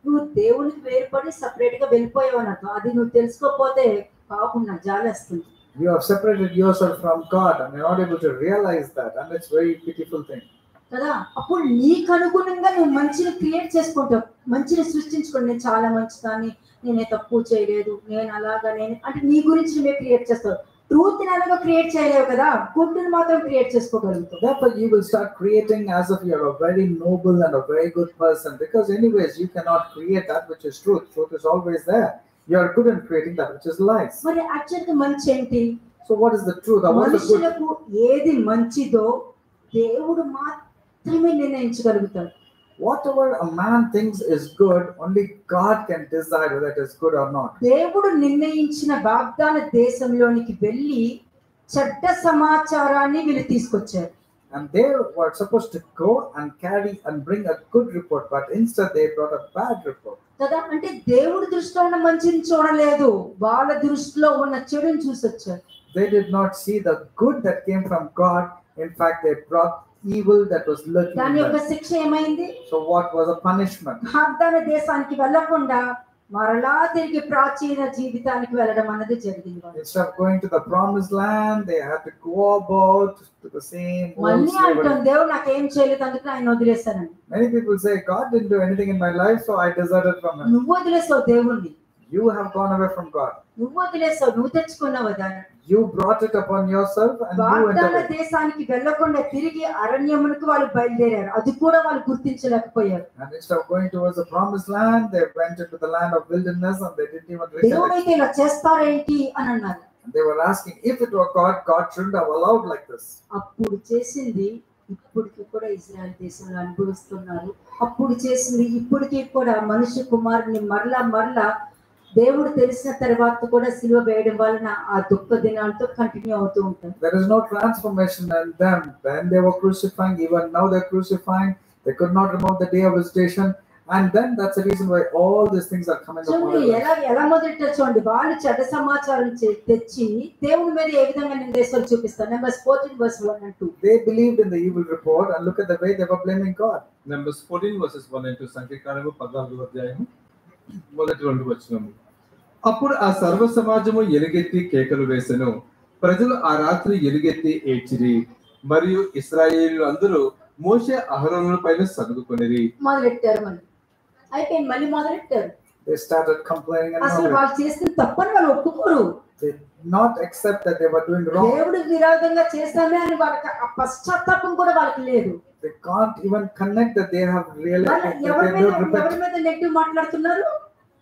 నువ్వు దేవునికి వేరుపడి సపరేట్ గా వెళ్ళిపోయావు అన్నట్టు. అది నువ్వు తెలుసుకోకపోతే పాపం నా జాలేస్తుంది. You have separated yourself from God and you're not able to realize that, and it's a very pitiful thing. కదా, అప్పుడు నీకు అనుగుణంగా నువ్వు మంచిని క్రియేట్ చేసుకుంటావు, మంచిని సృష్టించుకోండి. నేను చాలా మంచిదాన్ని, నేనే తప్పు చేయలేదు, నేను అలాగా, నేను అంటే నీ గురించి నువ్వే క్రియేట్ చేస్తావు. ట్రూత్ ని అలాగా క్రియేట్ చేయలేవు కదా, గుడ్ ని మాత్రం create చేసుకోగలుగుతావు. Therefore you will start creating as if you're a very noble and a very good person, because anyways you cannot create that which is truth. Truth is always there. You are good in creating that which is lies. మరి యాక్చువల్గా మంచి ఏంటి? So what is the truth? What is the good? మనుషులకు ఏది మంచిదో దేవుడు మాత్రమే నిర్ణయించగలుగుతాడు. Whatever a man thinks is good, only God can decide whether it is good or not. దేవుడు నిర్ణయించిన వాగ్దాన దేశంలోనికి వెళ్ళి చెడ్డ సమాచారాన్ని వీళ్ళు తీసుకొచ్చారు. And they were supposed to go and carry and bring a good report, but instead they brought a bad report. కదా, అంటే దేవుడి దృష్టిలో ఉన్న మంచిని చూడలేదు, వాళ్ళ దృష్టిలో ఉన్న చెడుని చూసొచ్చారు. They did not see the good that came from God. In fact, they brought evil that was lurking దాని in యొక్క them. శిక్ష ఏమైంది? So what was a punishment? వాగ్దాన దేశానికి వెళ్ళకుండా మరలా తిరిగి ప్రాచీన జీవితానికి వెళ్ళడం అన్నది జరిగింది. Instead of going to the promised land, they had to go about to the same old మళ్ళీ slavery. అంటాం దేవుడు నాకేం చేయలేదు అందుకని ఆయన వదిలేశానని. Many people say God didn't do anything in my life, so I deserted from him. నువ్వు వదిలేసావు దేవుణ్ణి. You have gone away from God. నువ్వు వదిలేసావు, నువ్వు తెచ్చుకున్నావు దాన్ని. You brought it upon yourself and you went వాగ్దాన away. దేశానికి వెళ్ళకుండా తిరిగి అరణ్యమునకు వాళ్ళు బయలుదేరారు. అది కూడా వాళ్ళు గుర్తించలేకపోయారు. And instead of going towards the promised land, they went into the land of wilderness and they didn't even recollect. దేవుడైతే ఇలా చేస్తారేంటి అని అన్నారు. And they were asking, if it were God, God shouldn't have allowed like this. అప్పుడు చేసింది ఇప్పటికి కూడా Israel దేశంలో అనుభవిస్తున్నారు. అప్పుడు చేసింది ఇప్పటికీ కూడా మనుష్య కుమారుని మరలా దేవుడు తెలిసిన తర్వాత కూడా సిలువ వేయడం వలన ఆ దుఃఖ దినాలతో కంటిన్యూ అవుతూ ఉంటారు. There is no transformation in them. When they were crucifying, even now they're crucifying. They could not remove the day of visitation. And then that's the reason why all these things are coming upon them. ఎలా మొదలెట్టారు చూడండి. వాళ్ళు చెడ్డ సమాచారం తెచ్చి దేవుని మీద ఏ విధంగా నిందేశాలు చూపిస్తారు. Numbers 14 verse 1 and 2. They believed in the evil report and look at the way they were blaming God. Numbers 14 verses 1 and 2. సంఖ్యాకాండము 14వ అధ్యాయము మొదటి 2 వచనము. అప్పుడు ఆ సర్వ సమాజము ఎలుగెత్తి కేకలు వేసెను. ప్రజలు ఆ రాత్రి ఎలుగెత్తి ఏడ్చిరి. మరియు ఇశ్రాయేలీయులు అందరూ మోషే అహరోనుల పైన సనుగుకొనిరి. మొదలెట్టారు. మళ్ళీ మొదలెట్టారు. They started complaining and అసలు వాళ్ళు చేసిన తప్పని వాళ్ళు ఒప్పుకోరు. They did not accept that they were doing wrong. దేవుడు విరోధంగా చేస్తామే అని వాళ్ళకి ఆ పశ్చాత్తాపం కూడా వాళ్ళకి లేదు. They can't even connect that they have realized that they ఎవరి don't repent. మీద నెగిటివ్ మాట్లాడుతున్నారు.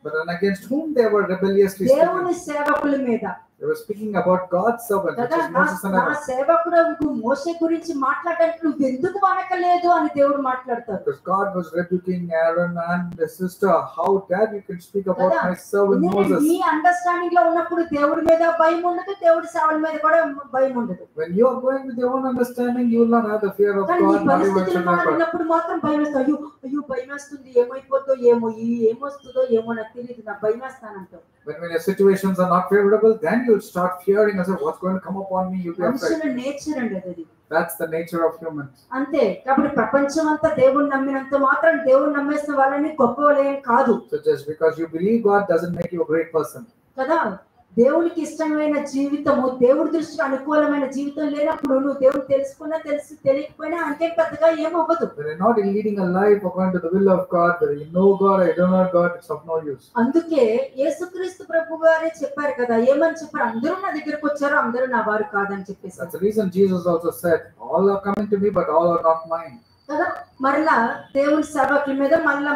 But then against whom they were rebelliously దేవుని speaking. సేవకుల మీద. They were speaking about God's servant, which is Moses and Aaron. సేవకుడు మోషే గురించి మాట్లాడడానికి నువ్వు ఎందుకు వనకలేదు అని దేవుడు మాట్లాడతారు. Because God was rebuking Aaron and his sister. How dare you can speak about my servant Moses? నీ అండర్స్టాండింగ్ లో ఉన్నప్పుడు దేవుడి మీద భయం ఉండదు, దేవుడి సేవల మీద కూడా భయం ఉండదు. When you are going with your own understanding, you will not have the fear of God. పరిస్థితులు మారినప్పుడు మాత్రం భయం వేస్తావు. అయ్యో భయం వేస్తుంది, ఏమైపోతుందో ఏమో, ఏమొస్తుందో ఏమో నాకు తెలియదు, నాకు భయం వేస్తానంటావు. When your situations are not favorable, then you'll start fearing and say, what's going to come upon me? You'll be afraid. Nature అండి అది. That's the nature of humans. అంతే. కాబట్టి ప్రపంచం అంతా దేవుణ్ణి నమ్మినంత మాత్రం దేవుణ్ణి నమ్మేసిన వాళ్ళని గొప్ప వాళ్ళేం కాదు. So just because you believe God doesn't make you a great person. కదా. దేవునికి ఇష్టమైన జీవితము, దేవుడి దృష్టికి అనుకూలమైన జీవితం లేనప్పుడు నువ్వు దేవుడు తెలుసుకున్నా తెలియకపోయినా అంటే పెద్దగా ఏమవ్వదు. When you're not leading a life according to the will of God, whether you know God or you don't know God, it's of no use. అందుకే యేసుక్రీస్తు ప్రభు గారే చెప్పారు కదా, ఏమని చెప్పారు? అందరూ నా దగ్గరకు వచ్చారు, అందరూ నా వారు కాదని చెప్పేసి. That's the reason Jesus also said, all are coming to me, but all are not mine. కదా. మరలా దేవుని సేవకుల మీద మరలా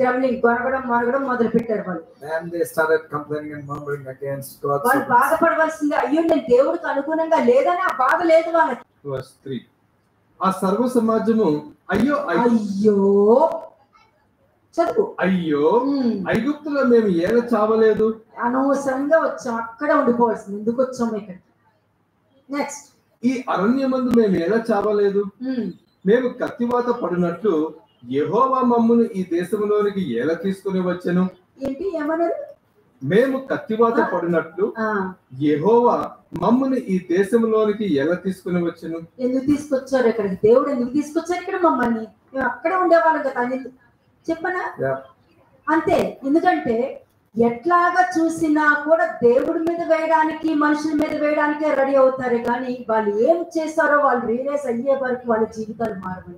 గ్రమ్లింగ్ మరగడం మొదలు పెట్టారు వాళ్ళు. Then they started complaining and murmuring against God's వాళ్ళు servants. బాధపడవలసింది, అయ్యో నేను దేవుడికి అనుగుణంగా లేదని ఆ బాధ లేదు వాళ్ళకి. Verse 3. ఆ సర్వ సమాజము అయ్యో చదువు. అయ్యో ఐగుప్తులో మేము ఏల చావలేదు. అనవసరంగా వచ్చాం, అక్కడ ఉండిపోవాల్సింది. ఎందుకు వచ్చాము ఇక్కడ? నెక్స్ట్. ఈ అరణ్యమందు మేము ఎలా చావలేదు. మేము కత్తివాత పడినట్లు యెహోవా మమ్మును ఈ దేశంలోనికి ఎలా తీసుకుని వచ్చెను. ఏంటి ఏమన్నారు? మేము కత్తివాత పడినట్లు యెహోవా మమ్మును ఈ దేశంలోనికి ఎలా తీసుకుని వచ్చెను. ఎందుకు తీసుకొచ్చారు ఇక్కడికి? దేవుడు ఎందుకు తీసుకొచ్చారు ఇక్కడ మమ్మల్ని? మేము అక్కడే ఉండేవాళ్ళం కదా అని చెప్పనా? అంతే. ఎందుకంటే ఎట్లాగా చూసినా కూడా దేవుడి మీద వేయడానికి, మనుషుల మీద వేయడానికే రెడీ అవుతారు. కానీ వాళ్ళు ఏం చేస్తారో వాళ్ళు రియలైజ్ అయ్యే వరకు వాళ్ళ జీవితాలు మారవు.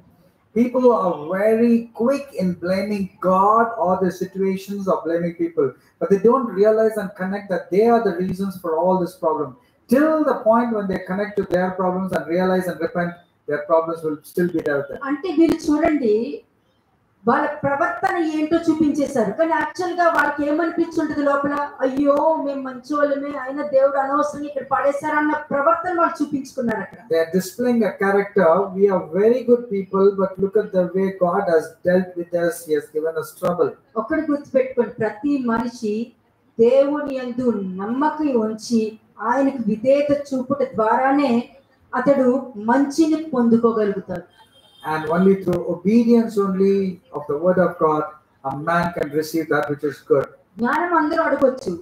People are very quick in blaming God or the situations or blaming people, but they don't realize and connect that they are the reasons for all this problem. Till the point when they connect to their problems and realize and repent, their problems will still be there. అంటే వీళ్ళు చూడండి, వాళ్ళ ప్రవర్తన ఏంటో చూపించేశారు. కానీ actual గా వాళ్ళకి ఏమనిపించుంటది లోపల, అయ్యో మేము మంచి వాళ్ళమే, అయినా దేవుడు అనవసరంగా ఇక్కడ పడేశారన్న ప్రవర్తన వాళ్ళు చూపించుకున్నారు అక్కడ. They are displaying a character. We are very good people, but look at the way God has dealt with us. He has given us trouble. ఒక్కటి గుర్తుపెట్టుకోండి, ప్రతి మనిషి దేవుని యందు నమ్మకం ఉంచి ఆయనకు విధేయత చూపుట ద్వారానే అతడు మంచిని పొందుకోగలుగుతాడు. And only through obedience only of the word of God, a man can receive that which is good. జ్ఞానం అందరూ అడగొచ్చు.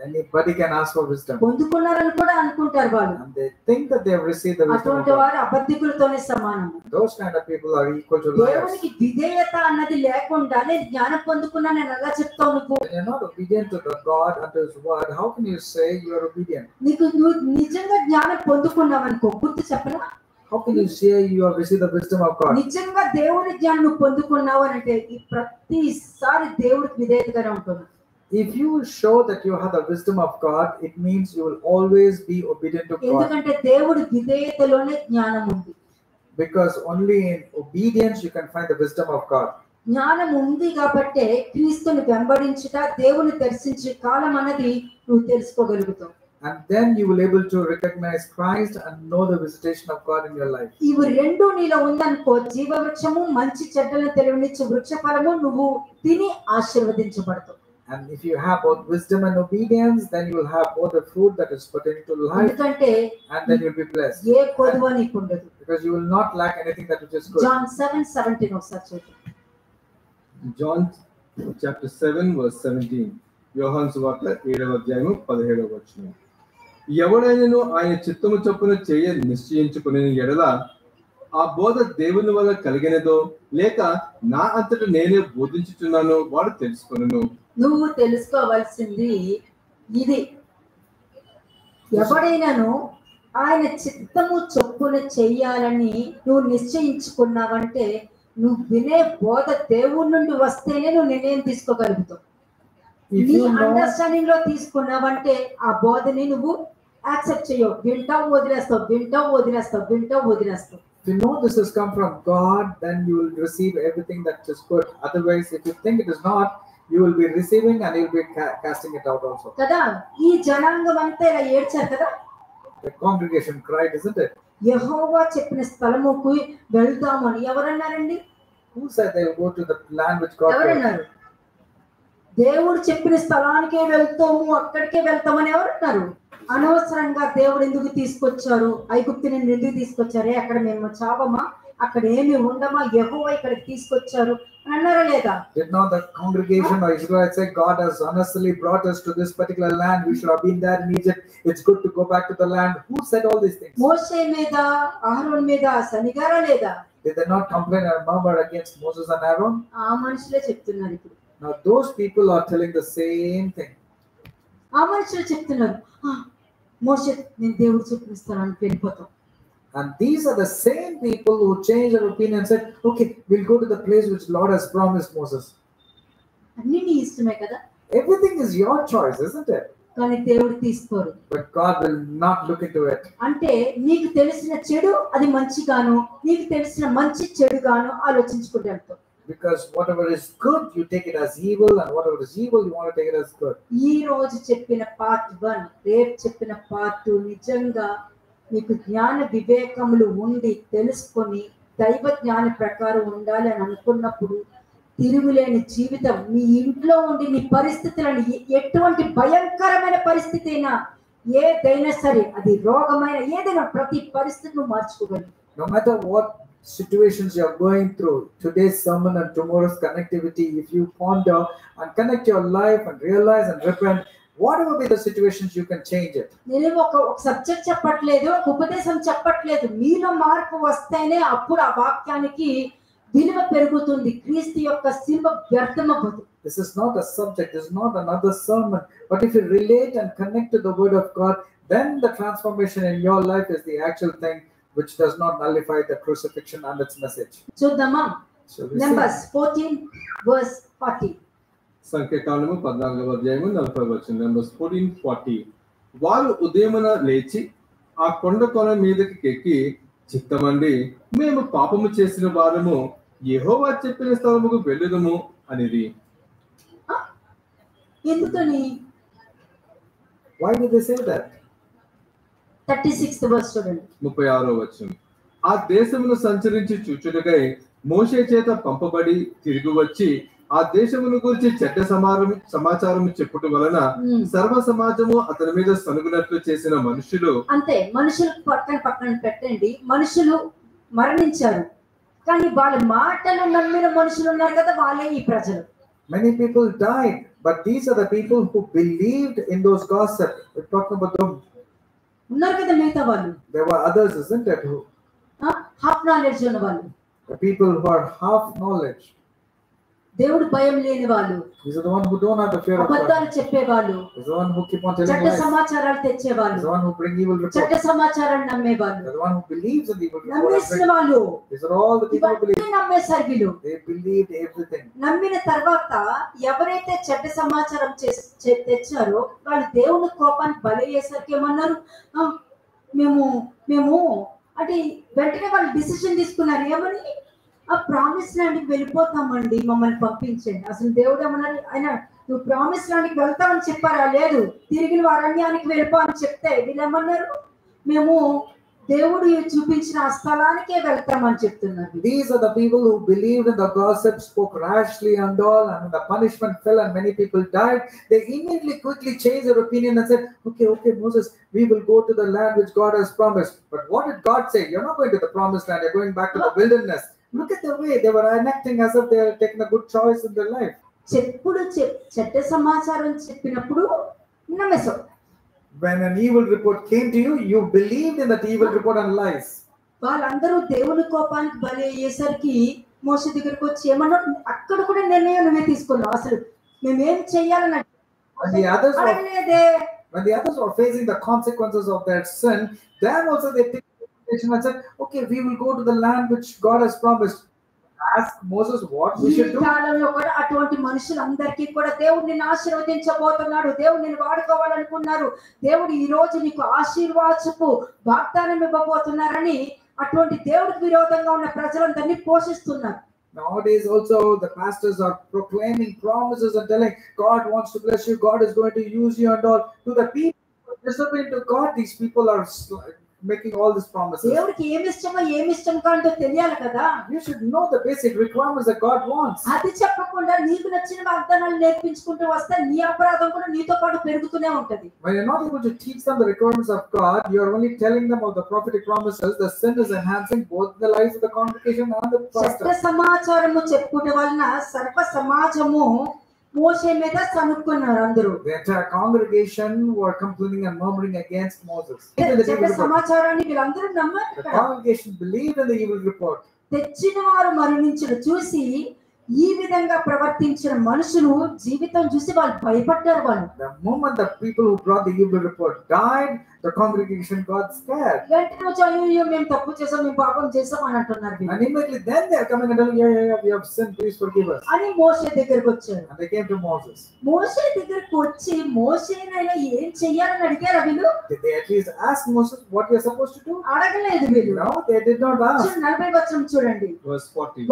Anybody can ask for wisdom. పొందుకున్నారని కూడా అనుకుంటారు వాళ్ళు. And they think that they have received the wisdom of అటువంటి God. వారు అబద్ధికులతోనే సమానం. Those kind of people are equal to liars. దేవునికి విధేయత అన్నది లేకుండా నేను జ్ఞానం పొందుకున్నా నేను ఎలా చెప్తావు నువ్వు? When you're not obedient to the God and to His word, how can you say you are obedient? నువ్వు నిజంగా జ్ఞానం పొందుకున్నావనుకో గుర్తు చెప్పనా? How can you say you have received the wisdom of God? నిజంగా దేవుని జ్ఞానం నువ్వు పొందుకున్నావు అంటే ఈ ప్రతిసారి దేవుడికి విధేయతగానే ఉంటుంది. If you show that you have the wisdom of God, it means you will always be obedient to God. ఎందుకంటే దేవుడి విధేయతలోనే జ్ఞానం ఉంది. Because only in obedience you can find the wisdom of God. జ్ఞానం ఉంది కాబట్టి క్రీస్తుని వెంబడించుట, దేవుని దర్శించే కాలం అన్నది నువ్వు తెలుసుకోగలుగుతావు. And then you will able to recognize Christ and know the visitation of God in your life. ఇవి రెండు నీలో ఉందనుకో, జీవవృక్షము మంచి చెడ్డలను తెలియనిచ్చు వృక్ష ఫలము నువ్వు తిని ఆశీర్వదించబడతావు. And if you have both wisdom and obedience, then you will have both the fruit that is pertaining to life, ఎందుకంటే and then you will be blessed. ఏ కొదువ నీకు ఉండదు. Because you will not lack anything that which is good. John 7:17 ఒకసారి చూద్దాం. John chapter 7 verse 17. యోహాను సువార్త 7వ అధ్యాయము 17వ వచనం. ఎవడైనను ఆయన చిత్తము చొప్పున చేయ నిశ్చయించుకునే ఎడల ఆ బోధ దేవుని వల్ల కలిగినదో లేక నా అంతటా నేనే బోధించుచున్నానో వాడు తెలుసుకొనును. నువ్వు తెలుసుకోవాల్సింది ఇది, ఎవడైనాను ఆయన చిత్తము చొప్పున చెయ్యాలని నువ్వు నిశ్చయించుకున్నావంటే నువ్వు వినే బోధ దేవుడి నుండి వస్తేనే నువ్వు నిర్ణయం తీసుకోగలుగుతావు. నీ అండర్స్టాండింగ్ లో తీసుకున్నావంటే ఆ బోధని నువ్వు యాక్సెప్ట్ చేయవు. వింటావు వదిలేస్తావు, వింటావు వదిలేస్తావు, వింటావు వదిలేస్తావు. If you know this has come from God, then you will receive everything that is good. Otherwise, if you think it is not, you will be receiving and you will be casting it out also. కదా ఈ జనాంగం అంతా ఇలా ఏడ్చారు కదా. The congregation cried, isn't it? యెహోవా చెప్పిన స్థలముకు వెళ్దామని ఎవరన్నారండి? Who said they will go to the land which God ఎవరన్నారు? దేవుడు చెప్పిన స్థలానికే వెళ్తాము, అక్కడికే వెళ్తామని ఎవరన్నారు? అనవసరంగా దేవుడు ఎందుకు తీసుకొచ్చారు, ఐగుప్తు నుండి ఎందుకు తీసుకొచ్చారే, అక్కడ మేము చావమా, అక్కడ ఏమి ఉండమా, యెహోవా ఇక్కడికి తీసుకొచ్చారు అని అన్నారా లేదా? Did not the congregation or Israel say God has honestly brought us to this particular land? We should have been there in Egypt. It's good to go back to the land. Who said all these things? మోషే మీద అహరోన్ మీద సనిగారా లేదా? Did they not complain and murmur against Moses and Aaron? ఆ మనుషులే చెప్తున్నారు ఇప్పుడు. Now those people are telling the same thing. ఆ మనుషులు చెప్తున్నారు, మోషే నేను దేవుడు చెప్పిన స్థలానికి వెళ్ళిపోతాం. And these are the same people who changed their opinion and said, okay, we'll go to the place which Lord has promised Moses. అన్ని నీ ఇష్టమే కదా. Everything is your choice, isn't it? కానీ దేవుడు తీసుకోరు. But God will not look into it. అంటే నీకు తెలిసిన చెడు అది మంచిగాను, నీకు తెలిసిన మంచి చెడుగాను ఆలోచించుకుంటూ వెళ్తావు. Because whatever is good, you take it as evil, and whatever is evil, you want to take it as good. ఈ రోజు చెప్పిన పార్ట్ 1, రేపు చెప్పిన పార్ట్ 2 నిజంగా మీకు జ్ఞాన వివేకములు ఉండి తెలుసుకొని దైవ జ్ఞాన ప్రకారం ఉండాలి అని అనుకున్నప్పుడు తిరుగులేని జీవితం నీ ఇంట్లో ఉండి నీ పరిస్థితులను ఎటువంటి భయంకరమైన పరిస్థితి అయినా ఏదైనా సరే, అది రోగమైన ఏదైనా ప్రతి పరిస్థితిని మార్చుకోగలరు. No matter what situations you are going through, today's sermon and tomorrow's connectivity, if you ponder and connect your life and realize and repent, whatever be the situations, you can change it. నేను ఒక subject చెప్పట్లేదు, ఒక ఉపదేశం చెప్పట్లేదు. మీలో మార్పు వస్తేనే అప్పుడు ఆ వాక్యానికి విలువ పెరుగుతుంది. క్రీస్తు యొక్క శిలువ వ్యర్థమవ్వదు. This is not a subject, this is not another sermon, but if you relate and connect to the word of God, then the transformation in your life is the actual thing which does not nullify the crucifixion and its message. చూద్దామా? Numbers 14 verse 40. సంఖ్యాకాండము 14వ అధ్యాయము 40వ వచనం. Numbers 14:40. వారు ఉదయమున లేచి ఆ కొండ మీదకి ఎక్కి చిత్తమండి మేము పాపము చేసిన వారము యెహోవా చెప్పిన స్థలముకు వెళ్ళుదము అనేది. ఎందుకని? Why did they say that? 36th verse చూడండి. 36వ వచనం. ఆ దేశమును సంచరించి చూచుటకై మోషే చేత పంపబడి తిరిగి వచ్చి ఆ దేశమును గురించి చెడ్డ సమాచారం చెప్పుట వలన సర్వ సమాజము అతని మీద సనుగునట్లు చేసిన మనుషులు. అంతే, మనుషులు పక్కన పెట్టండి. మనుషులు మరణించారు, కానీ వాళ్ళ మాటలు నమ్మిన మనుషులు ఉన్నారు కదా, వాళ్ళే ఈ ప్రజలు. Many people died, But these are the people who believed in those gossip. We're talking about them. ఉన్నారు కదా మిగతా వాళ్ళు. There were others, isn't it? Who half knowledge ఉన్న వాళ్ళు. the people who are half knowledge. దేవుడు భయం లేని వాళ్ళు. These are the ones who don't have the fear of God. అబద్ధాలు చెప్పేవాళ్ళు. These are the ones who keep on telling చెడ్డ lies. సమాచారాలు తెచ్చేవాళ్ళు. These are the ones who bring evil reports. చెడ్డ సమాచారాన్ని నమ్మేవాళ్ళు. They're the one who believes in evil reports. నమ్మేసిన వాళ్ళు. These are all the people who believe. నమ్మేశారు వీళ్ళు. They believed everything. నమ్మిన తర్వాత ఎవరైతే చెడ్డ సమాచారం తెచ్చారో వాళ్ళు దేవుని కోపానికి బలయ్యేసరికి ఏమన్నారు, మేము అంటే వెంటనే వాళ్ళు డిసిషన్ తీసుకున్నారు. ఏమని? ఆ ప్రామిస్ ల్యాండ్కి వెళ్ళిపోతామండి, మమ్మల్ని పంపించండి. అసలు దేవుడు ఏమన్నారు, ఆయన నువ్వు ప్రామిస్ ల్యాండ్కి వెళ్తామని చెప్పారా? లేదు, తిరిగి నువ్వు అరణ్యానికి వెళ్ళిపో అని చెప్తే వీళ్ళు ఏమన్నారు, మేము దేవుడు చూపించిన ఆ స్థలానికే వెళ్తామని చెప్తున్నారు. These are the people who believed in the gossip, spoke rashly and all, and when the punishment fell and many people died, they immediately quickly changed their opinion and said, okay, Moses, we will go to the land which God has promised. But what did God say? You're not going to the promised land, you're going back to the wilderness. Look at the way they were enacting as if they had taken a good choice in their life. చెడ్డ సమాచారం చెప్పినప్పుడు నమ్మేశావు. When an evil report came to you, you believed in that evil report and lies. వాళ్ళందరూ దేవుని కోపానికి బలయ్యేసరికి మోషే దగ్గరికి వచ్చి ఏమన్నా అక్కడ కూడా నిర్ణయం నువ్వే తీసుకున్నావు. అసలు మేమేం చెయ్యాలని when the others were facing the consequences of their sin, then also they took decision and said, okay, we will go to the land which God has promised. Ask Moses what we should do. కాలంలో కూడా అటువంటి మనుషులందరికీ కూడా దేవుడు నిన్ను ఆశీర్వదించబోతున్నాడు, దేవుడు నిన్ను వాడుకోవాలనుకున్నారు, దేవుడు ఈ రోజు నీకు ఆశీర్వాదపు వాగ్దానం ఇవ్వబోతున్నారని అటువంటి దేవుడికి విరోధంగా ఉన్న ప్రజలందరినీ పోషిస్తున్నారు. Nowadays also the pastors are proclaiming promises and telling God wants to bless you, God is going to use you and all. To the people who disobey to God, these people are making all these promises. దేవుడికి ఏమి ఇష్టం కాదో తెలియాలి కదా. You should know the basic requirements that God wants. అది చెప్పకుండా నీకు నచ్చిన వాగ్దానాలు నేర్పించుకుంటూ వస్తే నీ అపరాధం కూడా నీతో పాటు పెరుగుతూనే ఉంటది. When you're not able to teach them the requirements of God, you're only telling them of the prophetic promises. The sin is enhancing both the lives of the congregation and the pastor. చెడ్డ సమాచారము చెప్పుట వలన సర్వ సమాజము మోషే మీద సనుక్కున్నారు అందరూ. The entire congregation were complaining and murmuring against Moses. చెడ్డ సమాచారాన్ని వీళ్ళందరూ నమ్మారు. The congregation believed in the evil report. తెచ్చిన వారు మరణించడం చూసి ఈ విధంగా ప్రవర్తించిన మనుషులు జీవితం చూసి వాళ్ళు భయపడ్డారు. వాళ్ళు the moment the people who brought the evil report died, the congregation got scared. వెంటనే వచ్చి మేము తప్పు చేసాం, మేము పాపం చేసాం అని అంటున్నారు. And immediately then they are coming and telling, yeah, we have sinned, please forgive us. అని మోషే దగ్గరికి వచ్చారు. And they came to Moses. మోషే దగ్గరికి వచ్చి మోషేనైనా ఏం చెయ్యాలని అడిగారు వీళ్ళు? Did they at least ask Moses what we are supposed to do? అడగలేదు వీళ్ళు. No, they did not ask. 40 వచనం చూడండి. Verse 40.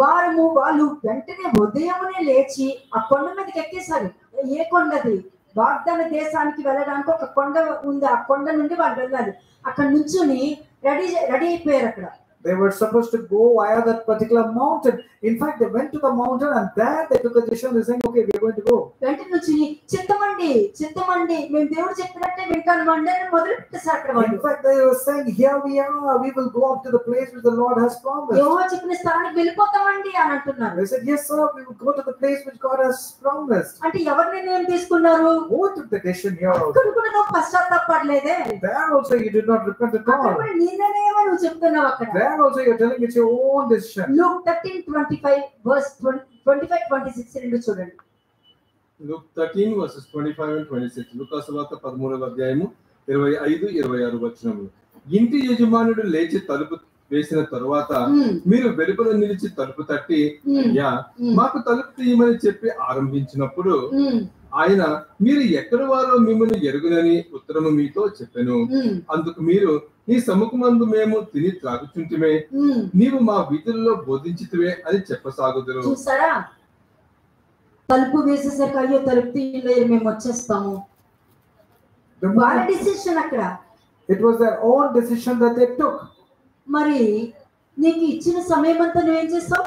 వాళ్ళు వెంటనే ఉదయమునే లేచి ఆ కొండ మీదకి ఎక్కేసారు. ఏ కొండది? వాగ్దాన దేశానికి వెళ్ళడానికి ఒక కొండ ఉంది, ఆ కొండ నుండి వాళ్ళు వెళ్ళాలి. అక్కడ నుంచుని రెడీ అయిపోయారు. అక్కడ They were supposed to go via that particular mountain. In fact, they went to the mountain and there they took a decision. They saying, okay, we are going to go. వెంటనే నుంచి చిత్తమండి మేము దేవుడు చెప్పినట్టే వింటామండి అని మొదలుపెట్టేసారు అక్కడ వాళ్ళు. In fact, they were saying, here we are, we will go up to the place which the Lord has promised. యెహోవా చెప్పిన స్థానానికి వెళ్ళిపోతామండి అని అంటున్నారు. They said, yes sir, we will go to the place which God has promised. అంటే ఎవరు నిర్ణయం తీసుకున్నారు? Who took the decision here also? అక్కడ కూడా నువ్వు పశ్చాత్తాపడలేదే. There also you did not repent at all. అక్కడ నీ నిర్ణయమే నువ్వు చెప్తున్నావు. అక్కడ There also you're telling it's your own decision. Luke 13:25 verse 25-26 రెండు చూడండి. Luke 13 verses 25 and 26. లూకాసు వార్త 13వ అధ్యాయము 25-26 వచనములు. ఇంటి యజమానుడు లేచి తలుపు వేసిన తరువాత మీరు వెలుపల నిలిచి తలుపు తట్టి, అయ్యా మాకు తలుపు తీయమని చెప్పి ఆరంభించినప్పుడు ఆయన మీరు ఎక్కడి వారో మిమ్మల్ని ఎరుగునని ఉత్తరము మీతో చెప్పెను. అందుకు మీరు నీ సముఖమందు మేము తిని త్రాగుచుంటిమే, నీవు మా వీధుల్లో బోధించితివే అని చెప్పసాగుదురు. చూసారా? తలుపు వేసేసరికి అయ్యో తలుపు తీయలేదు మేము వచ్చేస్తాము. వాళ్ళ డిసిషన్ అక్కడ. It was their own decision that they took. మరి నీకు ఇచ్చిన సమయం అంతా నువ్వేం చేస్తావు?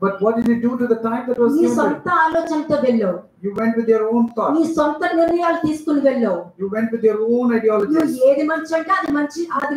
But what did you do to the time that was given? నీ సొంత ఆలోచనతో వెళ్ళావు. You went with your own thoughts. నీ సొంత నిర్ణయాలు తీసుకుని వెళ్ళావు. You went with your own ideologies. నువ్వు ఏది మంచి అంటే అది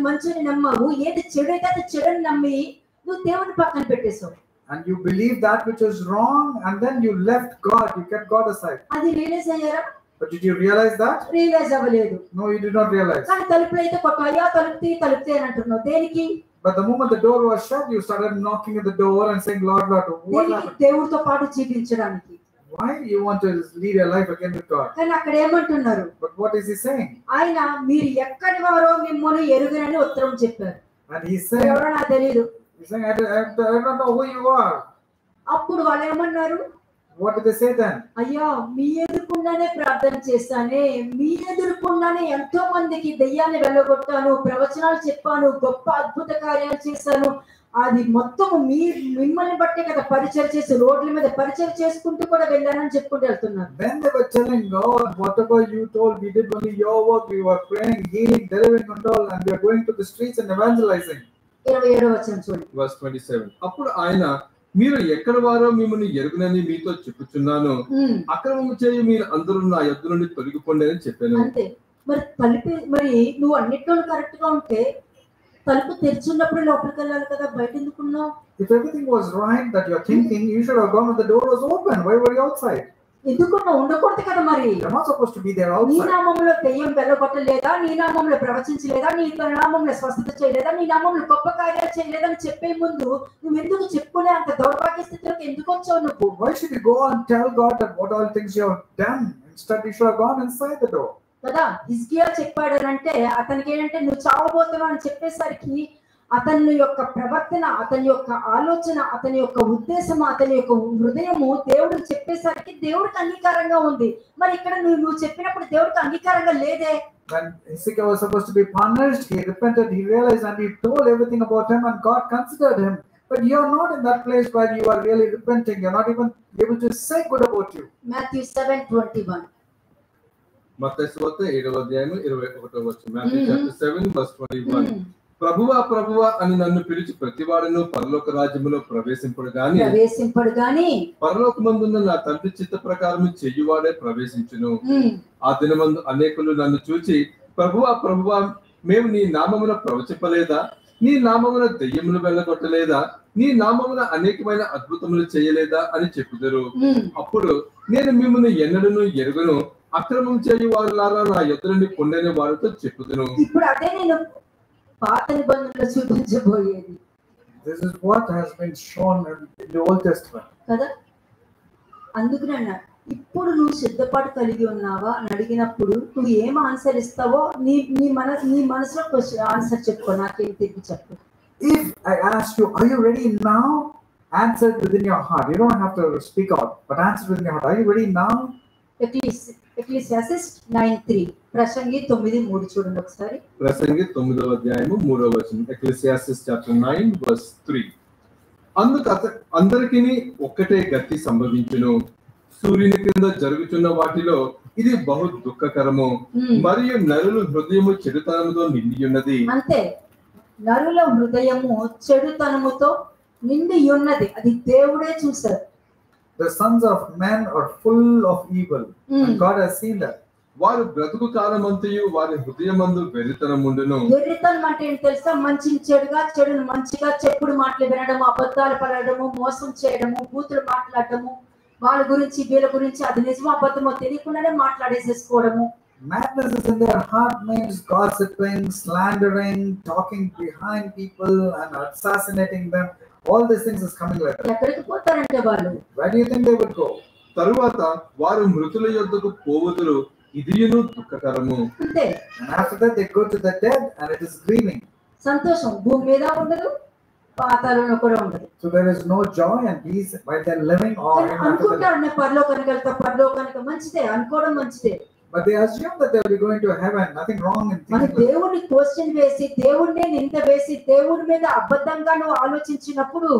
మంచి అని నమ్మావు, ఏది చెడు అయితే అది చెడుని నమ్మి నువ్వు దేవుని పక్కన పెట్టేశావు. and you believed that which was wrong, and then you left God, you kept God aside. అది రియలైజ్ అయ్యారా? But did you realize that? Realize అవ్వలేదు. No, you did not realize. కానీ తలుపులు అయితే కొట్ట, అయ్యా తలుపుతీ అని అంటున్నావు. దేనికి? But the moment the door was shut, you started knocking at the door and saying, Lord, Lord, what happened? దేవుడితో పాటు జీవించడానికి. Why you want to lead your life again with God? కానీ అక్కడ ఏమంటున్నారు? But what is he saying? ఆయన మీరు ఎక్కడి వారో మిమ్మల్ని ఎరుగనని ఉత్తరం చెప్పారు. And he's saying, ఎవరో నాకు తెలియదు. he's saying, I don't know who you are. అప్పుడు వాళ్ళు ఏమన్నారు? What did they say then? అయ్యా మీ ఎదురుకుండానే ప్రార్థన చేస్తానే, మీ ఎదురుకుండానే ఎంతో మందికి దెయ్యాన్ని వెళ్ళగొట్టాను, ప్రవచనాలు చెప్పాను, గొప్ప అద్భుత కార్యాలు చేశాను. అది మొత్తం మిమ్మల్ని బట్టే కదా పరిచయం చేసి రోడ్ల మీద పరిచయం చేసుకుంటూ కూడా వెళ్ళానని చెప్పుకుంటూ వెళ్తున్నారు. Then they were telling God, whatever you told, we did only your work. We were praying, healing, delivering and all, and we are going to the streets and evangelizing. 27వ వచనం చూడండి. Verse 27. అప్పుడు ఆయన మీరు ఎక్కడ వారో మిమ్మల్ని ఎరుగునని మీతో చెప్పుచున్నాను, అక్రమము చేయి మీరు అందరూ నా యొద్ద నుండి తొలగిపోండి అని చెప్పాను. అంతే. మరి నువ్వు అన్నిట్లో కరెక్ట్ గా ఉంటే తలుపు తెరిచున్నప్పుడు లోపలికి వెళ్ళాలి కదా, బయట ఎందుకున్నావు? If everything was right that you're thinking, you should have gone when the door was open. Why were you outside? ఎందుకున్నావు? ఉండకూడదు కదా. మరి you're not supposed to be there నీ outside. నామములో దెయ్యం వెళ్ళగొట్టలేదా, నీ నామములో ప్రవచించలేదా, నీ నామములో స్వస్థత చేయలేదా, నీ నామములో గొప్ప కార్యాలు చేయలేదా అని చెప్పే ముందు నువ్వు ఎందుకు చెప్పుకునే అంత దౌర్భాగ్య స్థితిలోకి ఎందుకు వచ్చావు నువ్వు? Why should you go and tell God that what all things you have done? Instead you should have gone inside the door. కదా. హిజ్కియా చెప్పాడనంటే అతనికి ఏంటంటే నువ్వు చావబోతున్నావు అని చెప్పేసరికి అతని యొక్క ప్రవర్తన, అతని యొక్క ఆలోచన, అతని యొక్క ఉద్దేశం, అతని యొక్క హృదయము దేవుడికి చెప్పేసరికి దేవుడికి అంగీకారంగా ఉంది. మరి ఇక్కడ నువ్వు చెప్పినప్పుడు దేవుడికి అంగీకారంగా లేదే. When Hezekiah was supposed to be punished, he repented, he realized, and he told everything about him, and God considered him. But you are not in that place where you are really repenting. You are not even able to say good about you. Matthew 7:21. మత్తయి సువార్త 7వ అధ్యాయం 21వ వచనం. Matthew chapter 7 verse 21. ప్రభువా ప్రభువా అని నన్ను పిలిచి ప్రతివాడును పరలోక రాజ్యములో ప్రవేశింపడు గాని పరలోకమందున్న నా తండ్రి చిత్త ప్రకారం చెయ్యువాడే ప్రవేశించును. ఆ దినమందు అనేకులు నన్ను చూచి ప్రభువా ప్రభువా మేము నీ నామమున ప్రవచింపలేదా, నీ నామమున దెయ్యములు వెళ్ళగొట్టలేదా, నీ నామమున అనేకమైన అద్భుతములు చేయలేదా అని చెప్పుదురు. అప్పుడు నేను మిమ్మల్ని ఎన్నడను ఎరుగను, అక్రమం చేయు వారులారా నా యొద్ద నుండి పొండని వారితో చెప్పుదును. ఇప్పుడు అదే నేను పాత నిబంధనలో చూపించబోయేది. This is what has been shown in the Old Testament. కదా. అందుకనే ఇప్పుడు నువ్వు సిద్ధపాటు కలిగి ఉన్నావా అని అడిగినప్పుడు నువ్వు ఏం ఆన్సర్ ఇస్తావో నీ మనసులో ఆన్సర్ చెప్పుకో, నాకేం తిరిగి చెప్పు. If I ask you, are you ready now? Answer it within your heart. You don't have to speak out, but answer within your heart. Are you ready now? ఎక్లీసియాసిస్ 9:3. ప్రసంగి 9:3 చూడండి ఒకసారి. ప్రసంగి 9వ అధ్యాయము 3వ వచనం. ఎక్లీసియాసిస్ chapter 9 verse 3. అందుకు అందరికీ ఒక్కటే గతి సంభవించును, సూర్యుని క్రింద జరుగుతున్న వాటిలో ఇది బహు దుఃఖకరము, మరియు నరుల హృదయము చెడుతనముతో నిండి ఉన్నది. అంతే, నరుల హృదయము చెడుతనముతో నిండి ఉన్నది. అది దేవుడే చూశారు. The sons of men are full of evil, and God has seen that. వారు బ్రతుకు కాలమంతయు వారి హృదయమందు వెర్రితనముండును. వెర్రితనం అంటే ఏంటి తెలుసా? మంచిని చెడుగా, చెడును మంచిగా, చెప్పుడు మాటలు వినడము, అబద్ధాలు పడడము, మోసం చేయడము, బూతులు మాట్లాడటము, వాళ్ళ గురించి వీళ్ళ గురించి అది నిజమో అబద్ధమో తెలియకుండానే మాట్లాడేసేసుకోవడము. Madness is in their heart means gossiping, slandering, talking behind people and assassinating them. All these things is coming later. ఎక్కడికి పోతారంటే వాళ్ళు? Where do you think they would go? తరువాత వారు మృతుల యొద్దకు పోవుదురు, ఇదియును దుఃఖకరము. అంతే. And after that they go to the dead and it is grieving. సంతోషం భూమి మీద ఉండదు, పాతాళంలో కూడా ఉండదు. So there is no joy and peace while they are living or in అనుకుంటారు నేను పరలోకానికి వెళ్తా, పరలోకానికి మంచిదే అనుకోవడం మంచిదే. But they assume that they will be going to heaven. Nothing wrong in thinking. మన దేవుడిని క్వశ్చన్ వేసి, దేవుడినే నింద వేసి, దేవుడి మీద అబద్ధంగా నువ్వు ఆలోచించినప్పుడు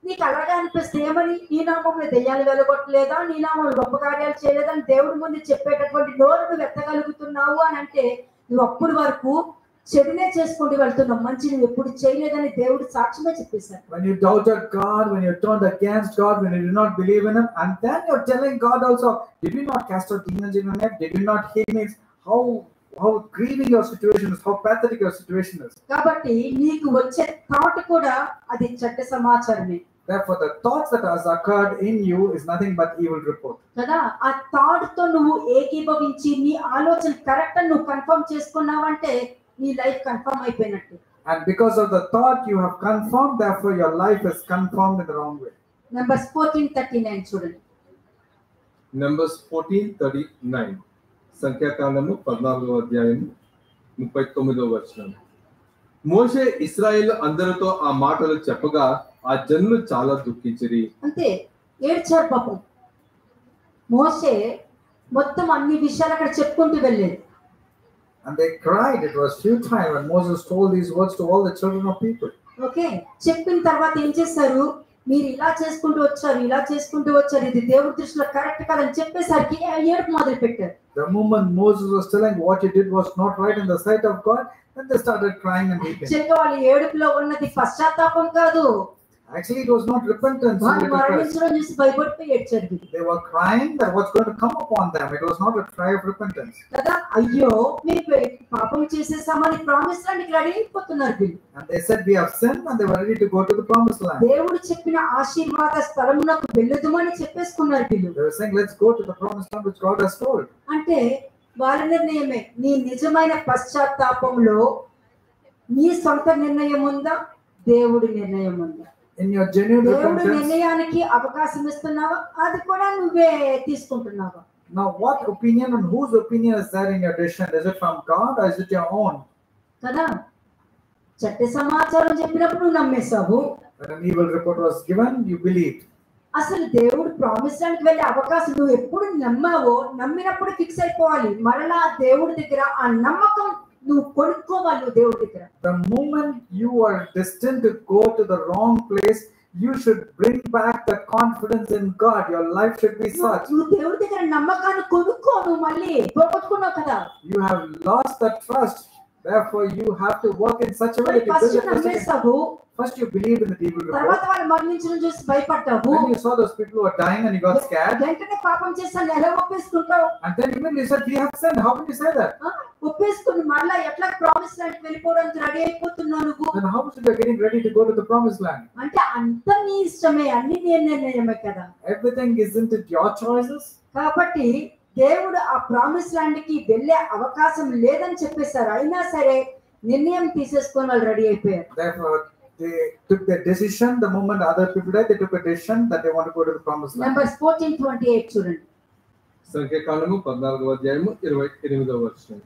నీకు అలాగే అనిపిస్తే ఏమని, నీ నామంలో దెయ్యాలు వెళ్ళగొట్టలేదా, నీ నామంలో గొప్ప కార్యాలు చేయలేదా అని దేవుడి ముందు చెప్పేటటువంటి నోరు నువ్వు ఎత్తగలుగుతున్నావు అని అంటే నువ్వు అప్పుడు వరకు చెడునే చేసుకుంటూ వెళ్తున్నావు, మంచి నువ్వు ఎప్పుడు చేయలేదని దేవుడు సాక్ష్యమే చెప్పేశారు. When you doubted God, when you turned against God, when you did not believe in Him, and then you're telling God also, did you not cast out demons in your name? Did you not heal me? How grieving your situation is, how pathetic your situation is. కాబట్టి నీకు వచ్చే thought కూడా అది చెడ్డ సమాచారమే. Therefore, the thoughts that has occurred in you is nothing but evil report. కదా ఆ thought తో నువ్వు ఏకీభవించి నీ ఆలోచన కరెక్ట్ అని నువ్వు కన్ఫర్మ్ చేసుకున్నావంటే నీ లైఫ్ కన్ఫర్మ్ అయిపోయినట్టు. And because of the thought you have confirmed, therefore your life is confirmed in the wrong way. Numbers 14:39 చూడండి. Numbers 14:39 సంఖ్యాకాండము 14వ అధ్యాయం 39వ వచనం. మోషే ఇశ్రాయేలు అందరితో ఆ మాటలు చెప్పగా ఆ జనులు చాలా దుఃఖించిరి. అంటే ఏడ్చారు పాపం. మోషే మొత్తం అన్ని విషయాలు అక్కడ చెప్పుకుంటూ వెళ్ళేది. And they cried. It was futile when Moses told these words to all the children of people. Okay, చెప్పిన తర్వాత ఏం చేశారు? మీరు ఇలా చేసుకుంటూ వచ్చారు, ఇలా చేసుకుంటూ వచ్చారు, ఇది దేవుడి దృష్టిలో కరెక్ట్ కాదని చెప్పేసరికి ఏడుపు మొదలు పెట్టారు. The moment Moses was telling what he did was not right in the sight of God, then they started crying and weeping. యాక్చువల్గా వాళ్ళ ఏడుపులో ఉన్నది పశ్చాత్తాపం కాదు. Actually, it was not repentance. They were crying that what's going to come upon them. It was not a cry of repentance. And they said, we have sinned, and they were ready to go to the promised land. They were saying, let's go to the promised land which God has told. అంటే వాళ్ళ నిర్ణయమే. నీ నిజమైన పశ్చాత్తాపంలో నీ సొంత నిర్ణయం ఉందా, దేవుడి నిర్ణయం ఉందా? In your genuine repentance, నిర్ణయానికి అవకాశం ఇస్తున్నావా, అది కూడా నువ్వే తీసుకుంటున్నావా? Now what opinion and whose opinion is there in your decision? Is it from God or is it your own? కదా చెడ్డ సమాచారం చెప్పినప్పుడు నువ్వు నమ్మేసావు. When an evil report was given, you believed. అసలు దేవుడు ప్రామిస్ ల్యాండ్ కి వెళ్ళే అవకాశం నువ్వు ఎప్పుడు నమ్మావో నమ్మినప్పుడు ఫిక్స్ అయిపోవాలి. మరలా దేవుడి దగ్గర ఆ నమ్మకం నువ్వు కొనుక్కోవాలి. దేవుడి దగ్గర the moment you are destined to go to the wrong place, you should bring back the confidence in God. Your life should be such. నువ్వు దేవుడి దగ్గర నమ్మకాన్ని కొనుక్కో. నువ్వు మళ్ళీ పోగొట్టుకున్నావు కదా. You have lost the trust. Therefore, you have to work in such a way that you first you believed in the evil report. తర్వాత వాళ్ళు మరణించడం చూసి భయపడ్డావు. When you saw those people who were dying and you got scared. వెంటనే పాపం చేశాను ఎలా ఒప్పేసుకుంటావు? And then immediately you said, we have sinned. How can you say that? ఒప్పేసుకుని మళ్ళీ ఎట్లా ప్రామిస్ ల్యాండ్ కి వెళ్ళిపోవడానికి రెడీ అయిపోతున్నావు నువ్వు? Then how should you be getting ready to go to the promised land? అంటే అంత నీ ఇష్టమే, అన్ని నీ నిర్ణయమే కదా. Everything isn't it your choices? కాబట్టి దేవుడు ఆ ప్రామిస్ ల్యాండ్ కి వెళ్ళే అవకాశం లేదని చెప్పేశారు. అయినా సరే నిర్ణయం తీసేసుకొని వాళ్ళు రెడీ అయిపోయారు. Therefore they took their decision. The moment other people died, they took a decision that they want to go to the promised land. Numbers 14:28 చూడండి. సంఖ్యాకాండము 14వ అధ్యాయము 28వ వచనం.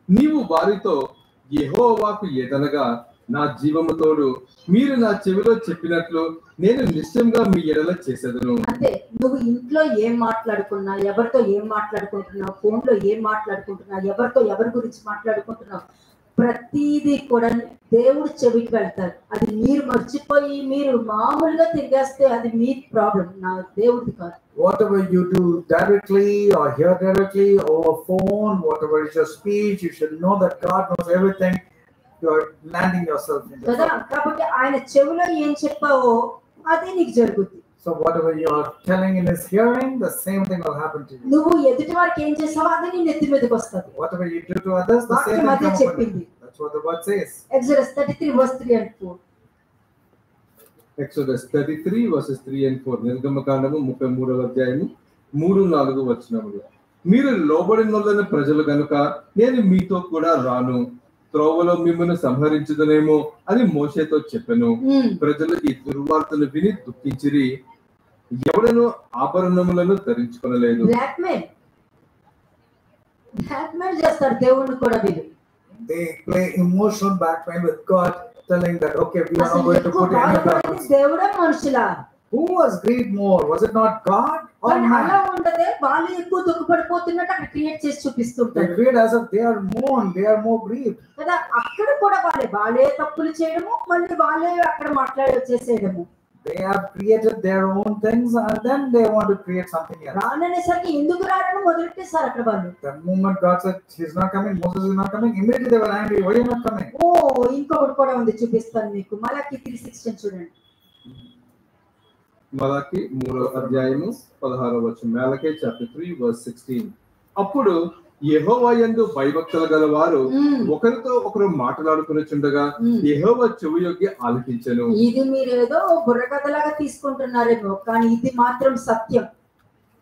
నీవు వారితో యెహోవాకు ఏదనగా నా జీవము తోడు మీరు నా చెవిలో చెప్పినట్లు నేను నిశ్చయంగా మీ ఎడల చేసేదను. అంటే నువ్వు ఇంట్లో ఏం మాట్లాడుకున్నా, ఎవరితో ఏం మాట్లాడుకుంటున్నావు, ఫోన్ లో ఏం మాట్లాడుకుంటున్నావు, ఎవరితో ఎవరి గురించి మాట్లాడుకుంటున్నావు, ప్రతిదీ కూడా దేవుడు చెవికి వెళ్తారు. అది మీరు మర్చిపోయి మీరు మామూలుగా తిరిగేస్తే అది మీ ప్రాబ్లం, నా దేవుడిది కాదు. Whatever you do directly or hear directly over phone, whatever is your speech, you should know that God knows everything. You are landing yourself in the కాబట్టి ఆయన చెవిలో ఏం చెప్పావో అదే నీకు జరుగుతుంది. So whatever you are telling in his hearing, the same thing will happen to you. నువ్వు ఎదుటి వారికి ఏం చేసావో అది నీ నెత్తి మీదకి వస్తుంది. Whatever you do to others, the same thing will happen. That's what the word says. Exodus 33 verse 3 and 4. Exodus 33 verses 3 and 4. నిర్గమకాండము 33వ అధ్యాయము 3-4 వచనములు. మీరు లోబడినొల్లని ప్రజలు గనుక నేను మీతో కూడా రాను, త్రోవలో మిమ్మల్ని సంహరించుదనేమో అని మోషేతో చెప్పెను. ప్రజలు ఈ దుర్వార్తను విని దుఃఖించిరి, ఎవడను ఆభరణములను ధరించుకొనలేదు. బ్లాక్మెయిల్ చేస్తారు దేవుణ్ణి కూడా వీళ్ళు. They play emotional blackmail with God, telling that okay, we are not going to put any garments. దేవుడా మనుషులా? Who was grieved more? Was it not God or man? అలా ఉండదే, వాళ్ళు ఎక్కువ దుఃఖపడిపోతున్నట్టు అక్కడ క్రియేట్ చేసి చూపిస్తుంటారు. They create as if they are mourned, they are more grieved. కదా అక్కడ కూడా వాళ్ళే తప్పులు చేయడము, మళ్ళీ వాళ్ళే అక్కడ మాట్లాడి వచ్చేసేయడము. They have created their own things and then they want to create something else. రాననేసరికి ఎందుకు రారని మొదలెట్టేశారు అక్కడ వాళ్ళు. The moment God said he's not coming, Moses is not coming, immediately they were angry. Why are you not coming? ఇంకొకటి కూడా ఉంది, చూపిస్తాను మీకు. మలాకి 3:16 చూడండి. మలాకి 3వ అధ్యాయము 16వ వచనం. మలాకి chapter 3 verse 16. అప్పుడు యెహోవా యందు భయభక్తులు గలవారు ఒకరితో ఒకరు మాట్లాడుకునిచుండగా యెహోవా చెవియొగ్గి ఆలకించెను. ఇది మీరు ఏదో బుర్రకథలాగా తీసుకుంటున్నారేమో, కానీ ఇది మాత్రం సత్యం.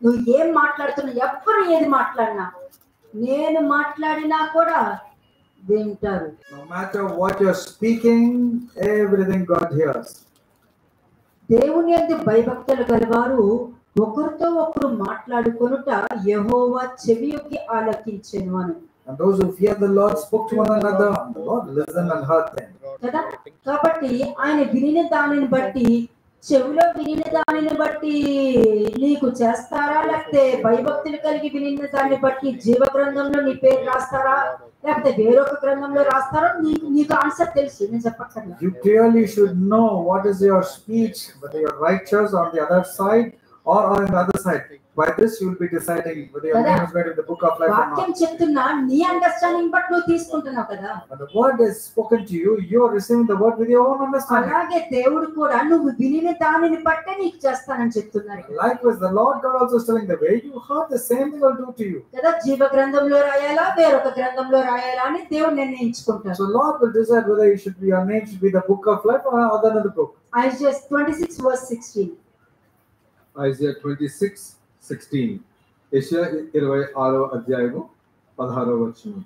నువ్వు ఏం మాట్లాడుతున్నావు, ఎవ్వరు ఏది మాట్లాడినా, నేను మాట్లాడినా కూడా వింటారు. No matter what you're speaking, everything God hears. దేవుని యందు భయభక్తులు గలవారు ఒకరితో ఒకరు మాట్లాడుకొనుట యెహోవా చెవియొగ్గి ఆలకించెను అని. And those who fear the Lord spoke to one another, and the Lord listened and heard them. కదా, కాబట్టి ఆయన వినిన దానిని బట్టి, చెవిలో వినిన దానిని బట్టి నీకు చేస్తారా, లేకపోతే భయభక్తులు కలిగి వినిన దాన్ని బట్టి జీవ గ్రంథంలో నీ పేరు రాస్తారా, లేకపోతే వేరొక గ్రంథంలో రాస్తారో నీకు ఆన్సర్ తెలుసు, నేను చెప్పక్కర్లా. You clearly should know what is your speech, whether you're righteous on the other side or on the other side. By this you will be deciding whether your name is read in the book of life or not. వాక్యం చెప్తున్నా నీ understanding బట్టి నువ్వు తీసుకుంటున్నావు కదా. When the word is spoken to you, you are receiving the word with your own understanding. అలాగే దేవుడు కూడా నువ్వు వినిన దానిని బట్టే నీకు చేస్తానని చెప్తున్నారు. Likewise, the Lord God also is telling the way you heard, the same thing will do to you. కదా, జీవ గ్రంథంలో రాయాలా వేరొక గ్రంథంలో రాయాలా అని దేవుడు నిర్ణయించుకుంటాడు. So Lord will decide whether your name should be the book of life or another book. Isaiah 26 verse 16. Isaiah 26:16. యెషయా 26వ అధ్యాయము 16వ వచనం.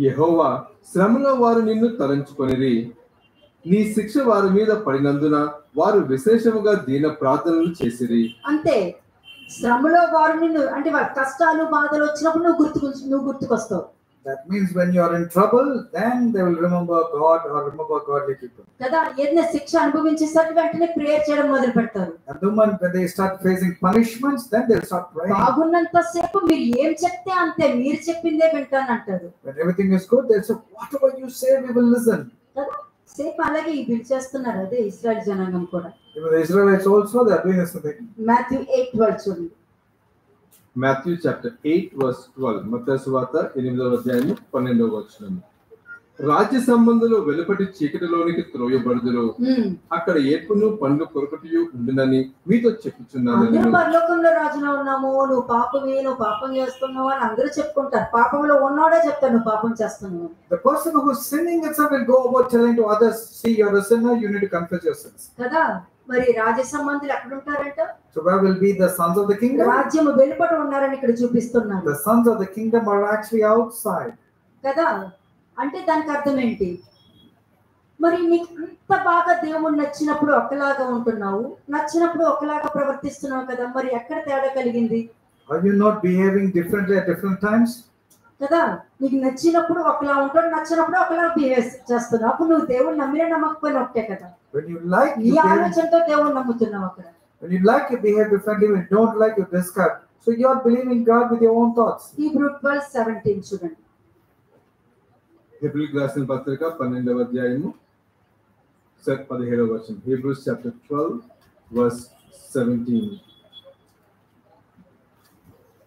యెహోవా శ్రమలో వారు నిన్ను తలంచుకొనిరి, నీ శిక్ష వారి మీద పడినందున వారు విశేషముగా దీన ప్రార్థనలు చేసిరి. అంతే, శ్రమలో వారు నిన్ను, అంటే వారి కష్టాలు బాధలు వచ్చినప్పుడు నువ్వు గుర్తుకొస్తావు. That means when you are in trouble, then they will remember God or remember godly people. కదా, ఏదైనా శిక్ష అనుభవించేసరికి వెంటనే ప్రేయర్ చేయడం మొదలు పెడతారు. And the moment when they start facing punishments, then they will start praying. బాగున్నంత సేపు మీరు ఏం చెప్తే అంతే, మీరు చెప్పిందే వింటాను అంటారు. When everything is good, they say, whatever you say, we will listen. కదా, సేపు అలాగే వీళ్ళు చేస్తున్నారు. అదే ఇశ్రాయేల్ జనాంగం కూడా. Even the Israelites also, they are doing this thing. Matthew 8:12 చూడండి. Matthew chapter 8 verse 12. మత్తయి సువార్త 8వ అధ్యాయము 12వ వచనం. రాజ్య సంబంధులు వెలుపటి చీకటిలోనికి త్రోయబడుదురు, అక్కడ ఏర్పును పండ్లు కొరకటియు ఉండునని మీతో చెప్పుచున్నాను. అందరూ పరలోకంలో రాజున ఉన్నాము, నువ్వు పాపం చేస్తున్నావు అని అందరూ చెప్పుకుంటారు. పాపంలో ఉన్నోడే చెప్తాడు నువ్వు పాపం చేస్తున్నావు. The person who is sinning itself will go about telling to others, see, you are a sinner, you need to confess your sins. కదా, మరి రాజ్య సంబంధులు ఎక్కడ ఉంటారంట? So where will be the sons of the kingdom? రాజ్యము వెలుపట ఉన్నారని ఇక్కడ చూపిస్తున్నారు. The sons of the kingdom are actually outside. కదా, అంటే దానికి అర్థం ఏంటి? మరి నీకు అంత బాగా దేవుడు నచ్చినప్పుడు ఒకలాగా ఉంటున్నావు, నచ్చినప్పుడు ఒకలాగా ప్రవర్తిస్తున్నావు కదా, మరి ఎక్కడ తేడా కలిగింది? Are you not behaving differently at different times? కదా, నీకు నచ్చినప్పుడు ఒకలా ఉంటాడు, నచ్చినప్పుడు ఒకలా బిహేవ్ చేస్తున్నావు. అప్పుడు నువ్వు దేవుడు నమ్మినా నమ్మకపోయినా ఒకటే కదా. When you like, నీ ఆలోచనతో దేవుడు నమ్ముతున్నావు అక్కడ. when you like, you behave differently. When you don't like, you discard. So you are believing God with your own thoughts. Hebrews 12:17 చూడండి. హెబ్రీయులకు రాసిన పత్రిక 12వ అధ్యాయము 17వ వచనం. Hebrews chapter 12 verse 17.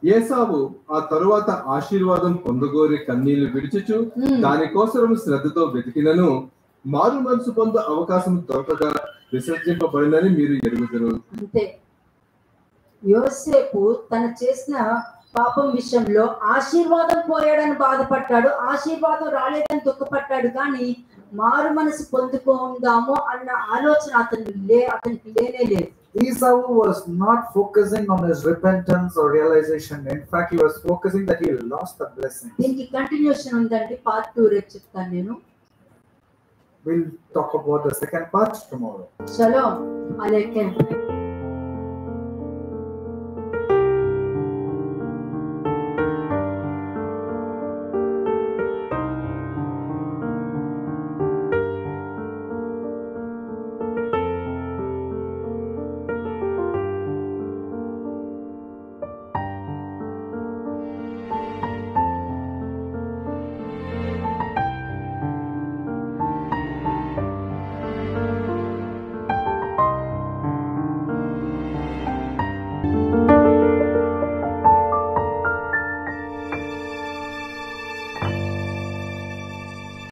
ఏసావు ఆ తరువాత ఆశీర్వాదం పొందగోరి కన్నీళ్లు విడిచుచు దానికోసం శ్రద్ధతో వెతికినను మారు మనసు పొంద అవకాశం దొరకగా విసర్జింపబడినని మీరు ఎరుగుదురు. అంతే, యోసేపు తన చేసిన పాపం విషయంలో ఆశీర్వాదం పోయాడని బాధపడ్డాడు, ఆశీర్వాదం రాలేదని దుఃఖపడ్డాడు, కానీ మారు మనసు పొందుకుందాము అన్న ఆలోచన అతనికి లేనే లేదు. Esau was not focusing on his repentance or realization. In fact, he was focusing that he lost the blessing. దీనికి కంటిన్యూషన్ ఉందండి, పార్ట్ 2 రేపు చెప్తాను నేను. We'll talk about the second part tomorrow. Shalom Aleichem.